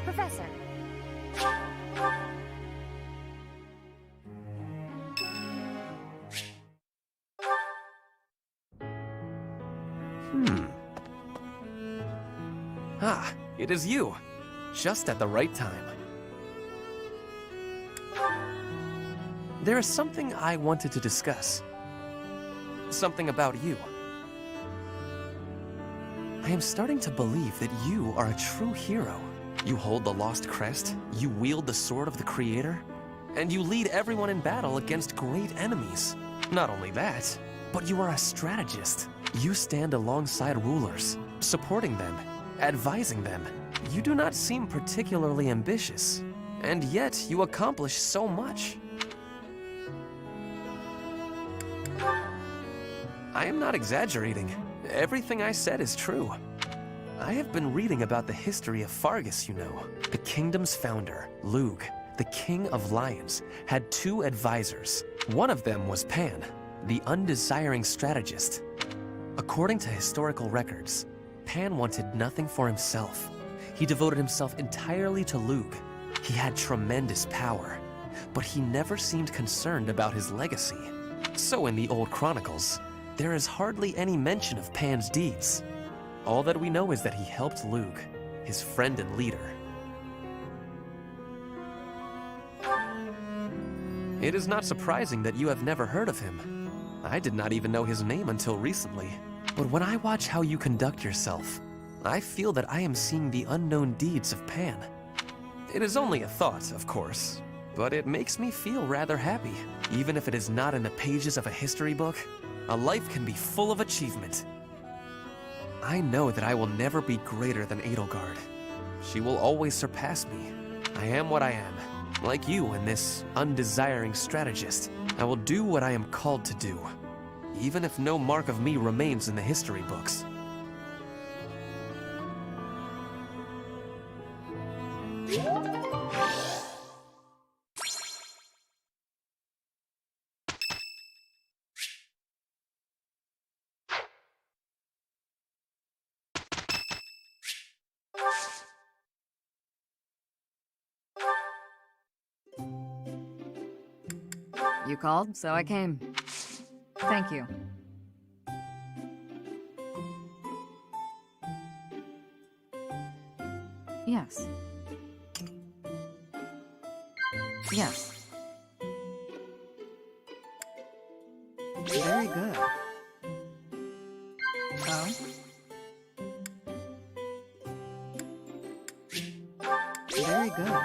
Professor. Ah, it is you. Just at the right time. There is something I wanted to discuss. Something about you. I am starting to believe that you are a true hero. You hold the lost crest, you wield the sword of the Creator, and you lead everyone in battle against great enemies. Not only that, but you are a strategist. You stand alongside rulers, supporting them, advising them. You do not seem particularly ambitious, and yet you accomplish so much. I am not exaggerating. Everything I said is true. I have been reading about the history of Fargus, you know. The kingdom's founder, Lugh, the king of lions, had two advisors. One of them was Pan, the undesiring strategist. According to historical records, Pan wanted nothing for himself. He devoted himself entirely to Lugh. He had tremendous power, but he never seemed concerned about his legacy. So in the old chronicles, there is hardly any mention of Pan's deeds. All that we know is that he helped Lugh, his friend and leader. It is not surprising that you have never heard of him. I did not even know his name until recently. But when I watch how you conduct yourself, I feel that I am seeing the unknown deeds of Pan. It is only a thought, of course, but it makes me feel rather happy. Even if it is not in the pages of a history book, a life can be full of achievement. I know that I will never be greater than Edelgard. She will always surpass me. I am what I am. Like you and this undesiring strategist, I will do what I am called to do, even if no mark of me remains in the history books. You called, so I came. Thank you. Yes. Yes. Very good. Oh? Very good.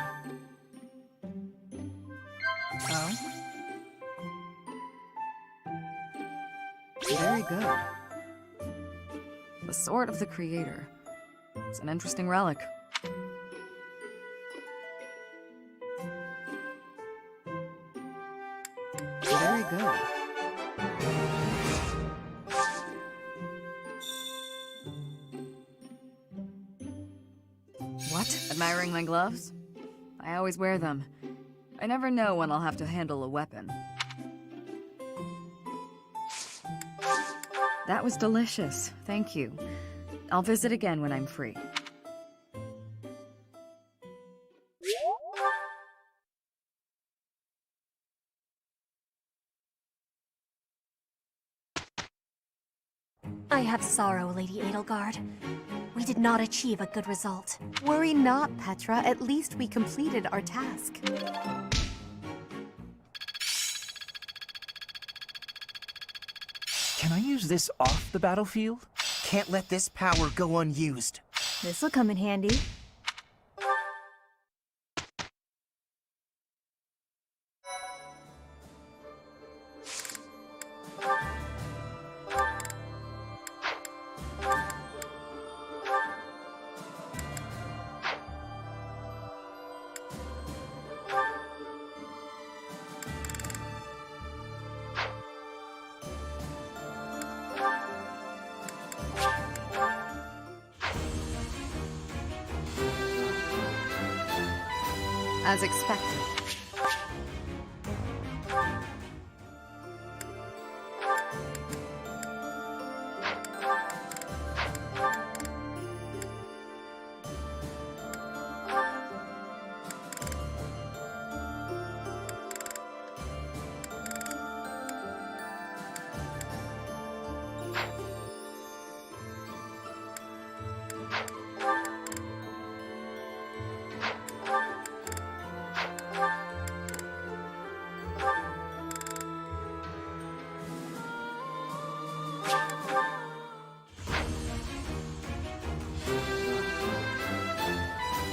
Oh? Very good. The Sword of the Creator. It's an interesting relic. Very good. What? Admiring my gloves? I always wear them. I never know when I'll have to handle a weapon. That was delicious. Thank you. I'll visit again when I'm free. I have sorrow, Lady Edelgard. We did not achieve a good result. Worry not, Petra. At least we completed our task. Can I use this off the battlefield? Can't let this power go unused. This'll come in handy. As expected.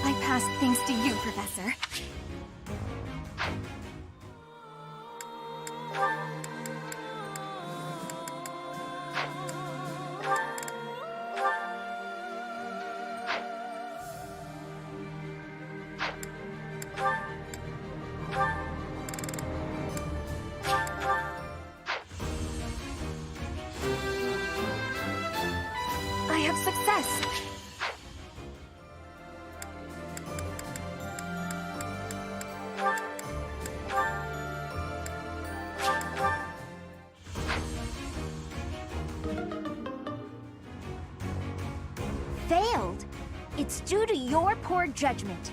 I passed thanks to you, Professor. I have success! Failed? It's due to your poor judgment.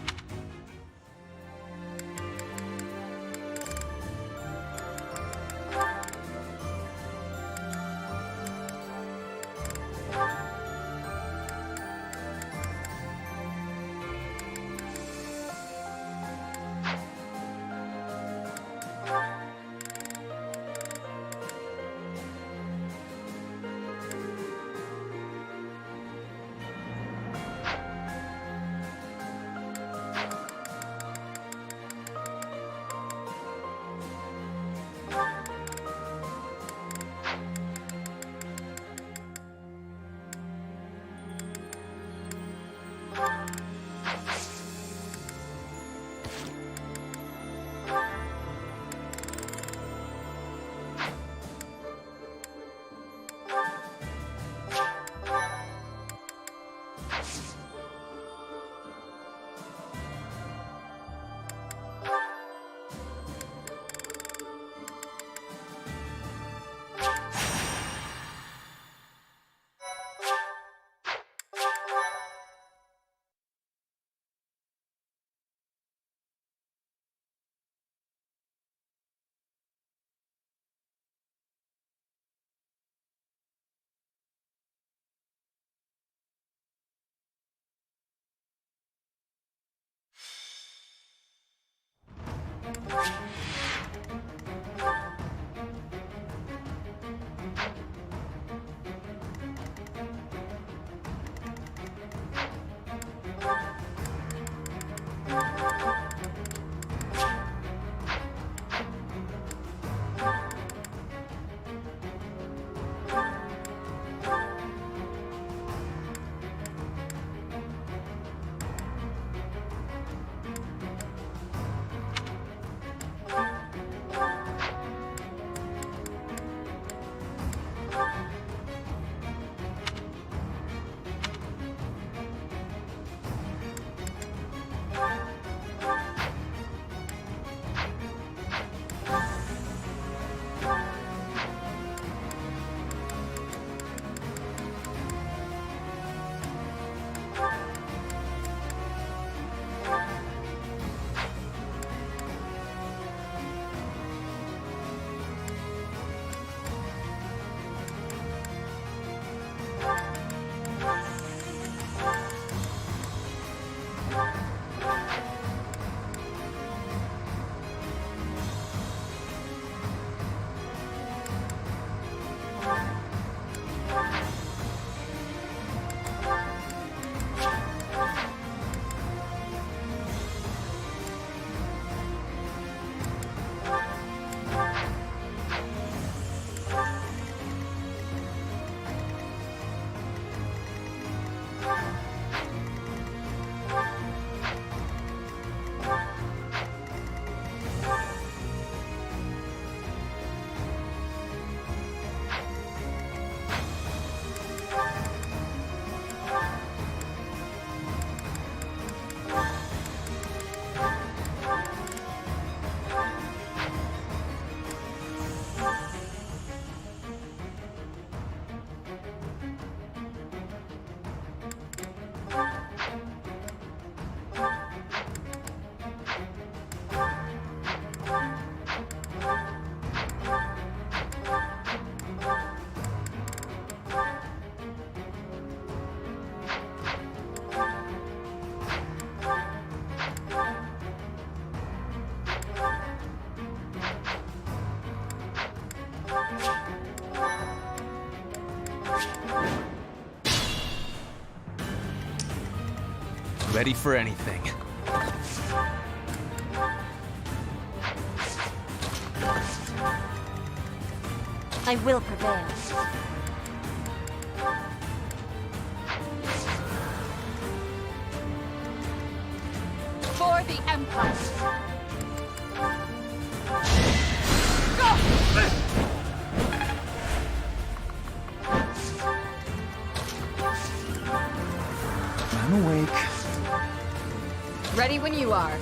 Ready for anything. I will prevail. For the Empire! I'm awake. Ready when you are.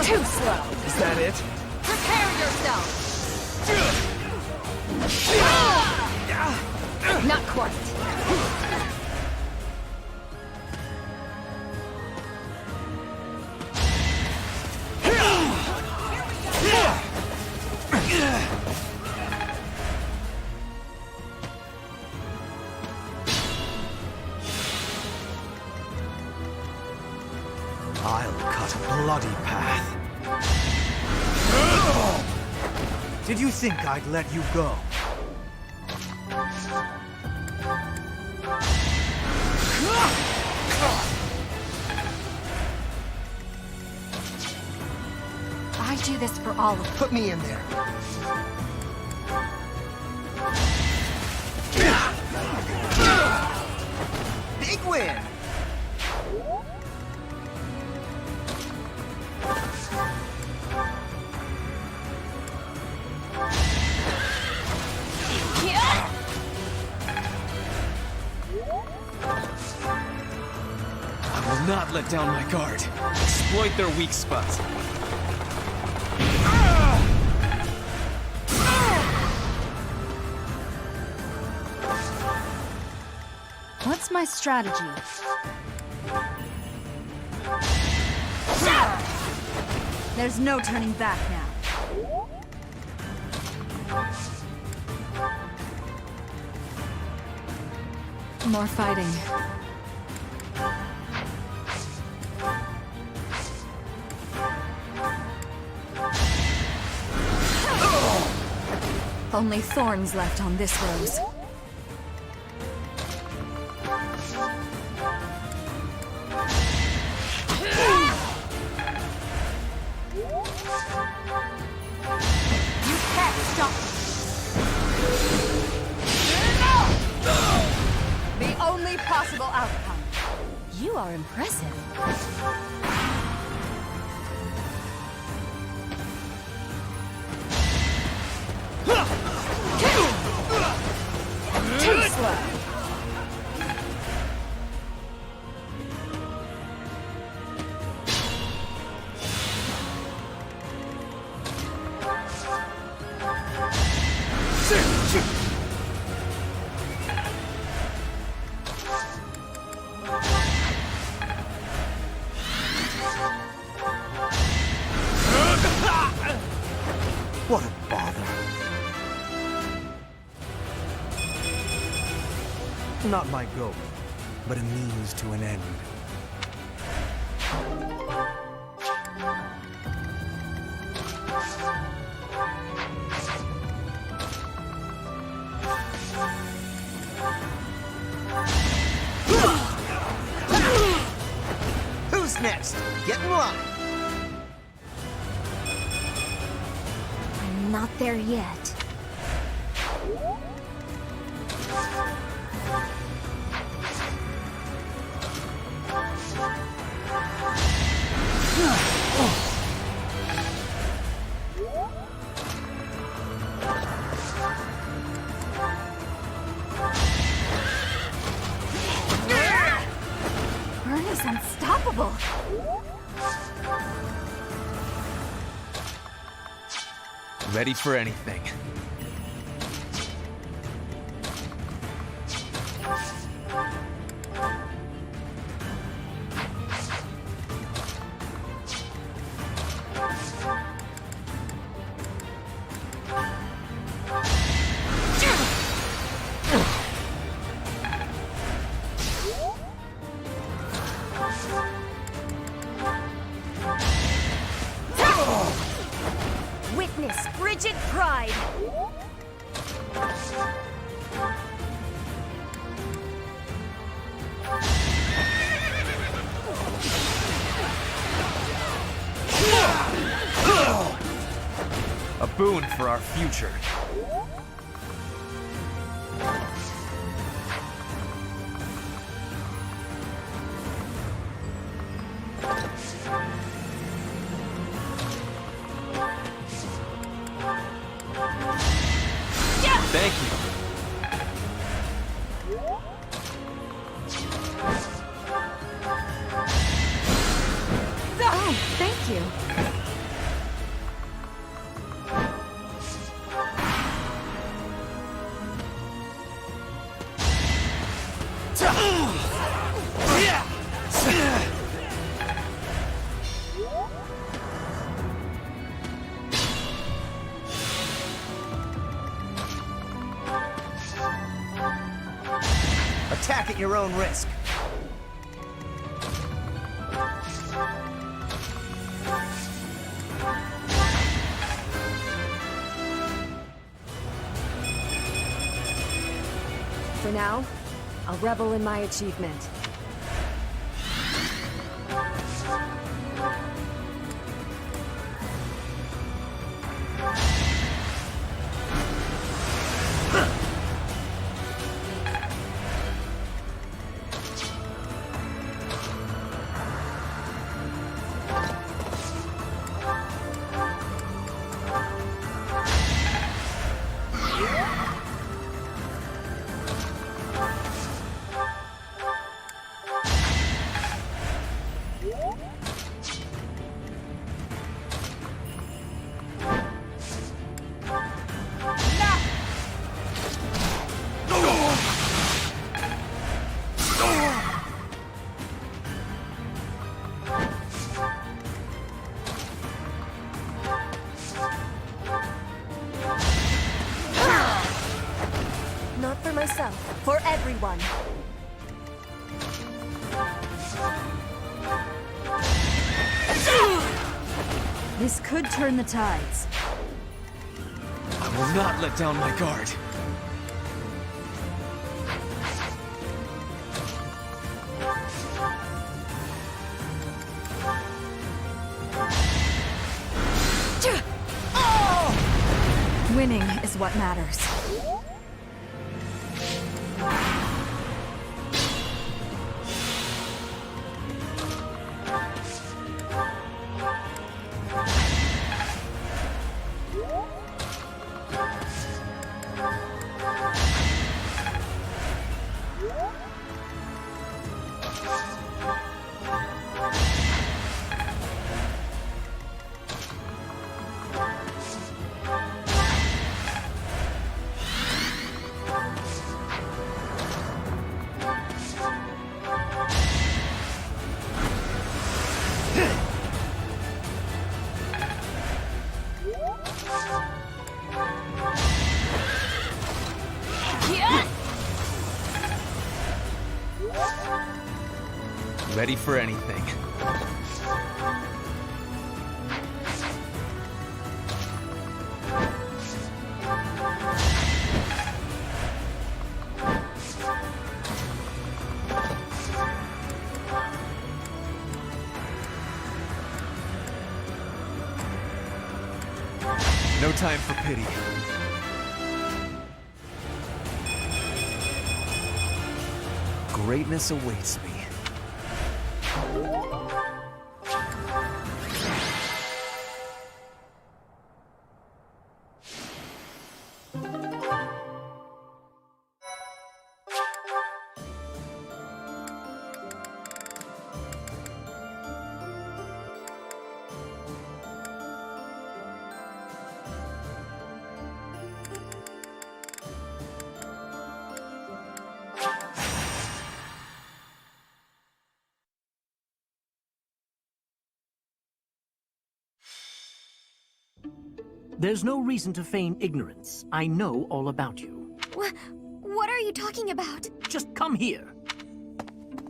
Too slow! Is that it? Prepare yourself! Not quite. I'll cut a bloody path. Did you think I'd let you go? Why do this for all of them? Put me in there. Big win! I will not let down my guard. Exploit their weak spots. What's my strategy? There's no turning back now. More fighting. Only thorns left on this rose. You can't stop me. The only possible outcome. You are impressive. Too slow. What a bother. Not my goal, but a means to an end. Who's next? Get in line. I'm not there yet. Burn is unstoppable. Ready for anything. Witness frigid pride. A boon for our future. Thank you. Oh, thank you. Attack at your own risk. For now, I'll revel in my achievement. so, for everyone. This could turn the tides. I will not let down my guard. Winning is what matters. Ready for anything. No time for pity. Greatness awaits me. There's no reason to feign ignorance. I know all about you. What are you talking about? Just come here.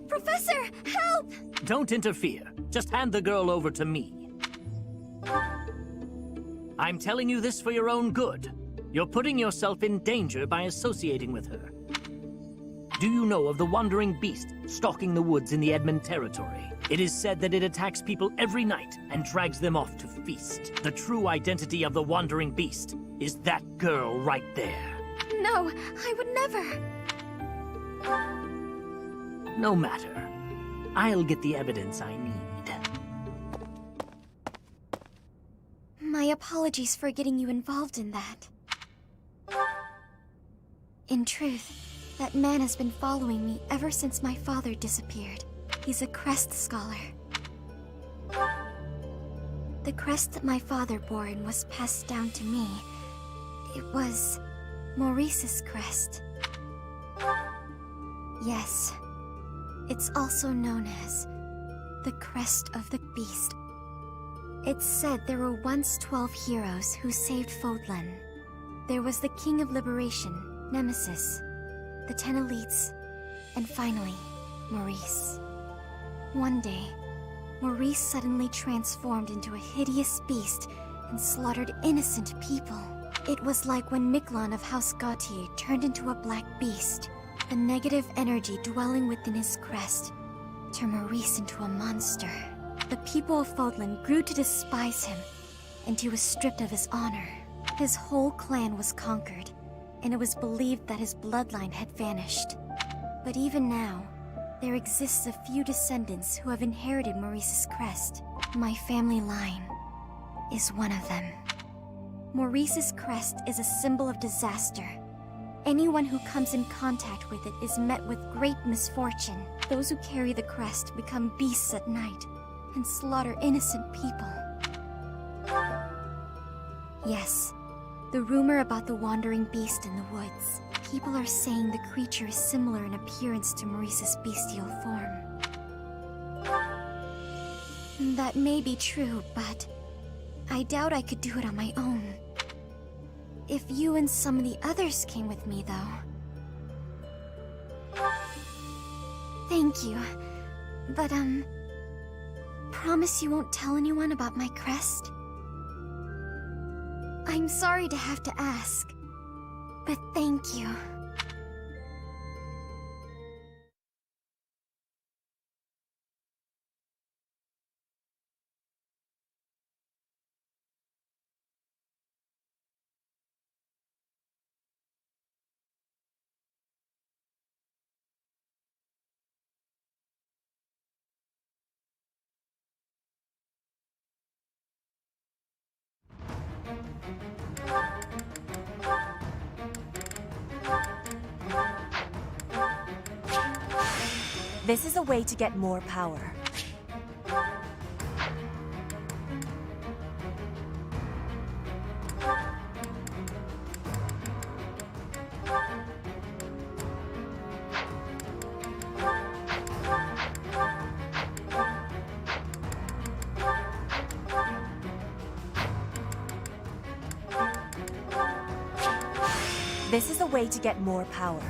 Professor, help! Don't interfere. Just hand the girl over to me. I'm telling you this for your own good. You're putting yourself in danger by associating with her. Do you know of the wandering beast stalking the woods in the Edmund territory? It is said that it attacks people every night and drags them off to feast. The true identity of the wandering beast is that girl right there. No, I would never. No matter. I'll get the evidence I need. My apologies for getting you involved in that. In truth, that man has been following me ever since my father disappeared. He's a crest scholar. The crest that my father bore and was passed down to me, it was Maurice's crest. Yes, it's also known as the Crest of the Beast. It's said there were once 12 heroes who saved Fodlan. There was the King of Liberation, Nemesis, the 10 elites, and finally, Maurice. One day, Maurice suddenly transformed into a hideous beast and slaughtered innocent people. It was like when Miklon of House Gautier turned into a black beast. The negative energy dwelling within his crest turned Maurice into a monster. The people of Fodlan grew to despise him, and he was stripped of his honor. His whole clan was conquered, and it was believed that his bloodline had vanished. But even now, there exists a few descendants who have inherited Maurice's crest. My family line is one of them. Maurice's crest is a symbol of disaster. Anyone who comes in contact with it is met with great misfortune. Those who carry the crest become beasts at night and slaughter innocent people. Yes, the rumor about the wandering beast in the woods. People are saying the creature is similar in appearance to Maurice's bestial form. That may be true, but I doubt I could do it on my own. If you and some of the others came with me, though, Thank you. But, promise you won't tell anyone about my crest? I'm sorry to have to ask, but thank you. This is a way to get more power. This is a way to get more power.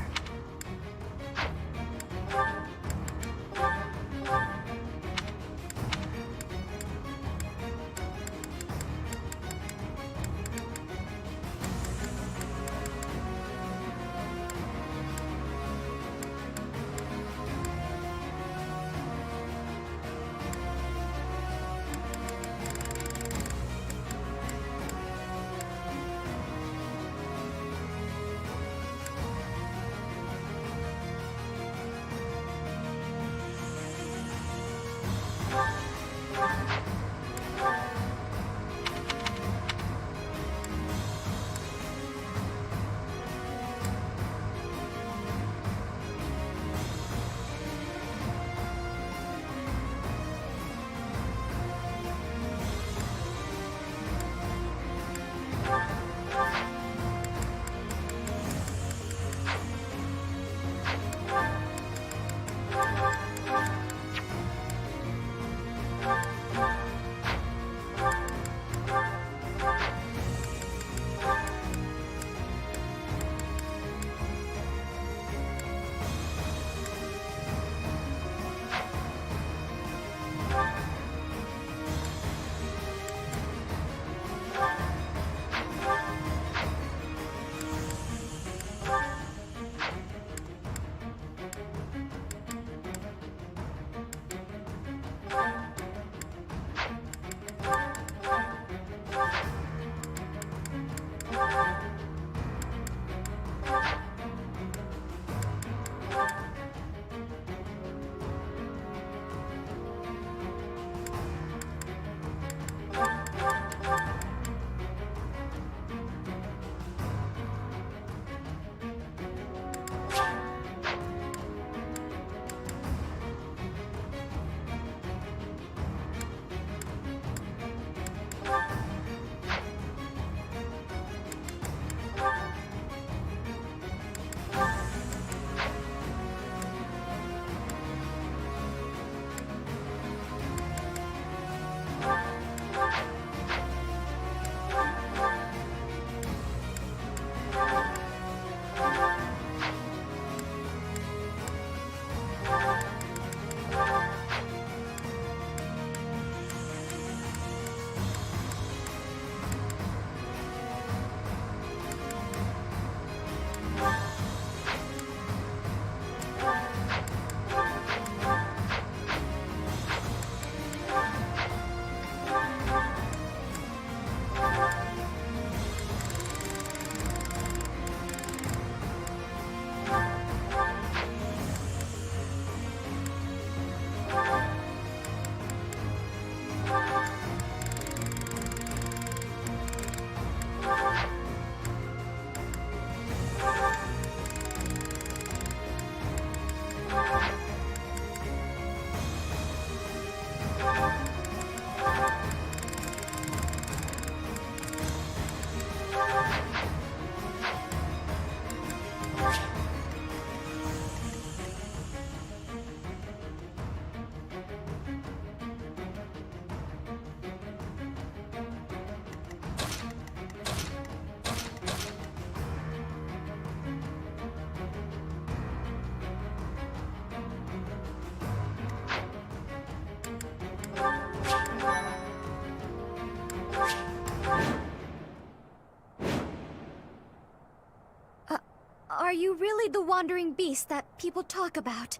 Are you really the wandering beast that people talk about?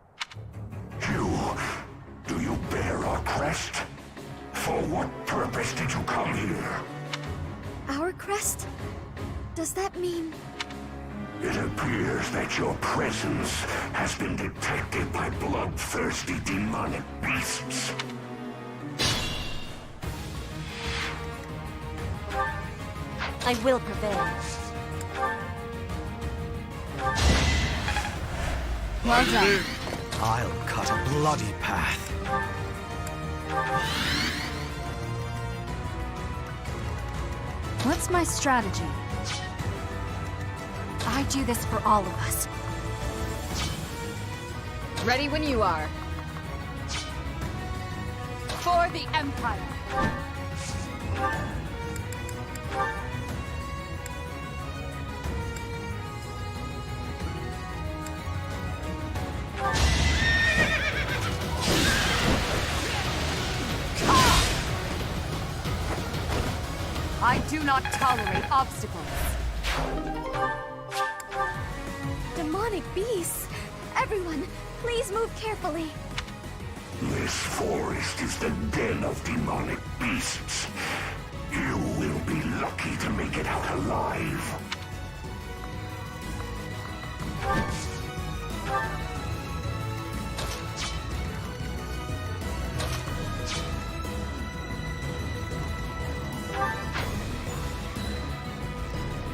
Do you bear our crest? For what purpose did you come here? Our crest? Does that mean... It appears that your presence has been detected by bloodthirsty demonic beasts. I will prevail. Well done. I'll cut a bloody path. What's my strategy? I do this for all of us. Ready when you are. For the Empire! I do not tolerate obstacles. Demonic beasts! Everyone, please move carefully. This forest is the den of demonic beasts. You will be lucky to make it out alive.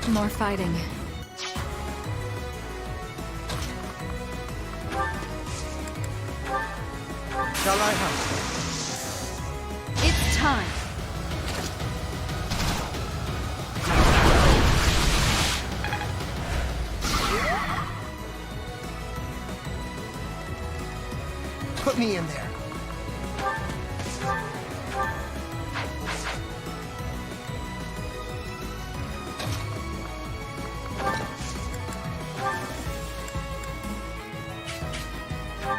More fighting. Shall I help? It's time. Put me in there.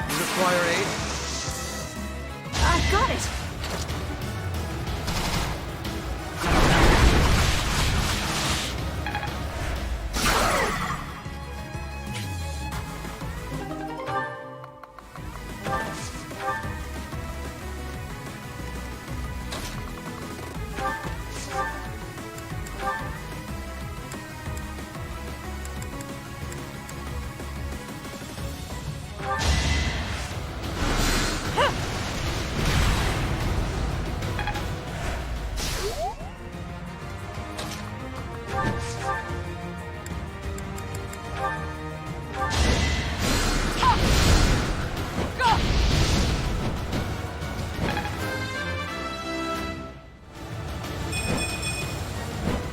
Require aid? I've got it!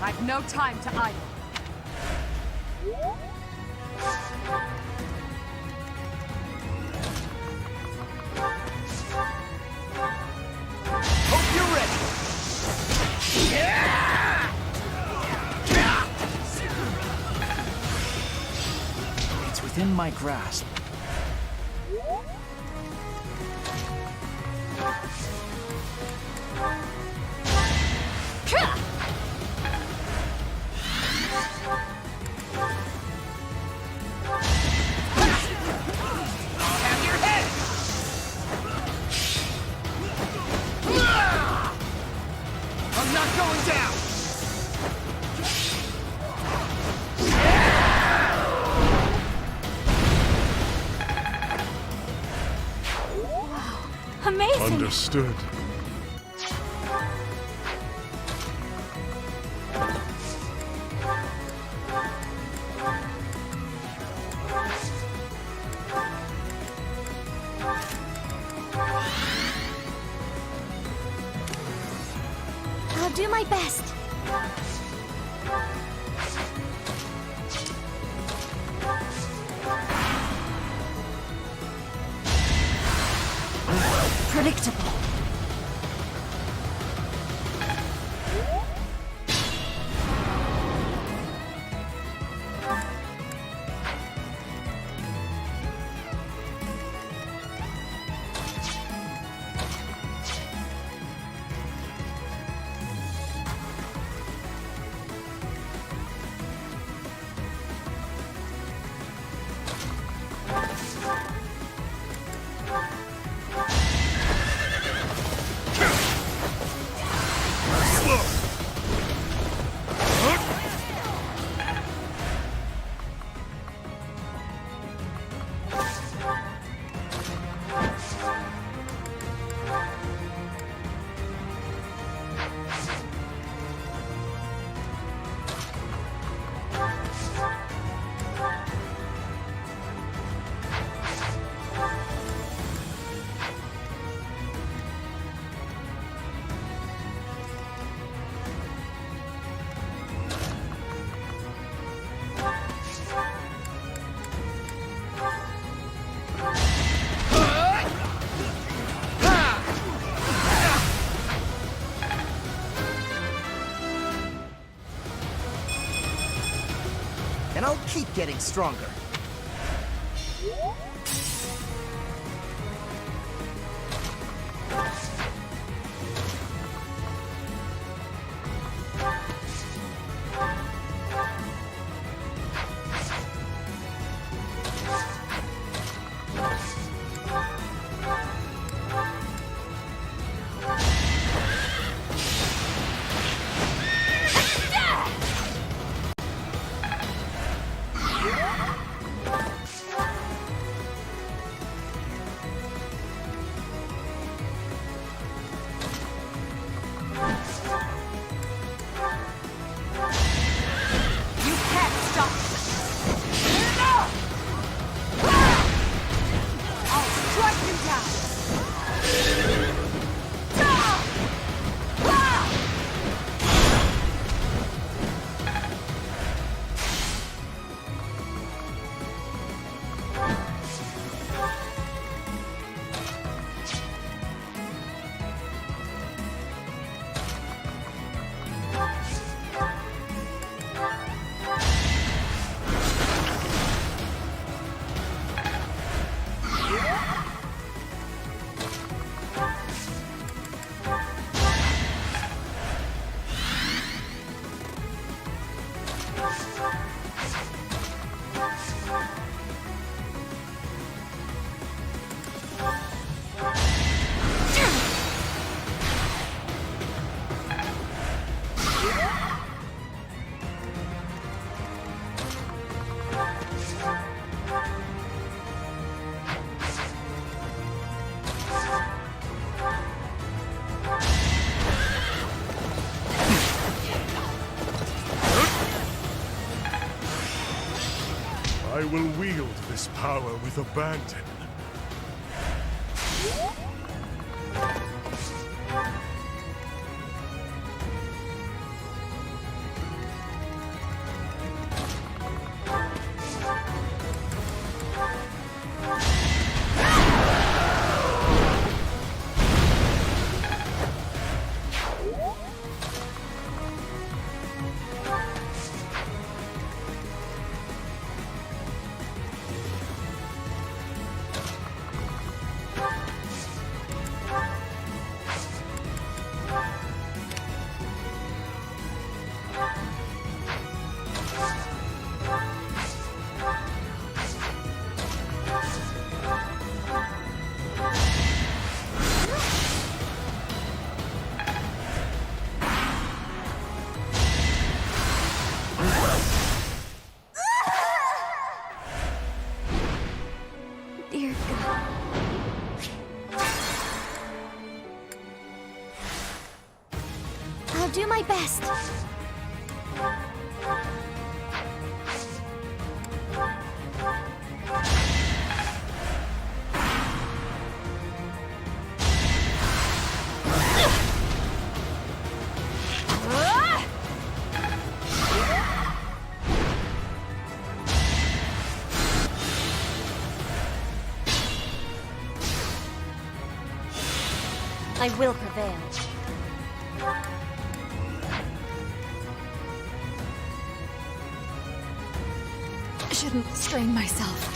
I've no time to idle. Hope you're ready. It's within my grasp. I'm not going down! Amazing! Understood. I'll do my best. Predictable. I'll keep getting stronger. I will wield this power with abandon. Dear God. I'll do my best. I will prevail. Shouldn't strain myself.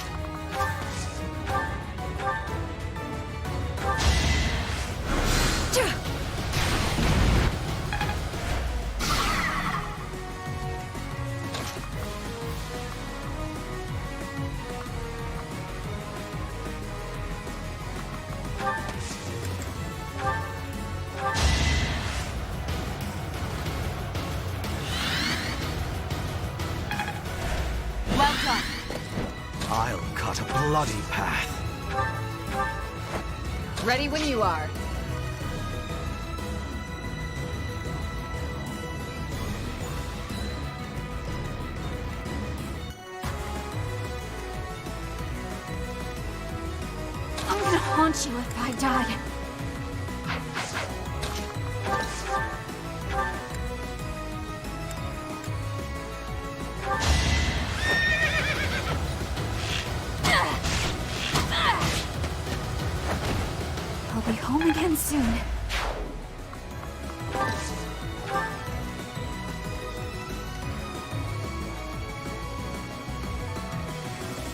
I'll cut a bloody path. Ready when you are. I'm gonna haunt you if I die. I'll be home again soon.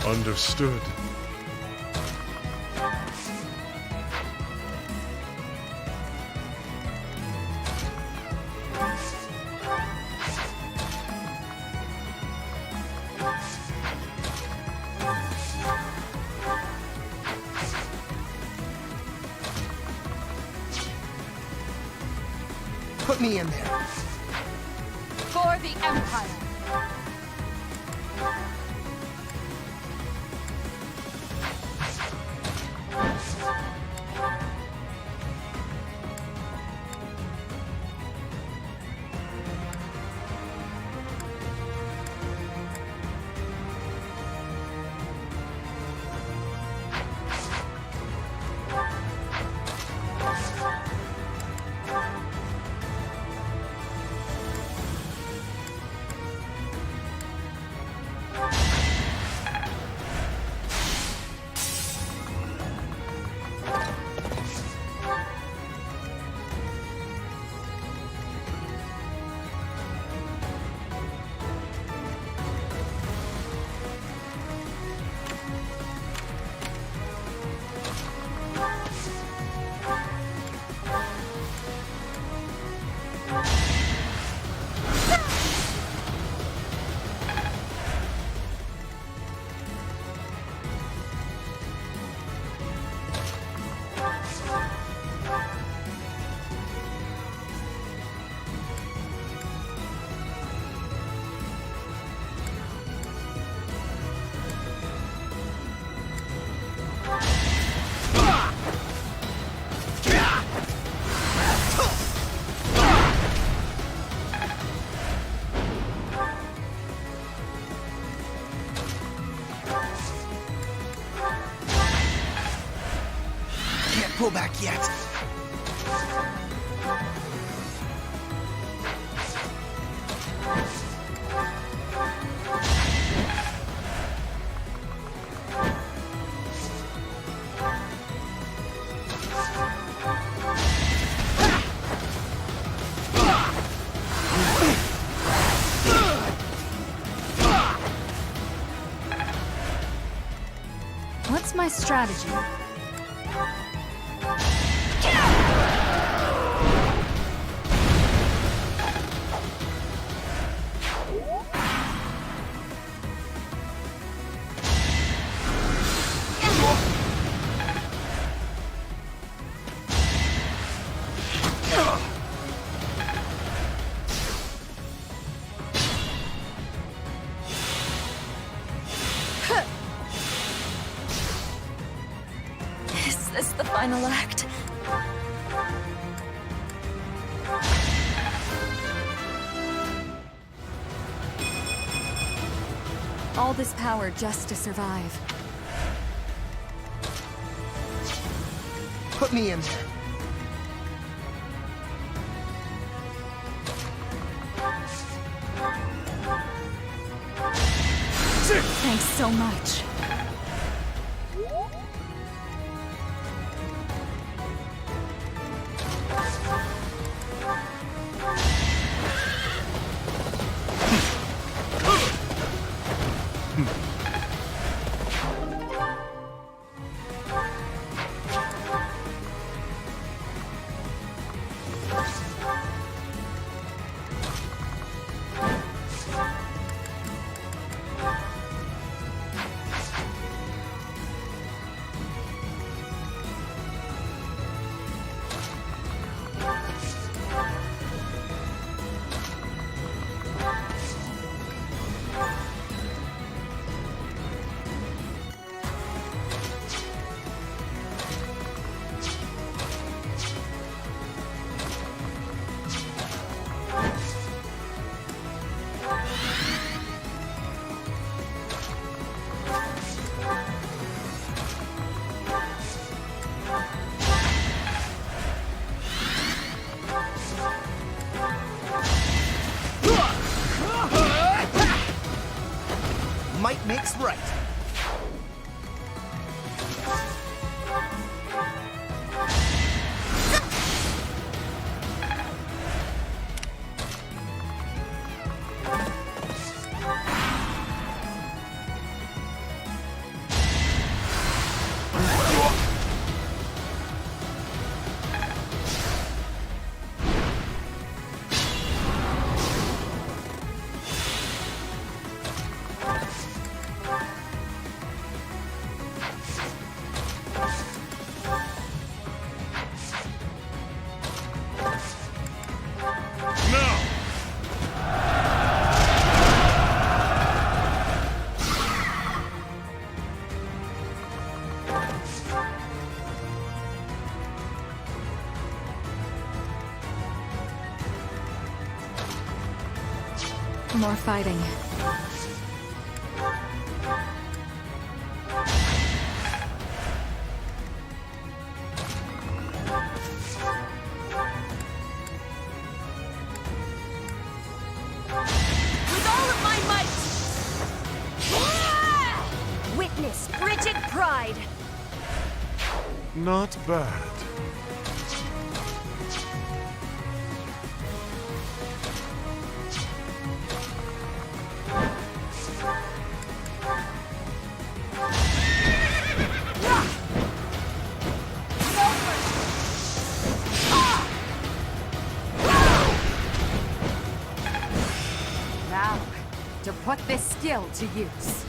Understood. Put me in there. For the Empire! Pull back yet. What's my strategy? Is this the final act? All this power just to survive. Put me in there. Thanks so much. Might makes right. More fighting. With all of my might! Witness frigid pride! Not bad. Now, to put this skill to use.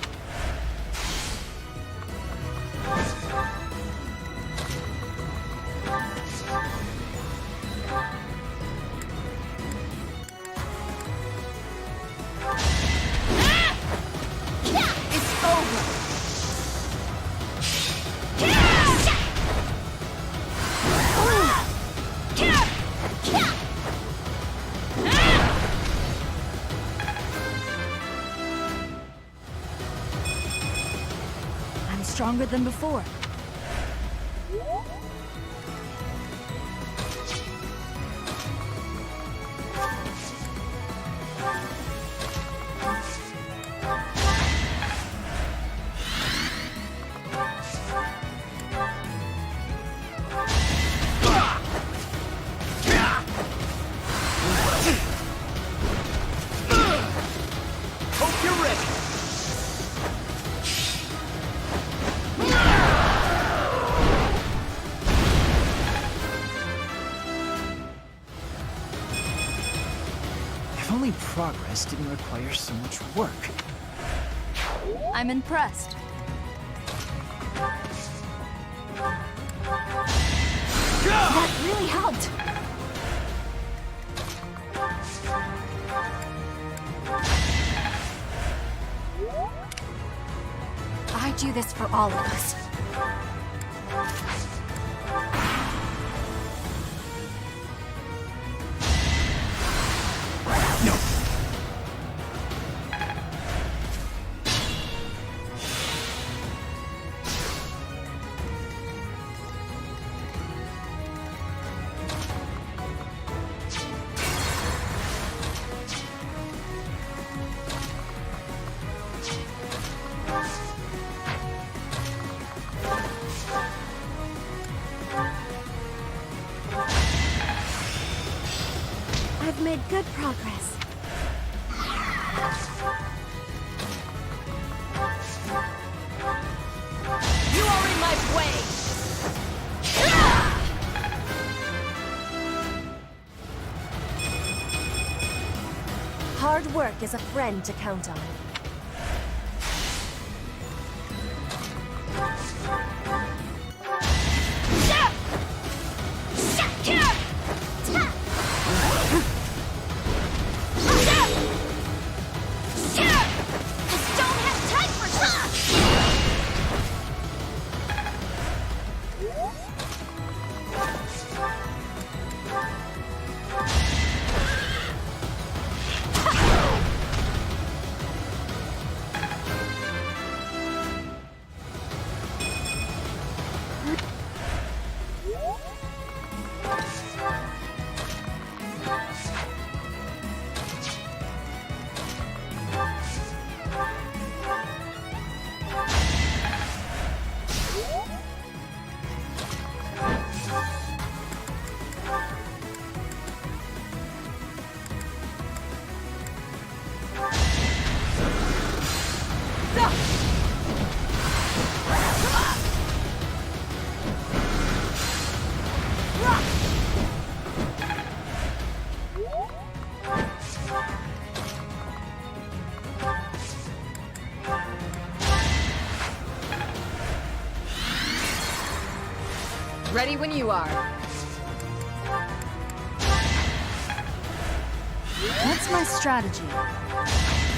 It's over! I'm stronger than before. Hope you're ready. If only progress didn't require so much work. I'm impressed. That really helped! I do this for all of us. I've made good progress. You are in my way! Hard work is a friend to count on. Ready when you are. What's my strategy?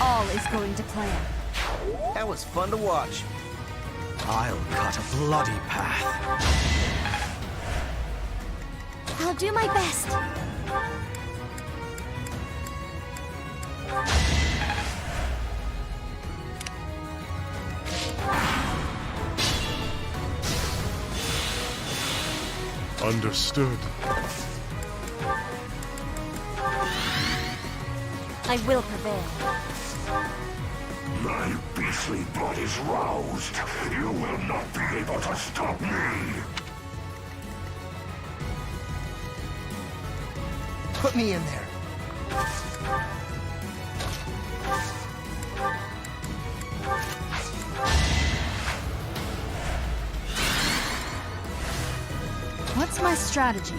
All is going to plan. That was fun to watch. I'll cut a bloody path. I'll do my best. Understood. I will prevail. My beastly blood is roused. You will not be able to stop me. Put me in there. What's my strategy?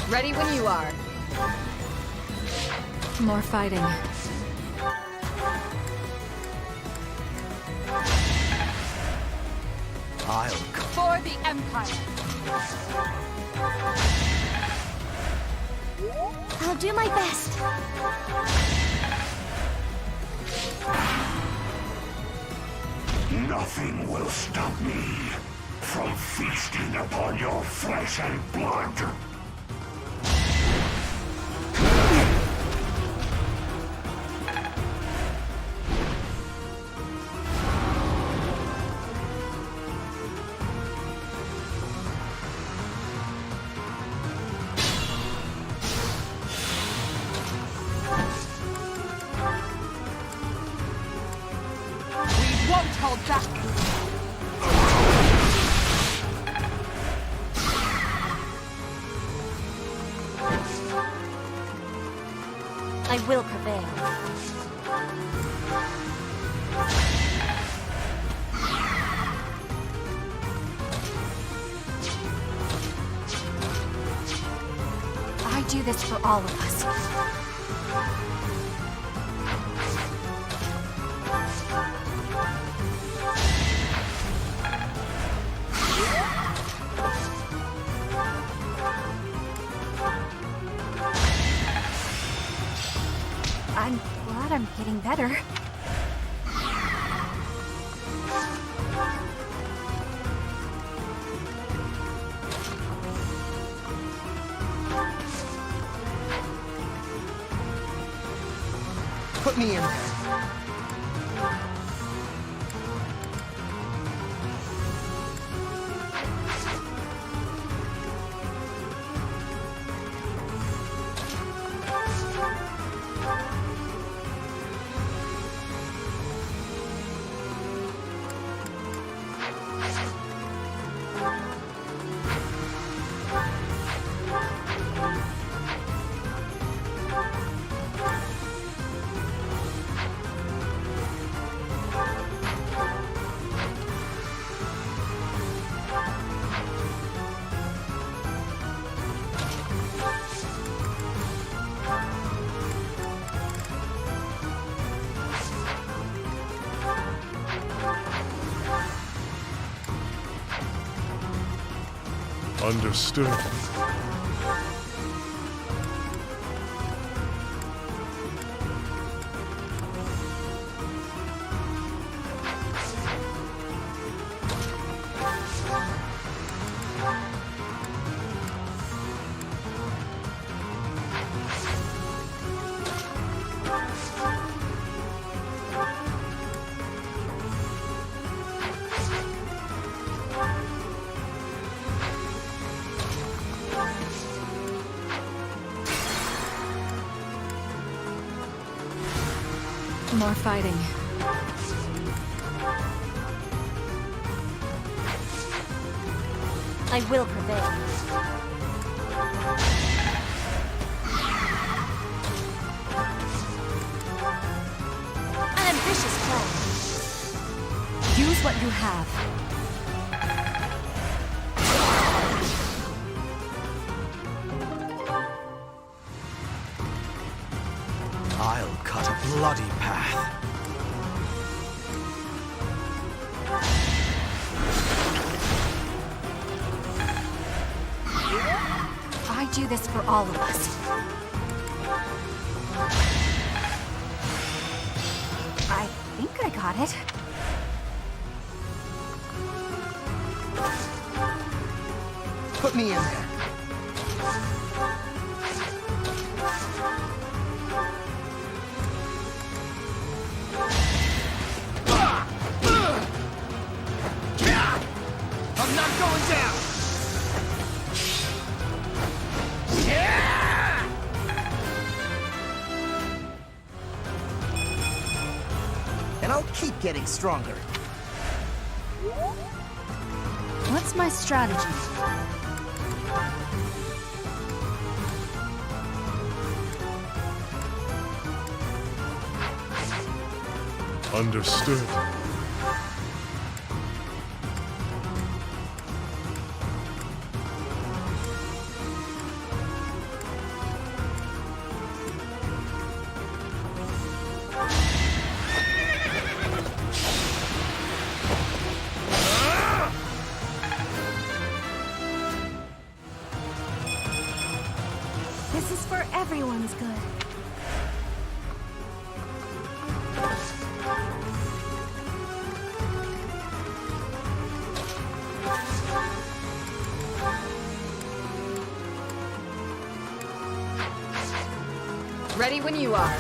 Ready when you are. More fighting. For the Empire. I'll do my best. Nothing will stop me from feasting upon your flesh and blood. We won't hold back. I will prevail. I do this for all of us. I'm glad I'm getting better. Put me in there. Understood. More fighting. I will prevail. An ambitious plan. Use what you have. I'll cut a bloody path. I do this for all of us. I think I got it. Put me in there. I'm not going down! I'll keep getting stronger. What's my strategy? Understood. This is for everyone's good. Ready when you are.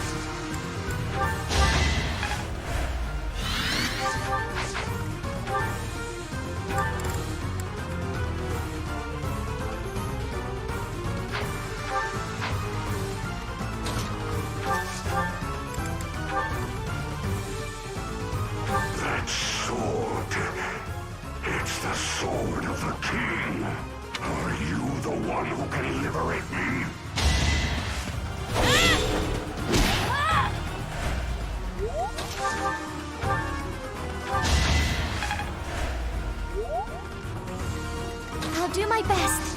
That sword. It's the sword of the king. Are you the one who can liberate me? I'll do my best.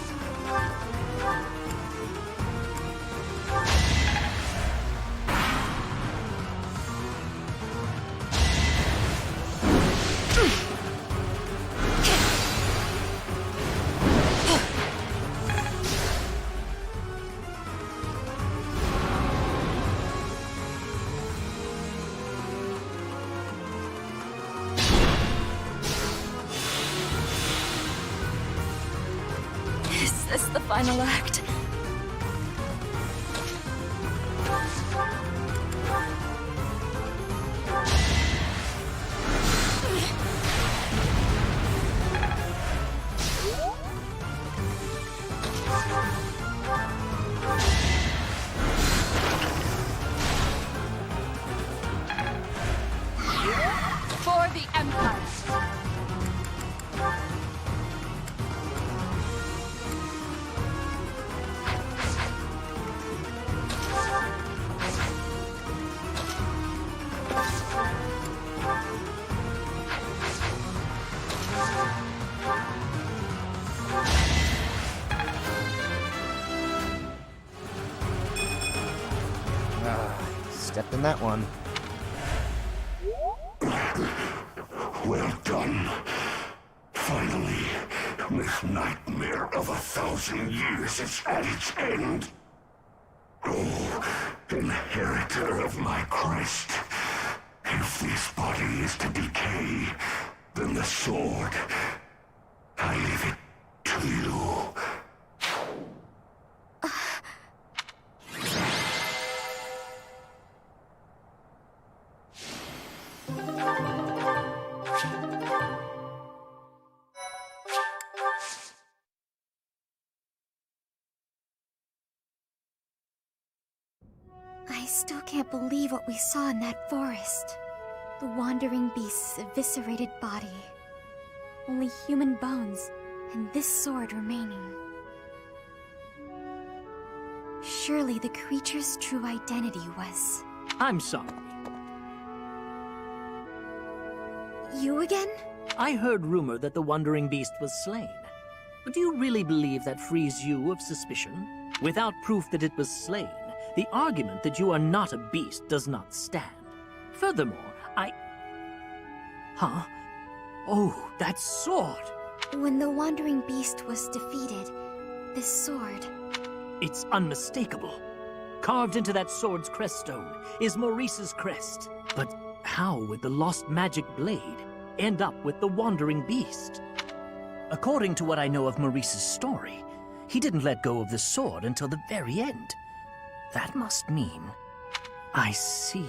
Is this the final act? For the Empire. Stepped in that one. Well done. Finally, this nightmare of 1,000 years is at its end. Oh, inheritor of my crest. If this body is to decay, then the sword, I leave it to you. I still can't believe what we saw in that forest. The wandering beast's eviscerated body. Only human bones, and this sword remaining. Surely the creature's true identity was... I'm sorry. You again? I heard rumor that the wandering beast was slain. But do you really believe that frees you of suspicion? Without proof that it was slain, the argument that you are not a beast does not stand. Furthermore, Huh? Oh, that sword! When the wandering beast was defeated, this sword... It's unmistakable. Carved into that sword's creststone is Maurice's crest. But how would the lost magic blade end up with the wandering beast? According to what I know of Maurice's story, he didn't let go of the sword until the very end. That must mean... I see.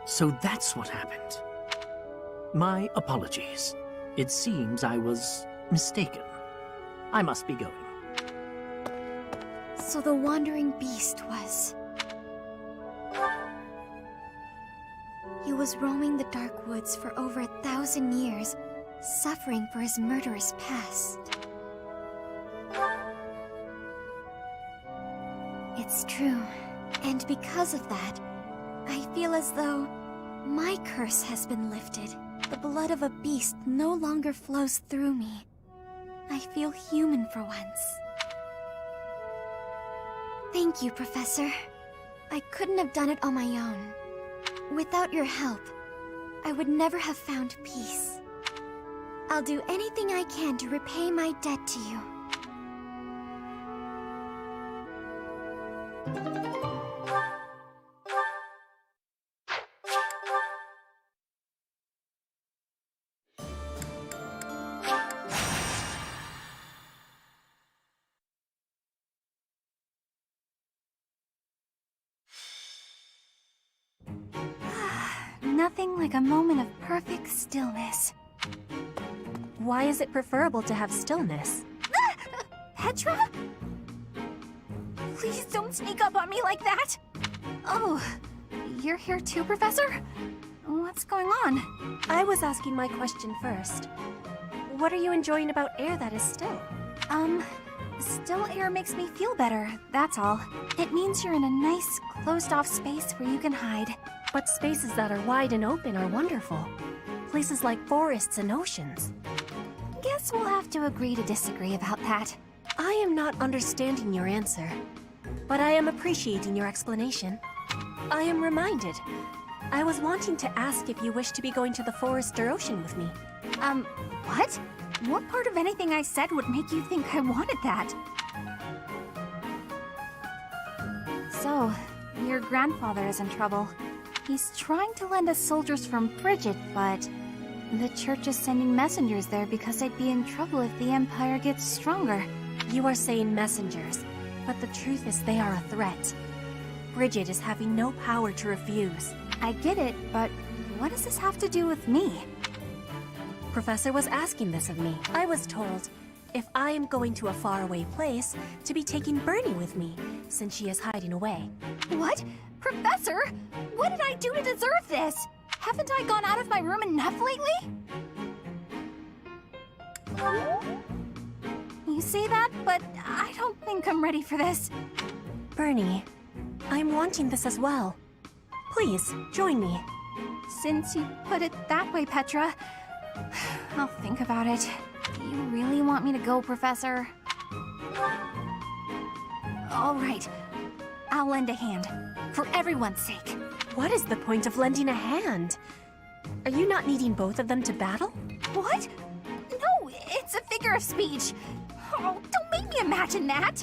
So that's what happened. My apologies. It seems I was mistaken. I must be going. So the wandering beast was... He was roaming the dark woods for over 1,000 years, suffering for his murderous past. It's true, and because of that, I feel as though my curse has been lifted. The blood of a beast no longer flows through me. I feel human for once. Thank you, Professor. I couldn't have done it on my own. Without your help, I would never have found peace. I'll do anything I can to repay my debt to you. Nothing like a moment of perfect stillness. Why is it preferable to have stillness? Petra? Please don't sneak up on me like that! Oh, you're here too, Professor? What's going on? I was asking my question first. What are you enjoying about air that is still? Still air makes me feel better, that's all. It means you're in a nice, closed-off space where you can hide. But spaces that are wide and open are wonderful. Places like forests and oceans. Guess we'll have to agree to disagree about that. I am not understanding your answer, but I am appreciating your explanation. I am reminded. I was wanting to ask if you wish to be going to the forest or ocean with me. What? What part of anything I said would make you think I wanted that? So, your grandfather is in trouble. He's trying to lend us soldiers from Bridget, but the church is sending messengers there because they'd be in trouble if the Empire gets stronger. You are saying messengers, but the truth is they are a threat. Bridget is having no power to refuse. I get it, but what does this have to do with me? Professor was asking this of me. I was told, if I am going to a faraway place, to be taking Bernie with me, since she is hiding away. What? Professor? What did I do to deserve this? Haven't I gone out of my room enough lately? You say that, but I don't think I'm ready for this. Bernie, I'm wanting this as well. Please, join me. Since you put it that way, Petra, I'll think about it. Do you really want me to go, Professor? All right. I'll lend a hand. For everyone's sake. What is the point of lending a hand? Are you not needing both of them to battle? What? No, it's a figure of speech. Oh, don't make me imagine that.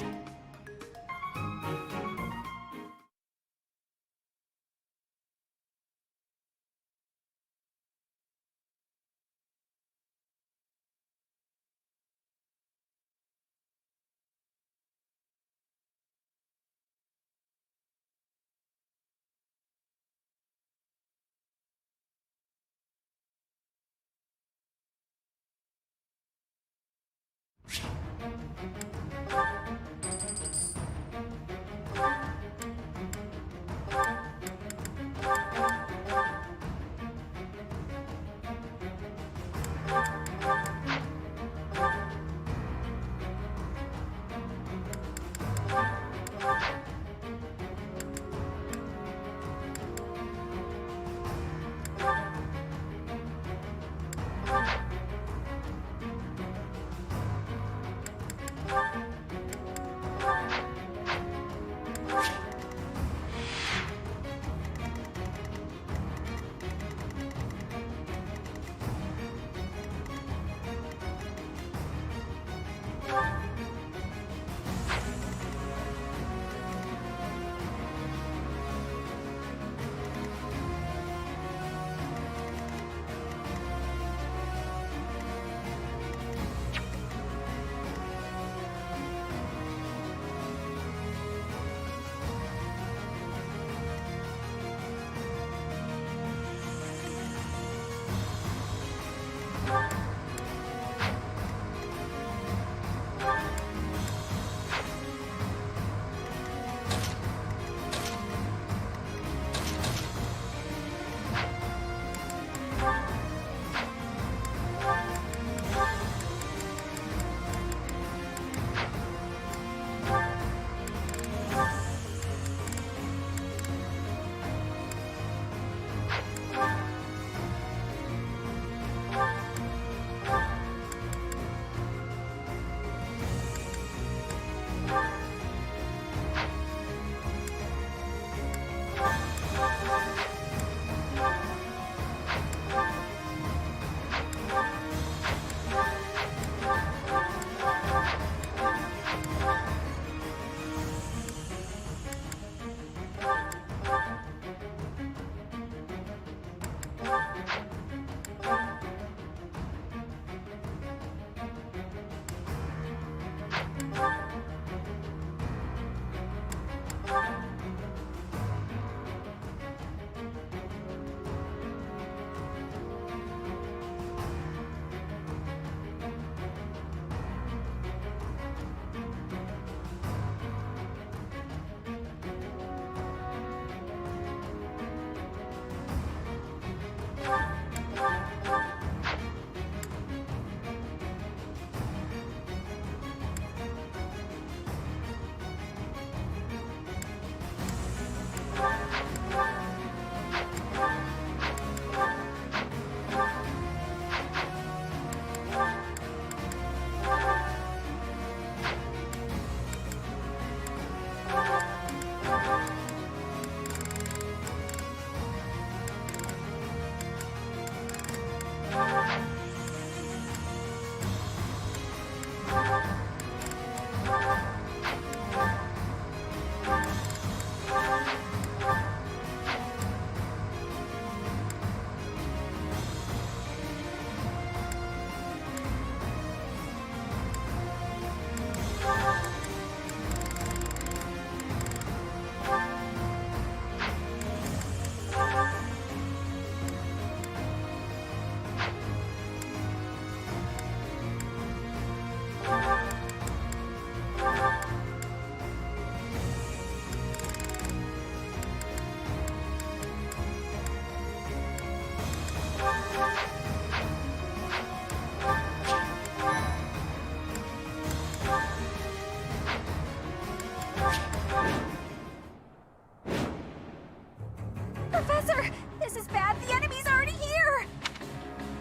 Professor, this is bad. The enemy's already here!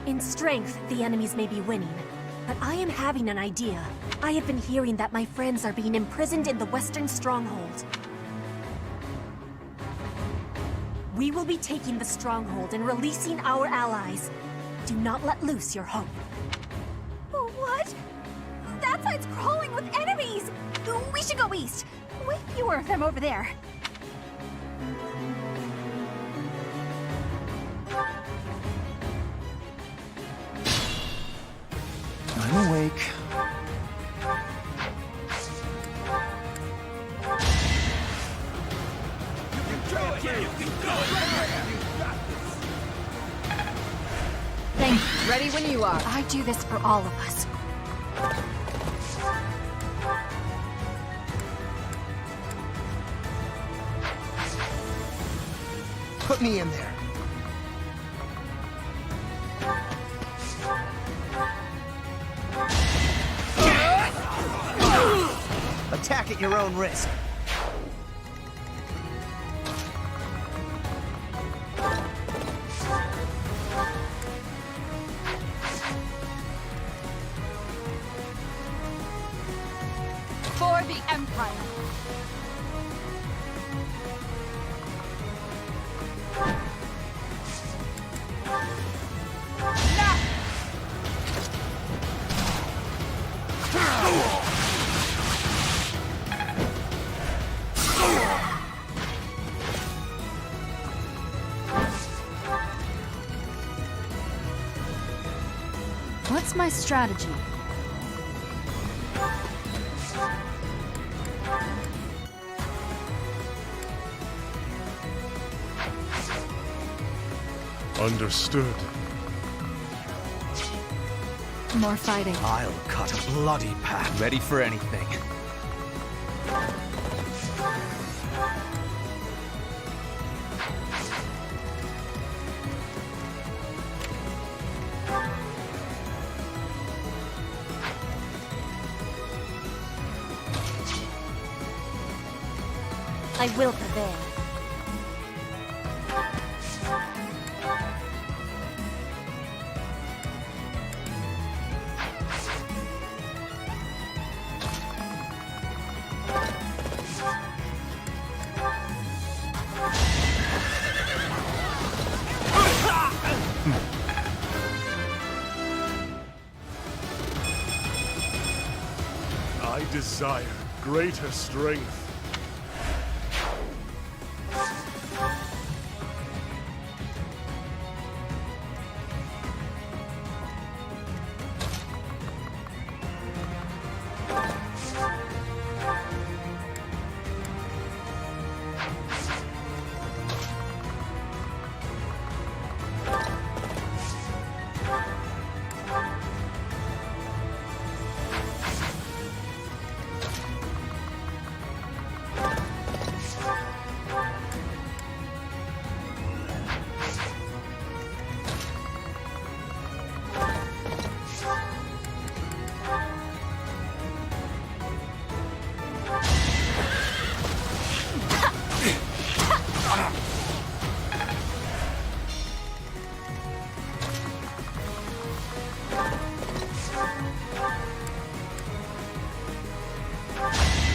In strength, the enemies may be winning, but I am having an idea. I have been hearing that my friends are being imprisoned in the Western Stronghold. We will be taking the Stronghold and releasing our allies. Do not let loose your hope. What? That side's crawling with enemies! We should go east. Way fewer of them over there. I'm awake. Thank you. Ready when you are. I do this for all of us. Put me in there. Attack at your own risk. For the Empire. What's my strategy? Understood. More fighting. I'll cut a bloody path. Ready for anything. I will prevail. I desire greater strength.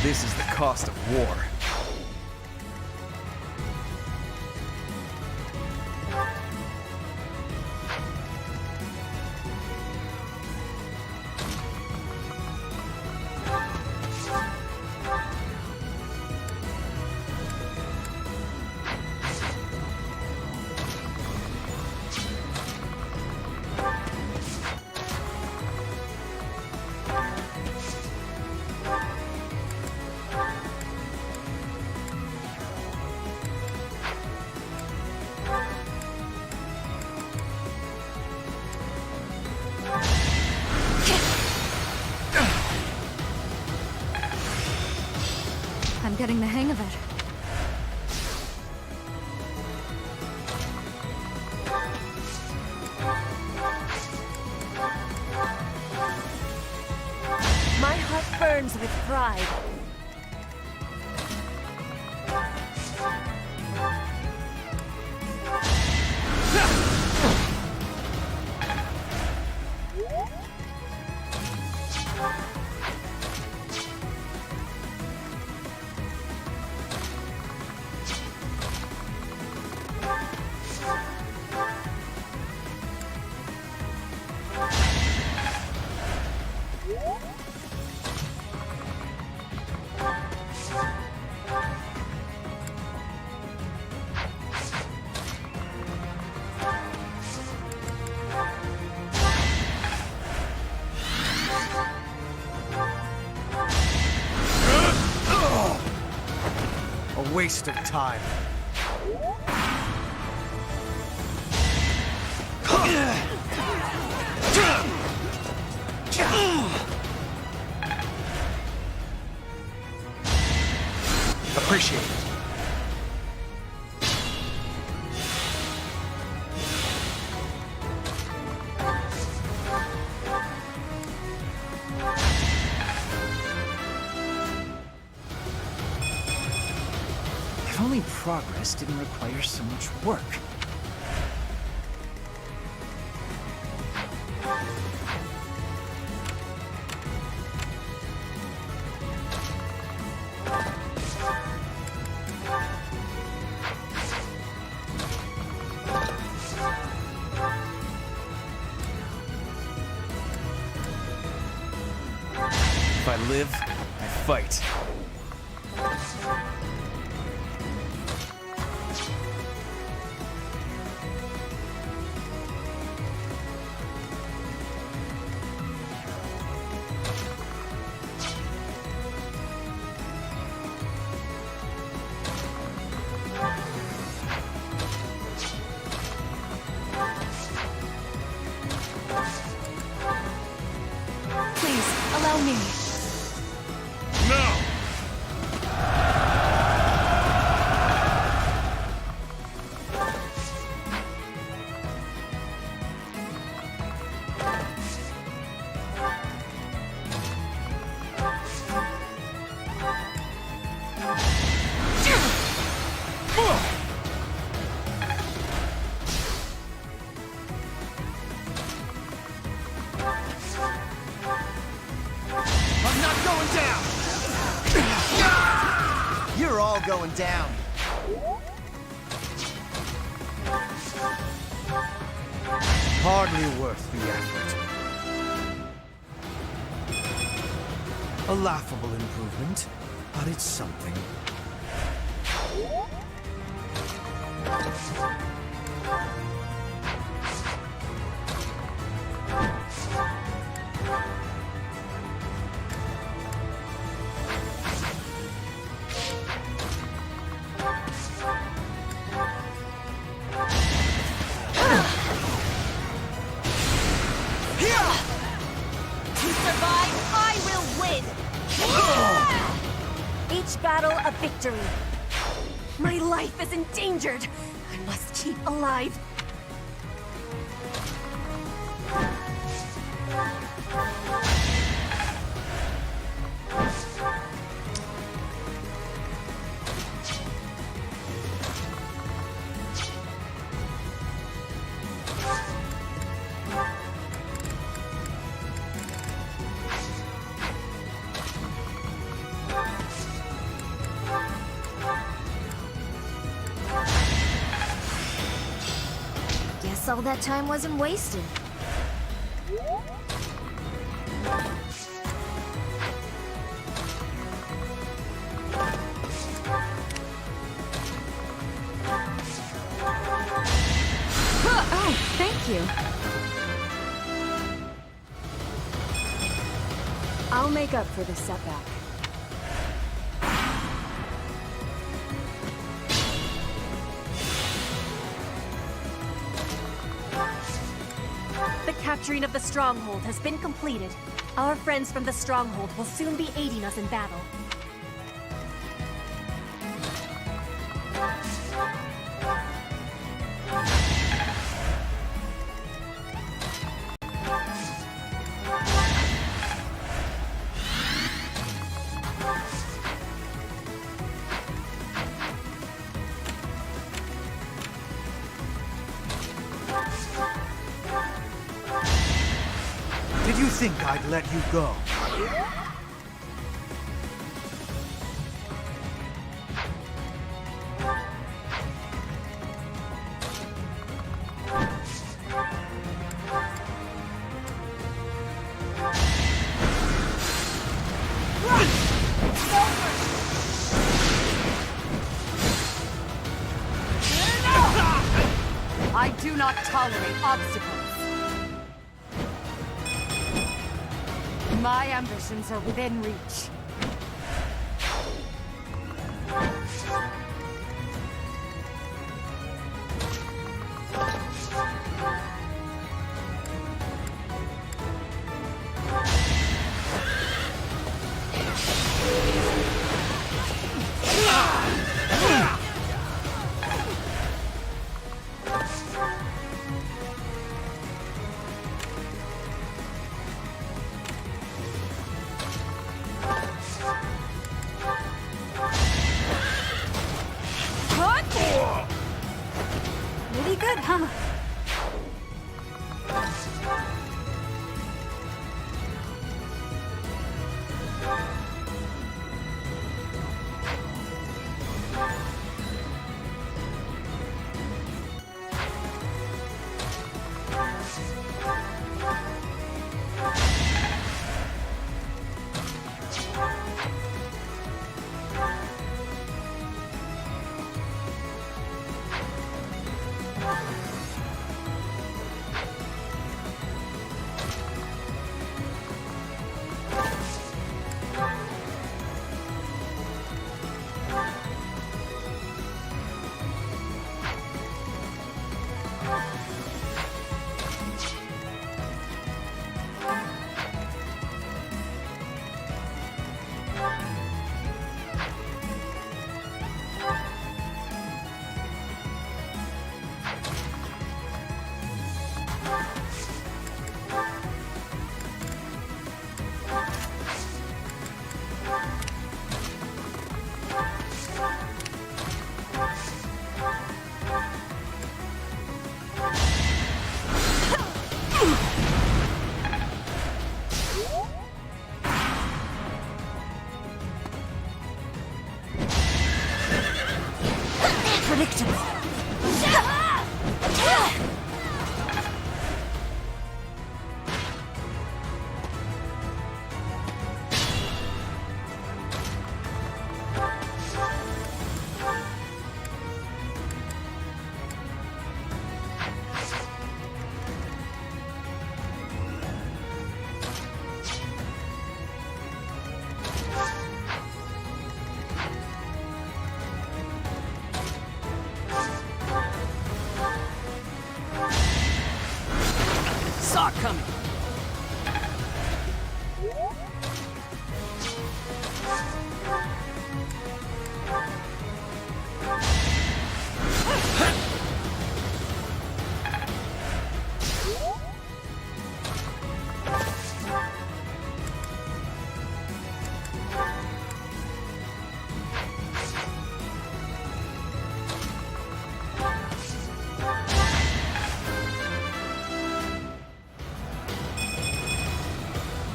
This is the cost of war. I'm getting the hang of it. My heart burns with pride. waste of time. Appreciate it. If only progress didn't require so much work. If I live, I fight. Please, allow me. Now! I'm not going down! You're all going down. Hardly worth the effort. A laughable improvement, but it's something. To survive, I will win! Each battle a victory. My life is endangered. I must keep alive. Guess all that time wasn't wasted. Oh, thank you. I'll make up for this setback. The capturing of the stronghold has been completed. Our friends from the stronghold will soon be aiding us in battle. Did you think I'd let you go? I do not tolerate obstacles. My ambitions are within reach. Pretty good, huh? Saw it coming.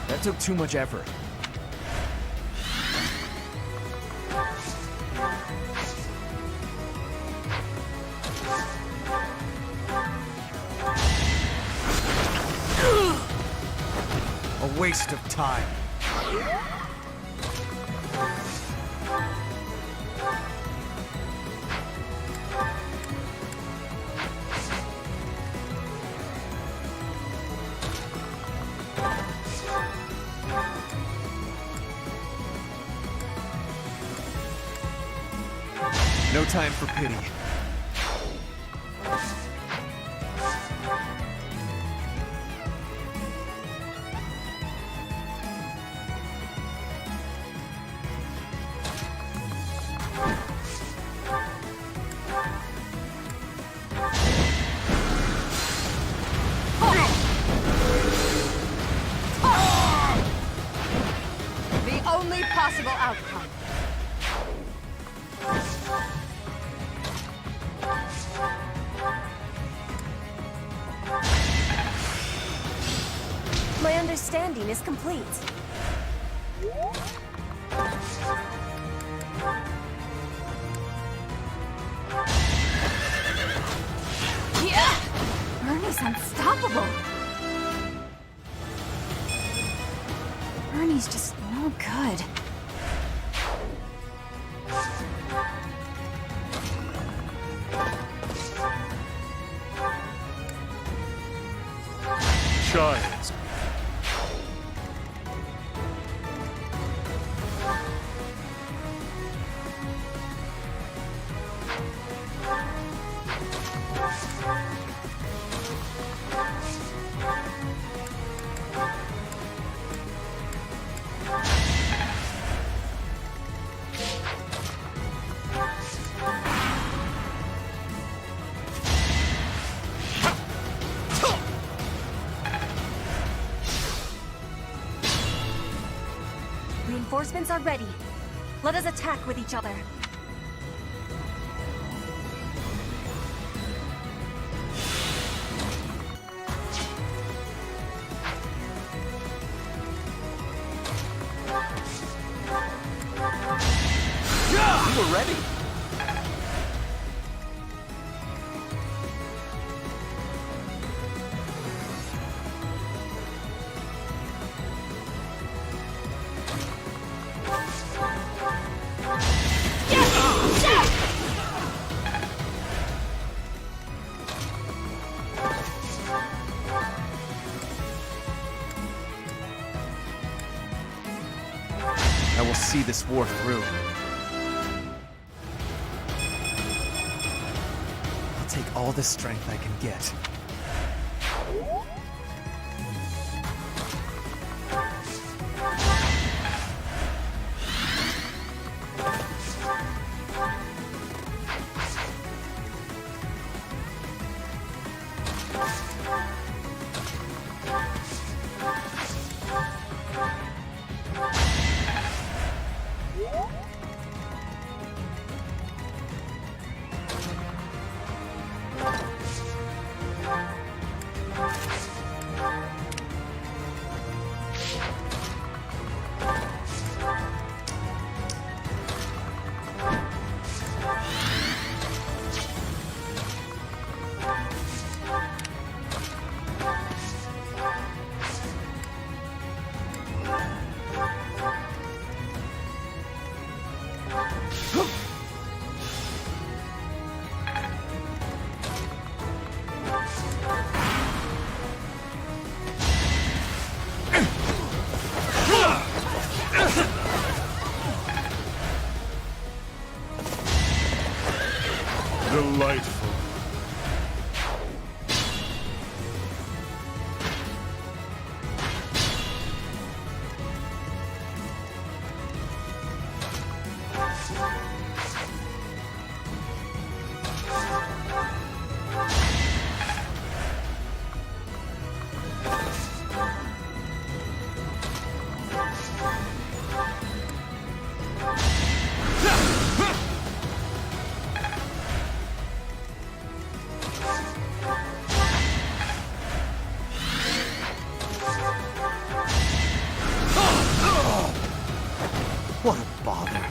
That took too much effort. A waste of time. No time for pity. The only possible outcome. My understanding is complete. Yeah! Ernie's unstoppable! Ernie's just no good. Giants. Reinforcements are ready. Let us attack with each other. ready. I will see this war through. I'll take all the strength I can get. Delightful. What a bother.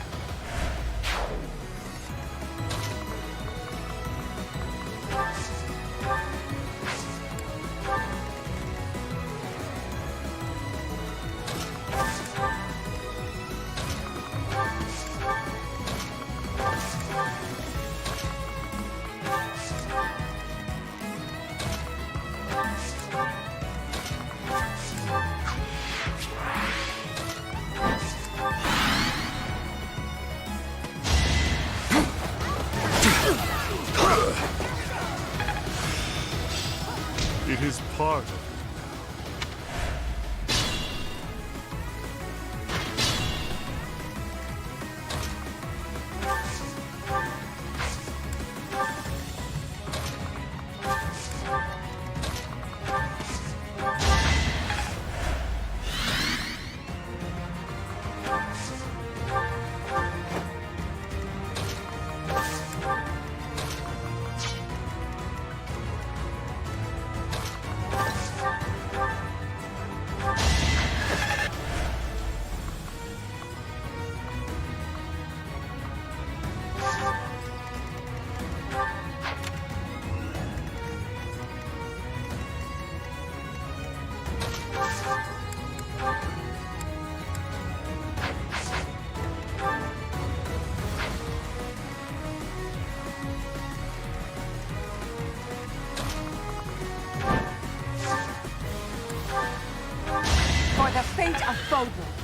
It is part of For the fate of Fodlan.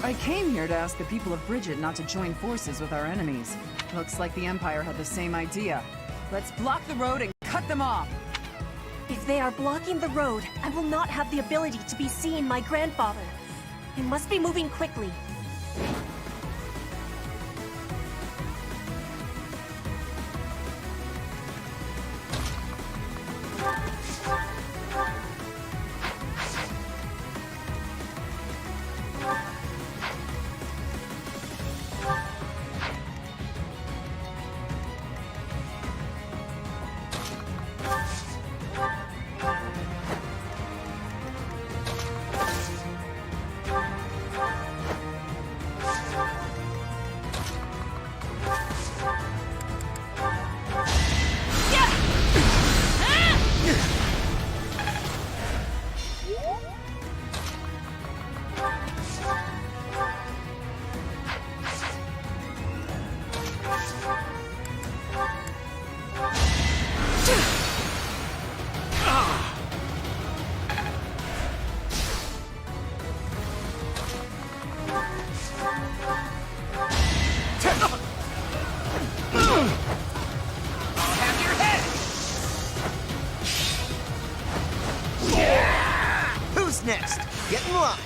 I came here to ask the people of Bridget not to join forces with our enemies. Looks like the Empire had the same idea. Let's block the road and cut them off! If they are blocking the road, I will not have the ability to be seeing my grandfather. I must be moving quickly. Next, get in line.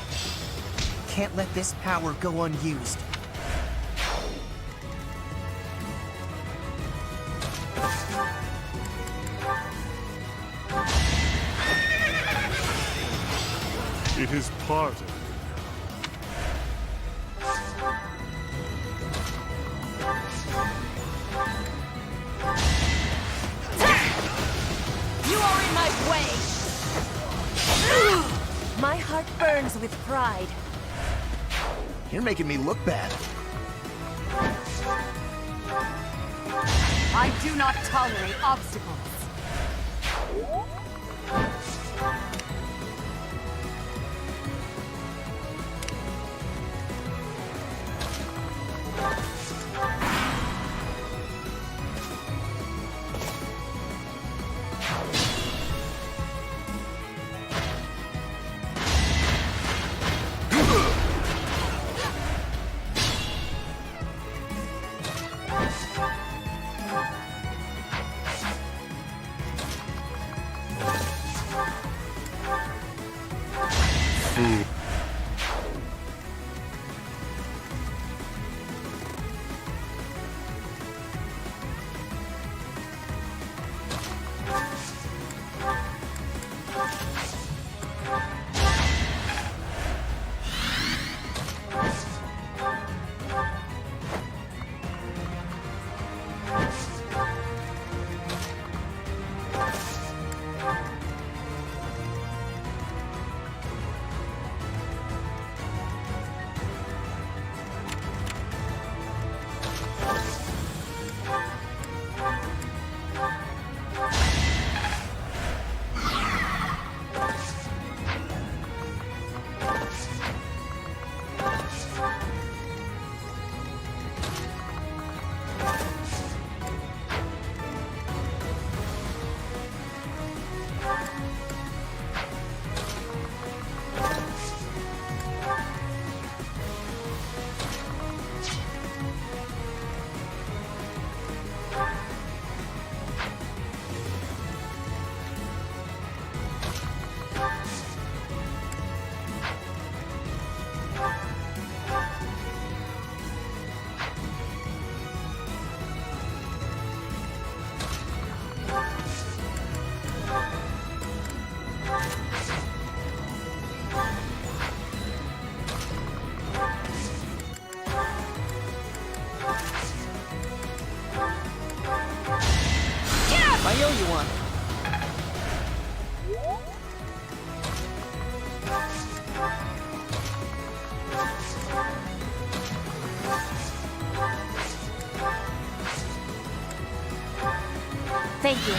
Can't let this power go unused. It is parted. You are in my way! My heart burns with pride. You're making me look bad. I do not tolerate obstacles. I owe you one. Thank you.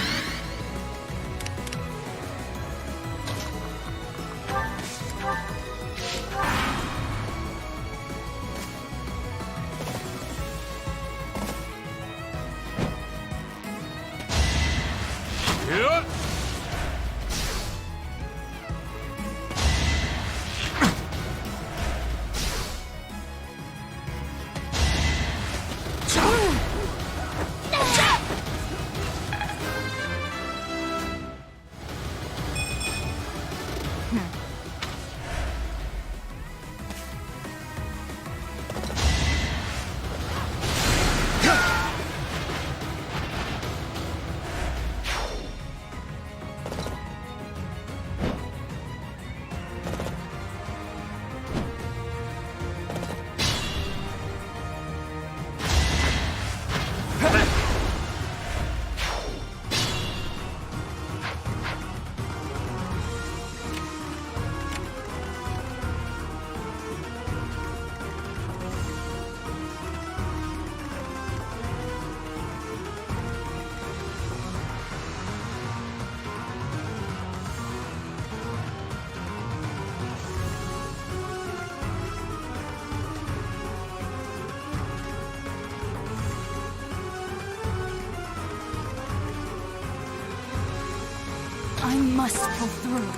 must pull through.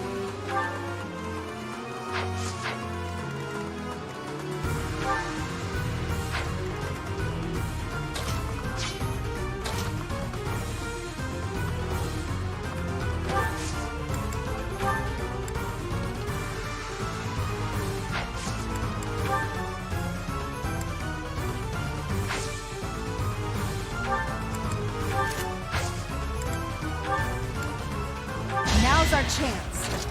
Now's our chance.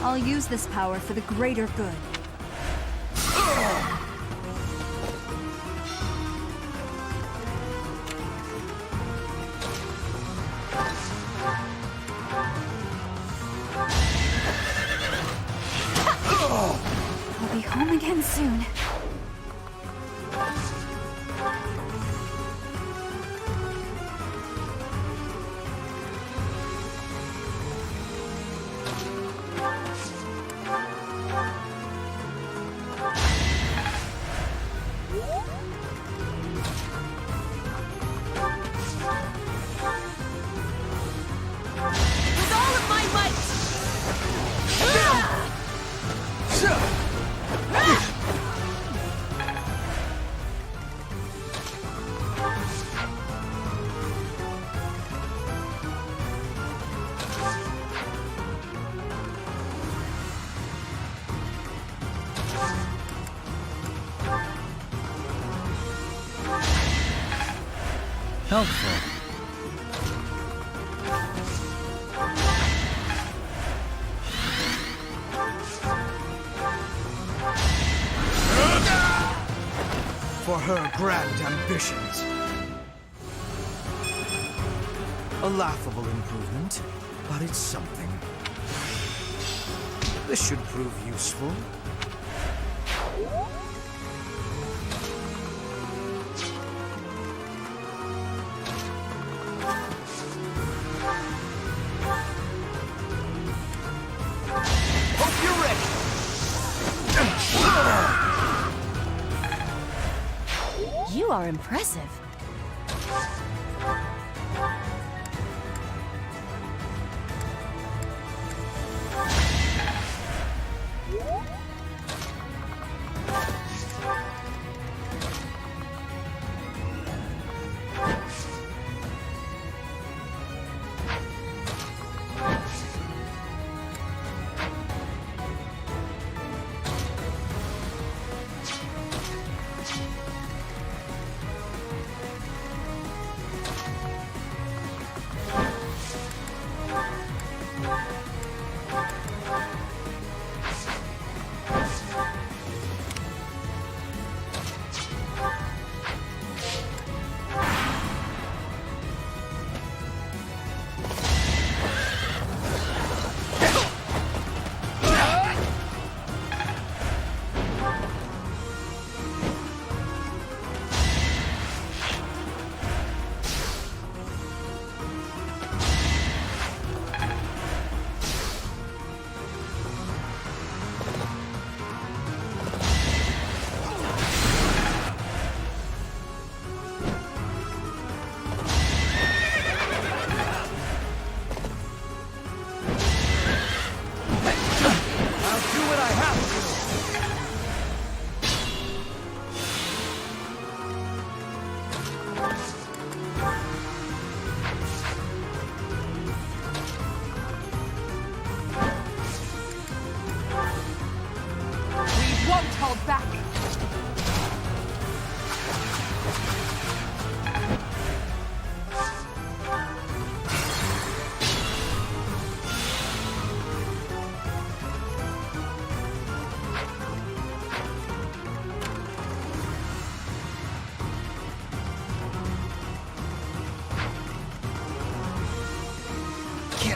I'll use this power for the greater good. I'll be home again soon. With all of my might! Helpful. For her grand ambitions. A laughable improvement, but it's something. This should prove useful. Hope you're ready. You are impressive.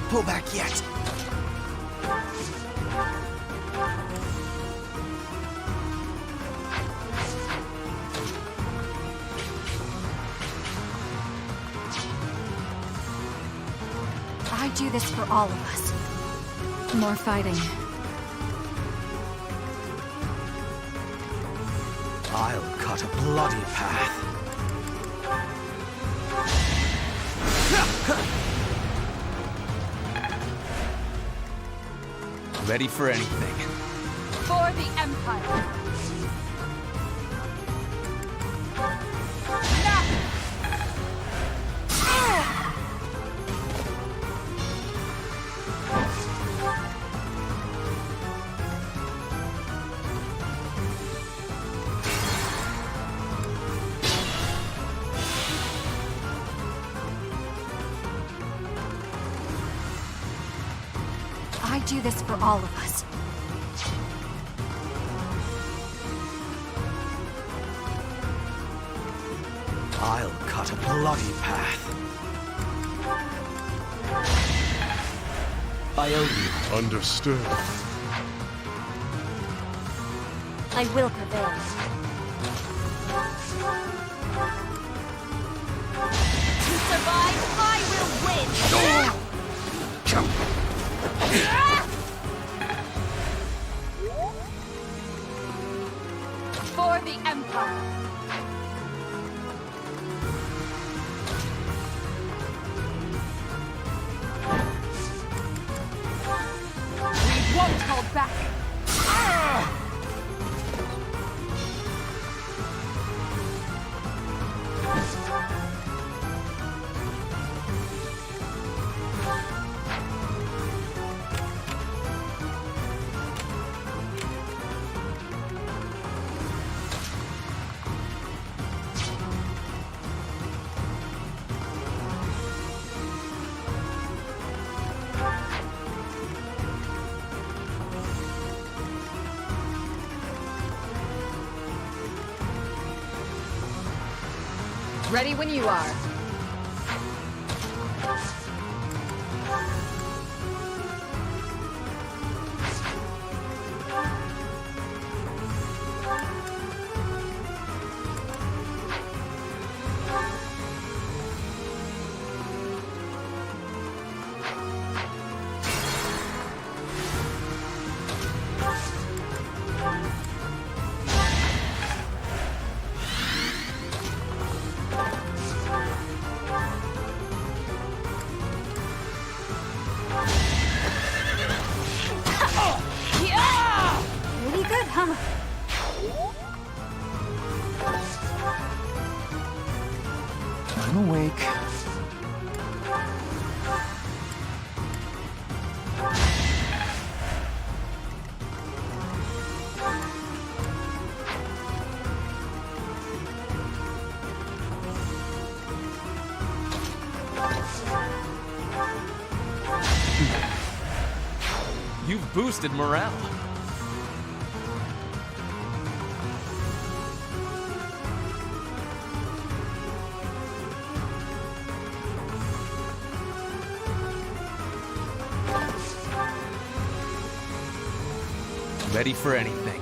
Pull back yet. I do this for all of us. More fighting. I'll cut a bloody path. Ready for anything. For the Empire. I do this for all of us. I'll cut a bloody path. I owe you. Understood. I will prevail. To survive, I will win! For the Empire! We won't hold back! Ready when you are. Pretty good, huh? I'm awake. You've boosted morale. Ready for anything.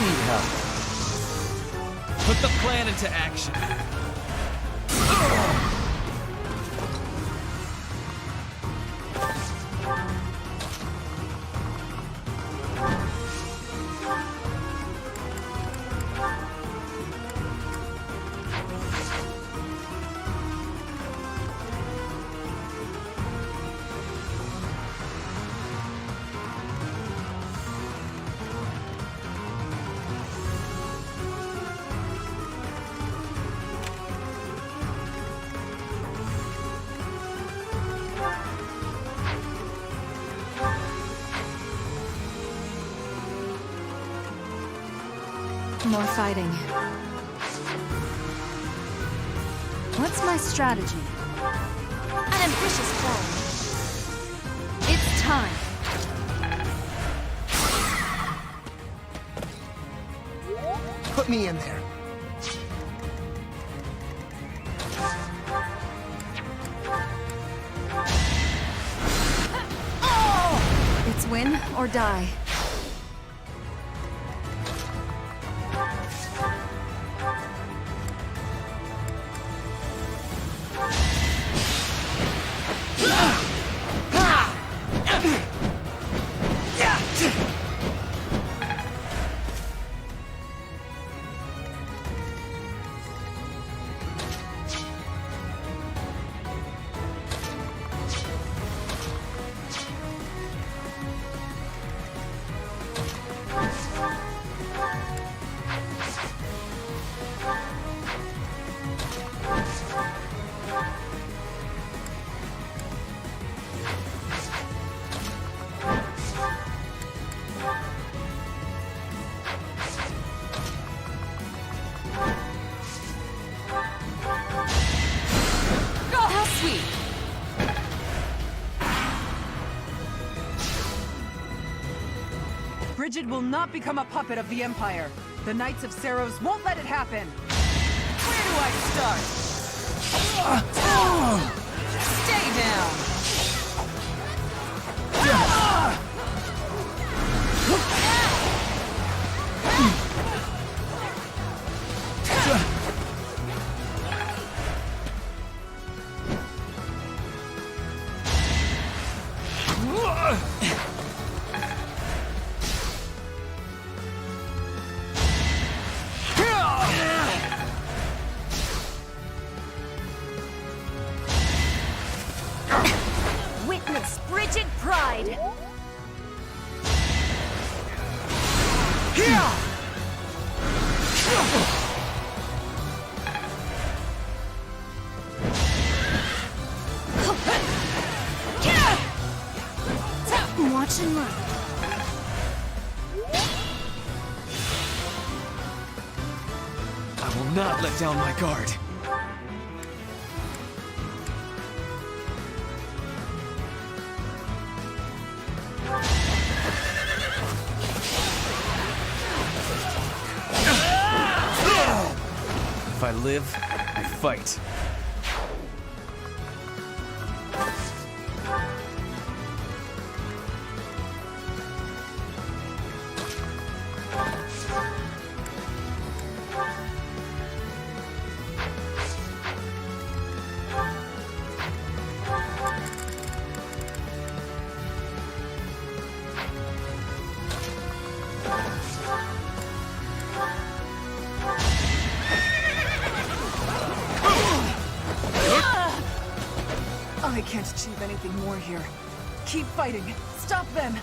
Need help. Put the plan into action. More fighting. What's my strategy? An ambitious plan. It's time. Put me in there. Win or die. Brigid will not become a puppet of the Empire. The Knights of Seiros won't let it happen. Where do I start? Stay down! Witness Brigid pride! Watch and learn. I will not let down my guard. If I live, I fight. I can't achieve anything more here. Keep fighting. Stop them!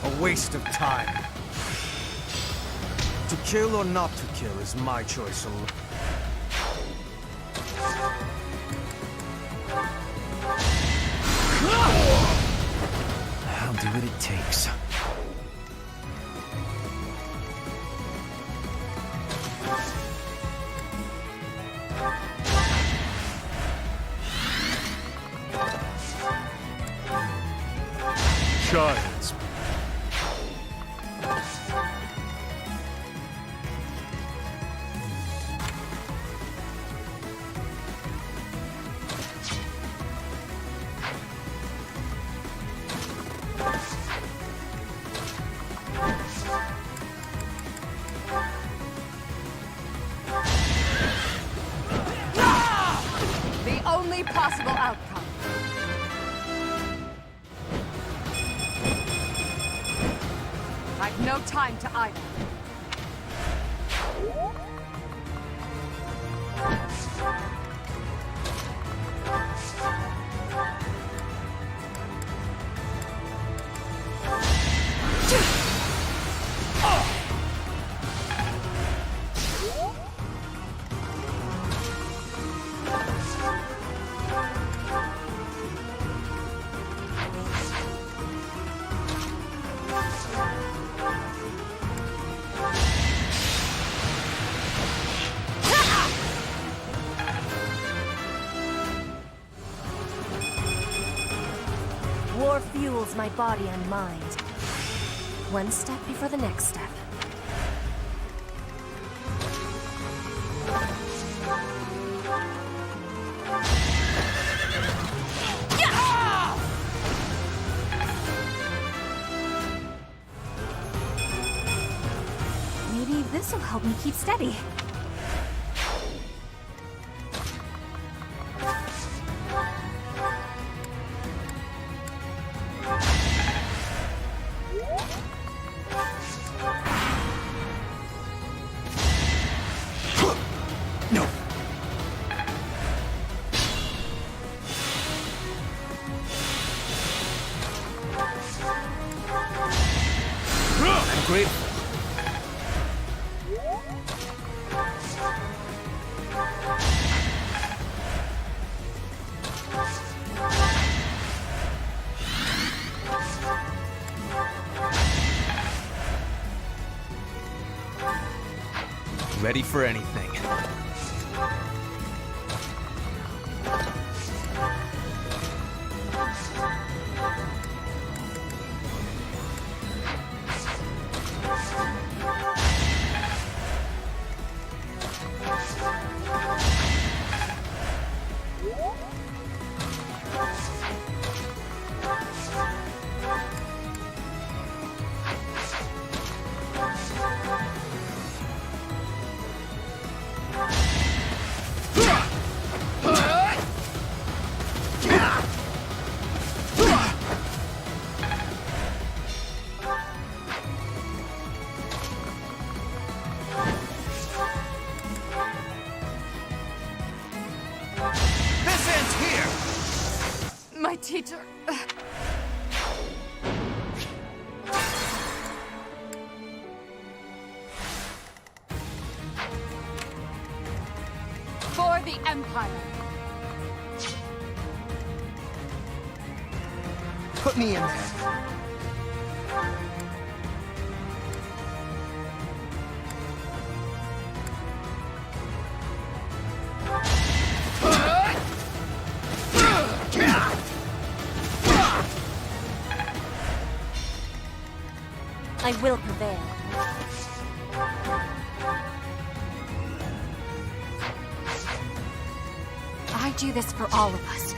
A waste of time. To kill or not to kill is my choice alone. I'll do what it takes. Giants. The only possible outcome. I've no time to idle. fuels my body and mind. One step before the next step. Maybe this'll help me keep steady. Ready for anything. My teacher... For the Empire! Put me in there. I will prevail. I do this for all of us.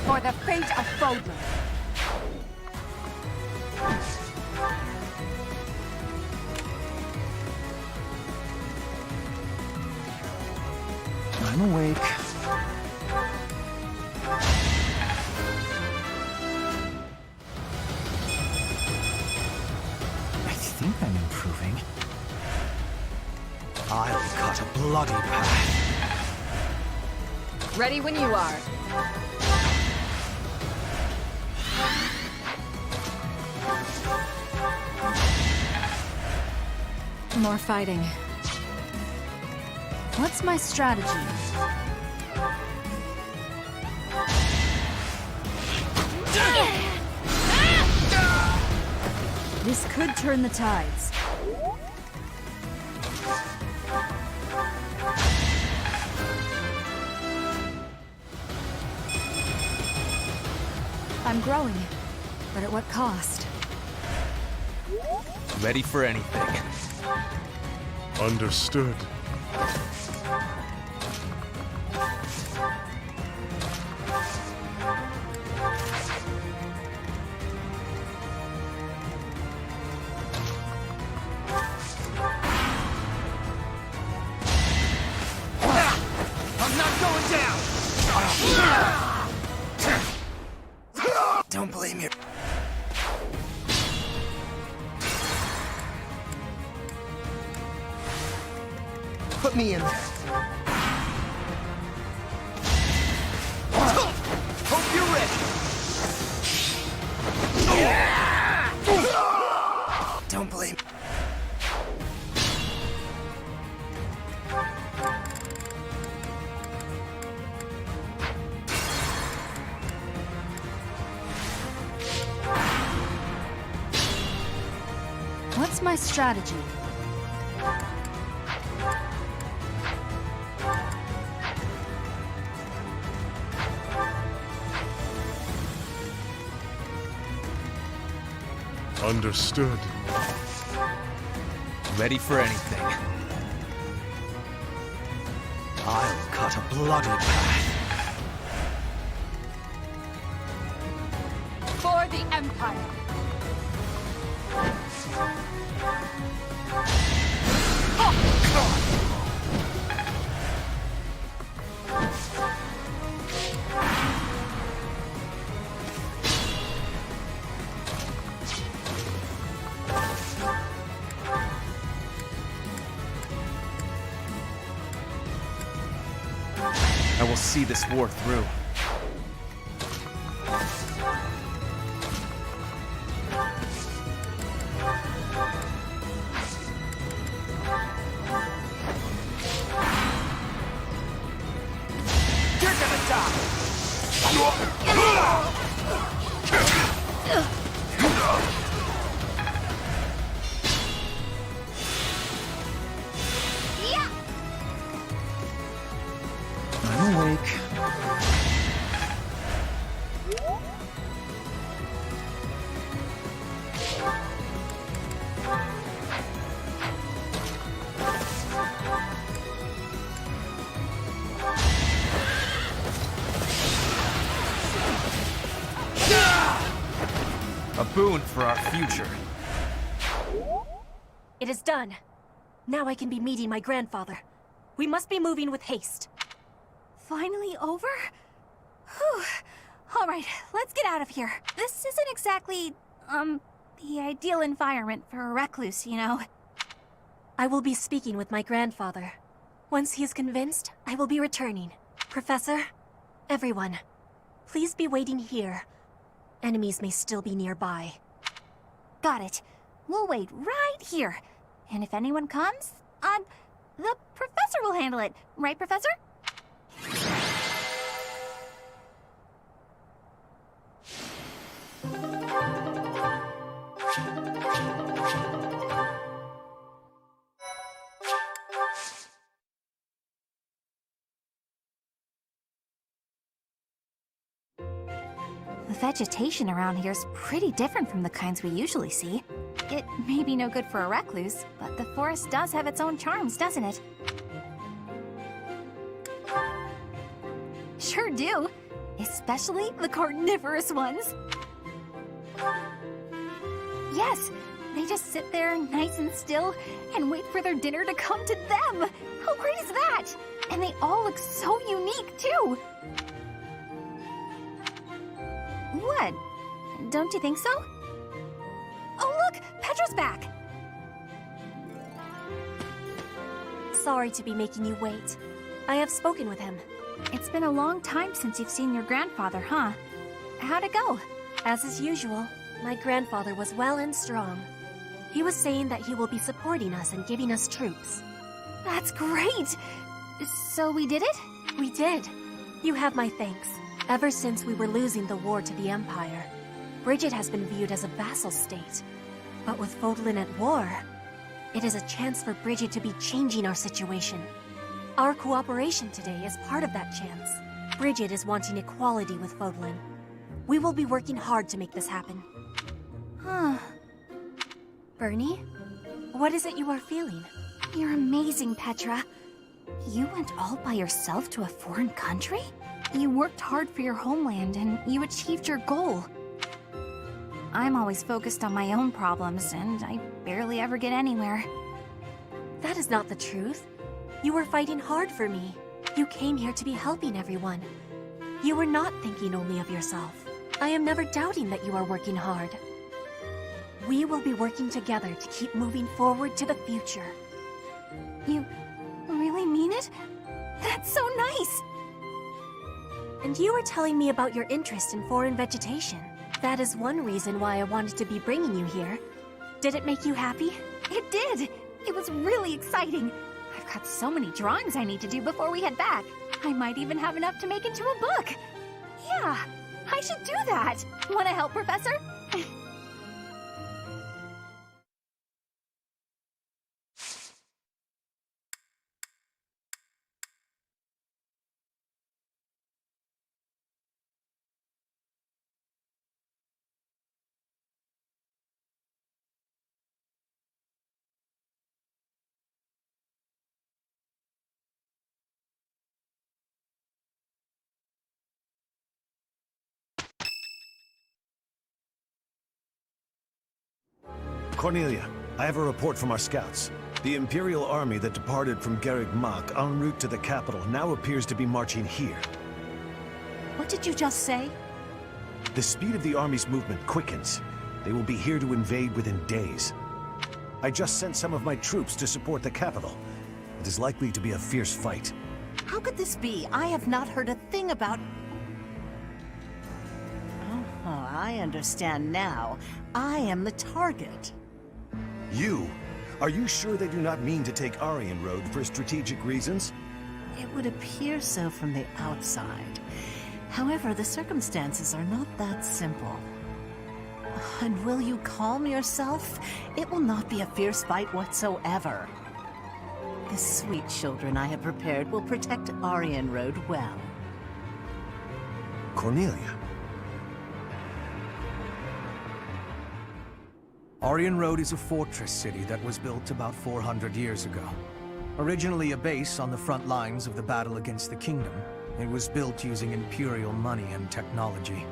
For the fate of Fodlan. I'm awake. I think I'm improving. I'll cut a bloody path. Ready when you are. More fighting. What's my strategy? This could turn the tides. I'm growing, but at what cost? Ready for anything. Understood. I'm not going down! Don't blame me. Let me in. Hope you're ready. Don't blame. What's my strategy? Understood. Ready for anything. I'll cut a bloody path. For the Empire! I will see this war through. You're gonna die. I'm awake. A boon for our future. It is done. Now I can be meeting my grandfather. We must be moving with haste. Finally over? Whew. Alright, let's get out of here. This isn't exactly, the ideal environment for a recluse, you know. I will be speaking with my grandfather. Once he is convinced, I will be returning. Professor, everyone, please be waiting here. Enemies may still be nearby. Got it. We'll wait right here. And if anyone comes, the professor will handle it. Right, Professor? The vegetation around here is pretty different from the kinds we usually see. It may be no good for a recluse, but the forest does have its own charms, doesn't it? Sure do. Especially the carnivorous ones. Yes, they just sit there nice and still and wait for their dinner to come to them. How great is that? And they all look so unique, too. What? Don't you think so? Oh, look! Petra's back! Sorry to be making you wait. I have spoken with him. It's been a long time since you've seen your grandfather, huh? How'd it go? As is usual, my grandfather was well and strong. He was saying that he will be supporting us and giving us troops. That's great! So we did it? We did. You have my thanks. Ever since we were losing the war to the Empire, Bridget has been viewed as a vassal state. But with Fodlan at war, it is a chance for Bridget to be changing our situation. Our cooperation today is part of that chance. Bridget is wanting equality with Fodlan. We will be working hard to make this happen. Huh. Bernie, what is it you are feeling? You're amazing, Petra. You went all by yourself to a foreign country? You worked hard for your homeland, and you achieved your goal. I'm always focused on my own problems, and I barely ever get anywhere. That is not the truth. You were fighting hard for me. You came here to be helping everyone. You were not thinking only of yourself. I am never doubting that you are working hard. We will be working together to keep moving forward to the future. You really mean it? That's so nice! And you were telling me about your interest in foreign vegetation. That is one reason why I wanted to be bringing you here. Did it make you happy? It did! It was really exciting. I've got so many drawings I need to do before we head back. I might even have enough to make into a book. Yeah, I should do that. Want to help, Professor? Cornelia, I have a report from our scouts. The Imperial army that departed from Garreg Mach en route to the capital now appears to be marching here. What did you just say? The speed of the army's movement quickens. They will be here to invade within days. I just sent some of my troops to support the capital. It is likely to be a fierce fight. How could this be? I have not heard a thing about... Oh, I understand now. I am the target. You? Are you sure they do not mean to take Arianrhod for strategic reasons? It would appear so from the outside. However, the circumstances are not that simple. And will you calm yourself? It will not be a fierce fight whatsoever. The sweet children I have prepared will protect Arianrhod well. Cornelia. Arianrhod is a fortress city that was built about 400 years ago. Originally a base on the front lines of the battle against the kingdom, it was built using Imperial money and technology.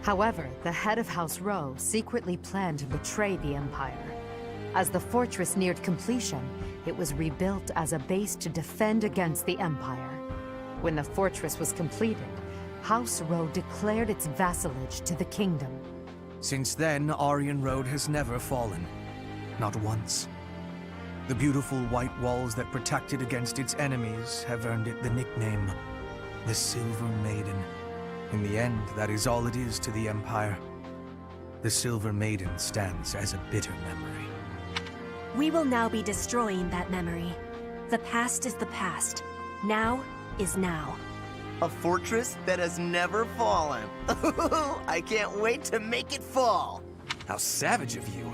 However, the head of House Rowe secretly planned to betray the Empire. As the fortress neared completion, it was rebuilt as a base to defend against the Empire. When the fortress was completed, House Rowe declared its vassalage to the kingdom. Since then, Arianrhod has never fallen. Not once. The beautiful white walls that protect it against its enemies have earned it the nickname, the Silver Maiden. In the end, that is all it is to the Empire. The Silver Maiden stands as a bitter memory. We will now be destroying that memory. The past is the past. Now is now. A fortress that has never fallen. I can't wait to make it fall. How savage of you.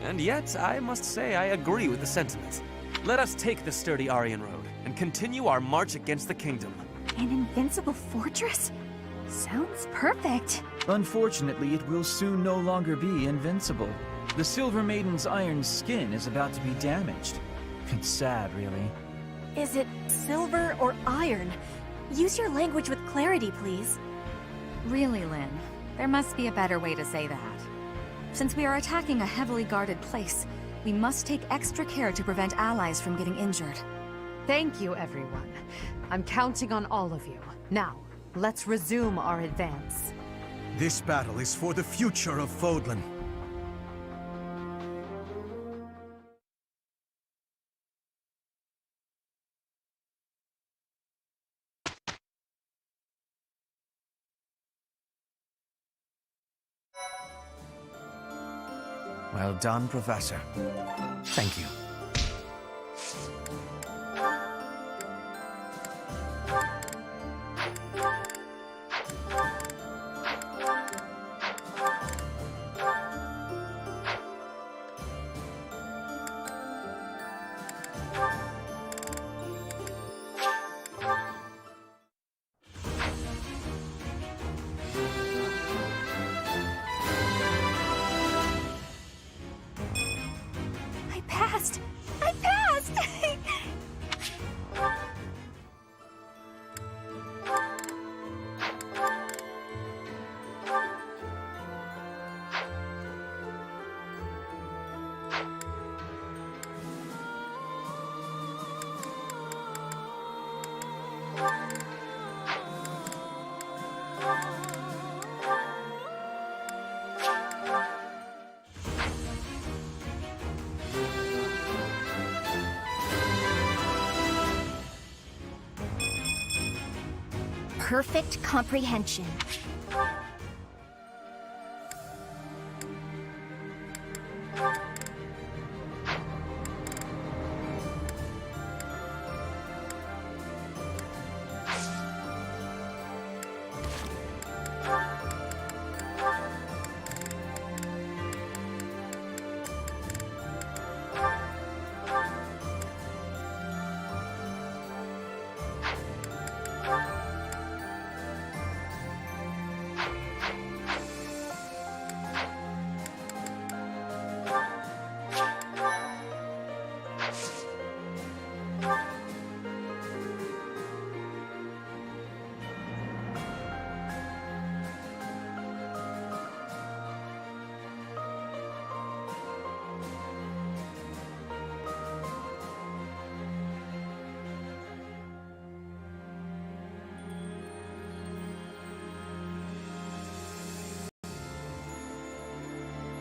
And yet, I must say I agree with the sentiment. Let us take the sturdy Arianrhod and continue our march against the kingdom. An invincible fortress? Sounds perfect. Unfortunately, it will soon no longer be invincible. The Silver Maiden's iron skin is about to be damaged. It's sad, really. Is it silver or iron? Use your language with clarity, please. Really, Lynn, there must be a better way to say that. Since we are attacking a heavily guarded place, we must take extra care to prevent allies from getting injured. Thank you, everyone. I'm counting on all of you. Now, let's resume our advance. This battle is for the future of Fodlan. Well done, Professor. Thank you. Passed! perfect comprehension.